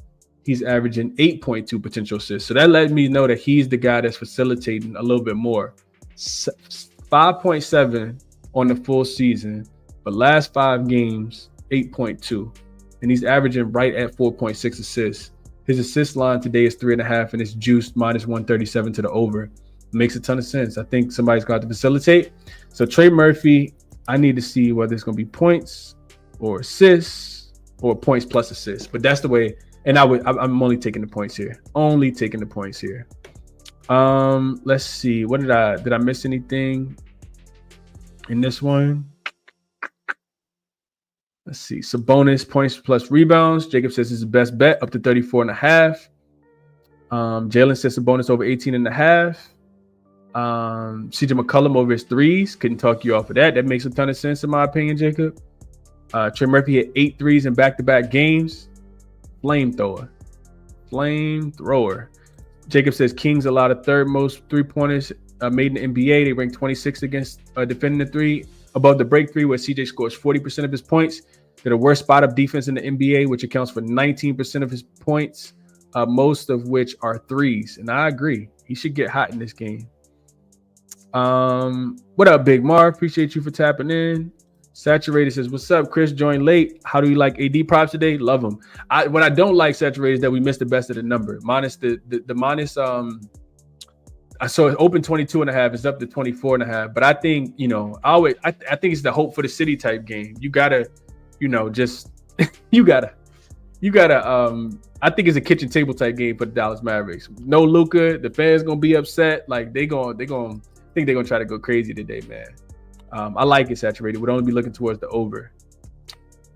he's averaging 8.2 potential assists. So that let me know that he's the guy that's facilitating a little bit more. 5.7 on the full season, but last 5 games, 8.2. And he's averaging right at 4.6 assists. His assist line today is 3.5, and it's juiced minus 137 to the over. Makes a ton of sense. I think somebody's got to facilitate. So Trey Murphy, I need to see whether it's going to be points or assists or points plus assists. But that's the way. And I'm only taking the points here. Let's see. What did I miss anything in this one? Let's see. Sabonis points plus rebounds. Jacob says it's the best bet, up to 34.5. Jalen says Sabonis over 18.5. CJ McCollum over his threes. Couldn't talk you off of that. That makes a ton of sense in my opinion, Jacob. Trey Murphy hit 8 threes in back-to-back games. Flamethrower. Jacob says Kings allowed the 3rd most three-pointers made in the NBA. They ranked 26th against defending the 3 above the break 3, where CJ scores 40% of his points. They're the worst spot-up defense in the NBA, which accounts for 19% of his points, most of which are threes. And I agree. He should get hot in this game. What up, Big Mar? Appreciate you for tapping in. Saturated says, what's up, Chris? Joined late. How do you like AD props today? Love them. What I don't like, Saturated, is that we missed the best of the number. Minus the minus, I saw it open 22.5. It's up to 24.5. But I think, I think it's the hope for the city type game. You gotta, just you gotta. I think it's a kitchen table type game for the Dallas Mavericks. No Luka, the fans gonna be upset. Like I think they're gonna try to go crazy today, man. I like it, Saturated. We'd only be looking towards the over.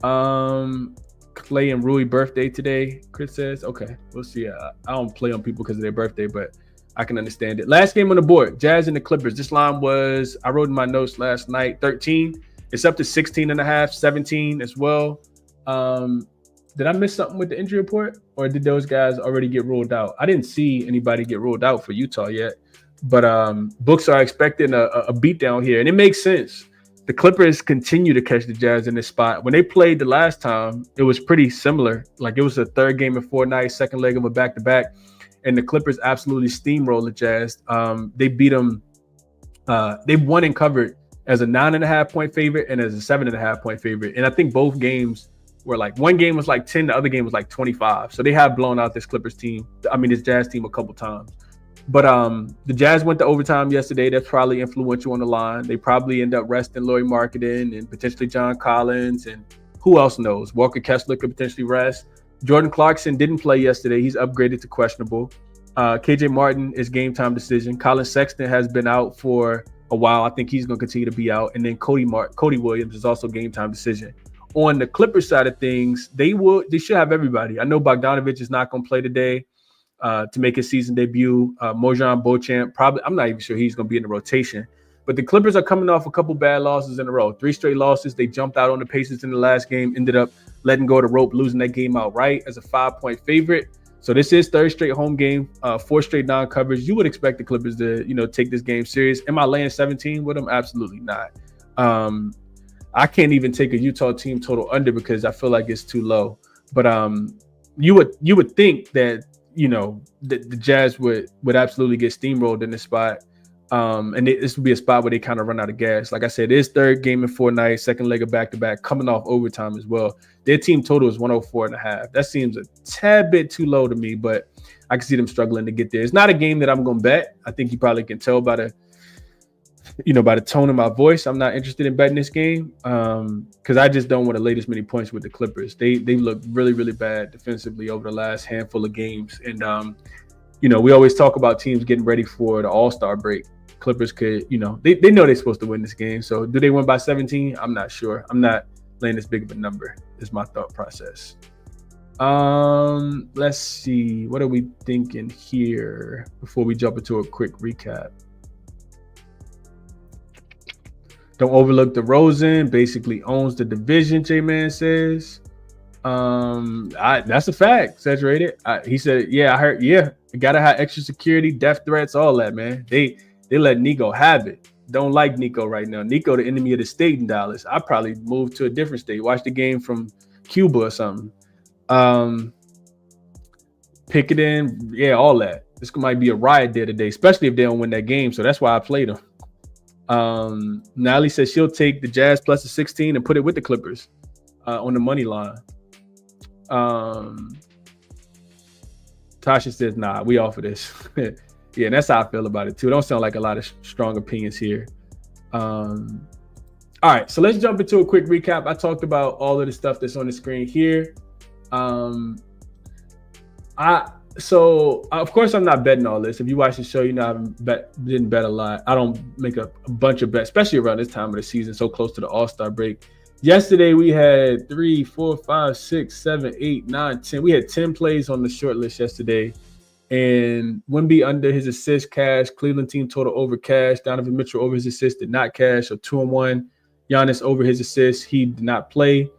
Clay and Rui birthday today, Chris says. Okay, we'll see. I don't play on people because of their birthday, but I can understand it. Last game on the board, Jazz and the Clippers. This line was, I wrote in my notes last night, 13. It's up to 16 and a half, 17 as well. Did I miss something with the injury report, or did those guys already get ruled out? I didn't see anybody get ruled out for Utah yet, but books are expecting a beatdown here, and it makes sense. The Clippers continue to catch the Jazz in this spot. When they played the last time, it was pretty similar. Like, it was a third game in 4 nights, second leg of a back-to-back, and the Clippers absolutely steamrolled the Jazz. They beat them. They won and covered as a 9.5 point favorite and as a 7.5 point favorite. And I think both games were like, one game was like 10, the other game was like 25. So they have blown out this Clippers team. This Jazz team a couple times. But the Jazz went to overtime yesterday. That's probably influential on the line. They probably end up resting Lauri Markkanen and potentially John Collins, and who else knows? Walker Kessler could potentially rest. Jordan Clarkson didn't play yesterday. He's upgraded to questionable. KJ Martin is game time decision. Colin Sexton has been out for a while. I think he's going to continue to be out. And then Cody Williams is also game time decision. On the Clippers side of things, they should have everybody. I know Bogdanovich is not going to play today to make his season debut. Mojan Beauchamp, probably, I'm not even sure he's going to be in the rotation. But the Clippers are coming off a couple bad losses in a row. 3 straight losses. They jumped out on the Pacers in the last game, ended up letting go of the rope, losing that game outright as a 5-point favorite. So this is third straight home game, 4 straight non-coverage. You would expect the Clippers to, take this game serious. Am I laying 17 with them? Absolutely not. I can't even take a Utah team total under because I feel like it's too low. But you would think that the Jazz would absolutely get steamrolled in this spot. And this would be a spot where they kind of run out of gas. Like I said, it is third game in 4 nights, second leg of back-to-back, coming off overtime as well. Their team total is 104.5. That seems a tad bit too low to me, but I can see them struggling to get there. It's not a game that I'm going to bet. I think you probably can tell by the tone of my voice. I'm not interested in betting this game because I just don't want to lay this many points with the Clippers. They look really, really bad defensively over the last handful of games. And, we always talk about teams getting ready for the All-Star break. Clippers could, they know they're supposed to win this game. So do they win by 17? I'm not sure. I'm not laying this big of a number is my thought process. Let's see. What are we thinking here before we jump into a quick recap? Don't overlook DeRozan. Basically owns the division, J-Man says. That's a fact, Saturated. He said, I heard, you gotta have extra security, death threats, all that, man. They let Nico have it. Don't like Nico right now. Nico, the enemy of the state in Dallas. I probably moved to a different state. Watch the game from Cuba or something. Picketing, all that. This might be a riot there today, especially if they don't win that game. So that's why I played them. Nally says she'll take the Jazz plus the 16 and put it with the Clippers on the money line. Tasha says, nah, we off of this. Yeah, that's how I feel about it too. It don't sound like a lot of strong opinions here. All right, so let's jump into a quick recap. I talked about all of the stuff that's on the screen here. So of course I'm not betting all this. If you watch the show, I didn't bet a lot. I don't make a bunch of bets, especially around this time of the season, so close to the All-Star break. Yesterday we had 3, 4, 5, 6, 7, 8, 9, 10. We had 10 plays on the short list yesterday. And Wemby under his assist cash, Cleveland team total over cash, Donovan Mitchell over his assist did not cash, so 2-1. Giannis over his assist, he did not play.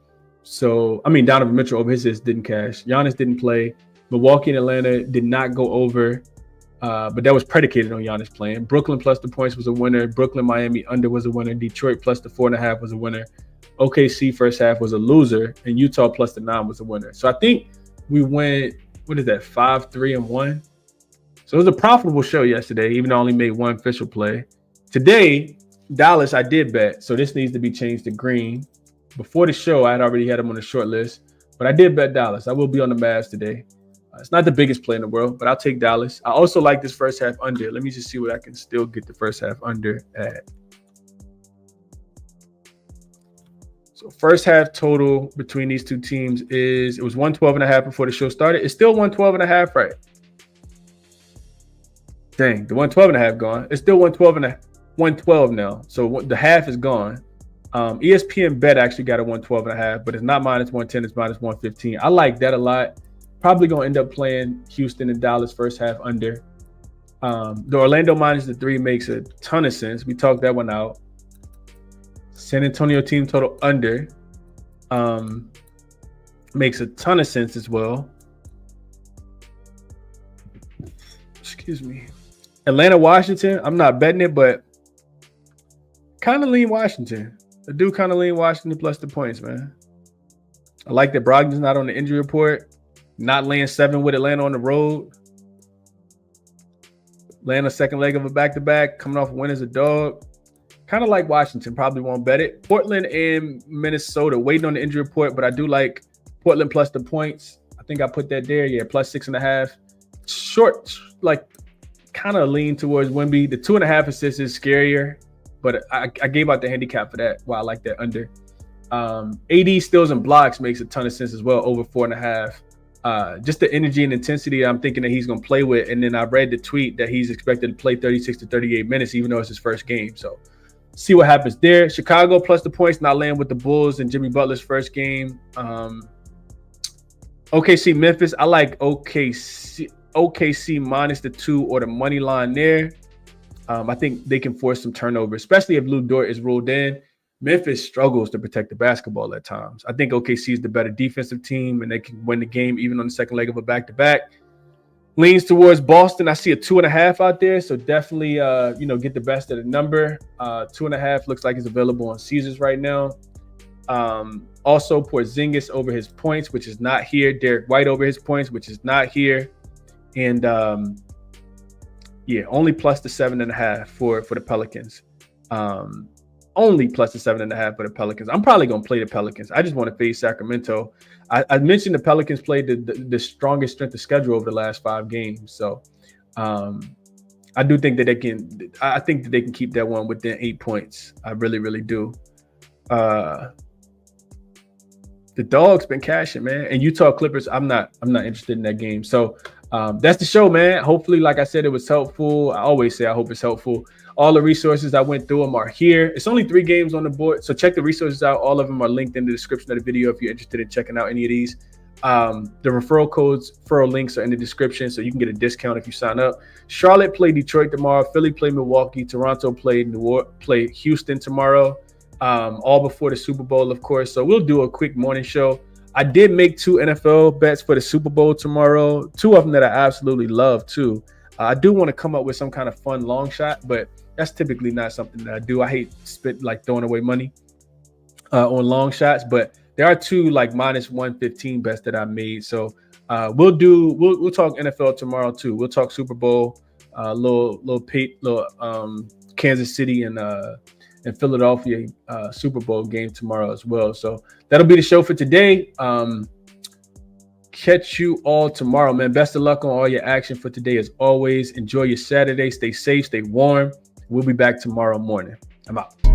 Donovan Mitchell over his assist didn't cash. Giannis didn't play. Milwaukee and Atlanta did not go over, but that was predicated on Giannis playing. Brooklyn plus the points was a winner. Brooklyn, Miami under was a winner. Detroit plus the 4.5 was a winner. OKC first half was a loser, and Utah plus the 9 was a winner. So I think we went, 5-3-1. So it was a profitable show yesterday, even though I only made one official play. Today, Dallas, I did bet, so this needs to be changed to green. Before the show, I had already had them on the short list, but I did bet Dallas. I will be on the Mavs today. It's not the biggest play in the world, but I'll take Dallas. I also like this first half under. Let me just see what I can still get the first half under at. So first half total between these two teams it was 112.5 before the show started. It's still 112.5, right? Dang, the 112.5 gone. It's still 112 now. So the half is gone. ESPN Bet actually got a 112.5, but it's not minus 110, it's minus 115. I like that a lot. Probably going to end up playing Houston and Dallas first half under. The Orlando minus the 3 makes a ton of sense. We talked that one out. San Antonio team total under makes a ton of sense as well. Excuse me. Atlanta, Washington. I'm not betting it, but kind of lean Washington. I do kind of lean Washington plus the points, man. I like that Brogdon's not on the injury report. Not laying 7 with Atlanta on the road. Atlanta second leg of a back-to-back. Coming off a win as a dog. Kind of like Washington. Probably won't bet it. Portland and Minnesota waiting on the injury report, but I do like Portland plus the points. I think I put that there. Yeah, plus 6.5. Short, like kind of lean towards Wemby. The 2.5 assists is scarier, but I gave out the handicap for that. Wow, I like that under. AD steals and blocks makes a ton of sense as well, over 4.5. Just the energy and intensity I'm thinking that he's going to play with. And then I read the tweet that he's expected to play 36 to 38 minutes, even though it's his first game. So see what happens there. Chicago plus the points, not laying with the Bulls in Jimmy Butler's first game. OKC, Memphis. I like OKC minus the 2 or the money line there. I think they can force some turnover, especially if Lou Dort is ruled in. Memphis struggles to protect the basketball at times. I think OKC is the better defensive team, and they can win the game even on the second leg of a back-to-back. Leans towards Boston. I see a 2.5 out there, so definitely, get the best of the number. 2.5 looks like it's available on Caesars right now. Also, Porzingis over his points, which is not here. Derek White over his points, which is not here. And only plus the 7.5 for the Pelicans. Only plus the 7.5 for the Pelicans. I'm probably going to play the Pelicans. I just want to face Sacramento. I mentioned the Pelicans played the strongest strength of schedule over the last 5 games. So I do think that they can. I think that they can keep that one within 8 points. I really, really do. The dog's been cashing, man. And Utah Clippers, I'm not interested in that game. So that's the show, man. Hopefully, like I said, it was helpful. I always say I hope it's helpful. All the resources I went through them are here. It's only 3 games on the board, so check the resources out. All of them are linked in the description of the video if you're interested in checking out any of these. The referral links are in the description, so you can get a discount if you sign up. Charlotte play Detroit tomorrow. Philly play Milwaukee. Toronto play Houston tomorrow. All before the Super Bowl, of course. So we'll do a quick morning show. I did make 2 NFL bets for the Super Bowl tomorrow. 2 of them that I absolutely love too. I do want to come up with some kind of fun long shot, but that's typically not something that I do. I hate throwing away money on long shots, but there are 2 like minus 115 bets that I made. So we'll talk NFL tomorrow too. We'll talk Super Bowl, little Kansas City and Philadelphia Super Bowl game tomorrow as well. So that'll be the show for today. Catch you all tomorrow, man. Best of luck on all your action for today. As always, enjoy your Saturday. Stay safe, stay warm. We'll be back tomorrow morning. I'm out.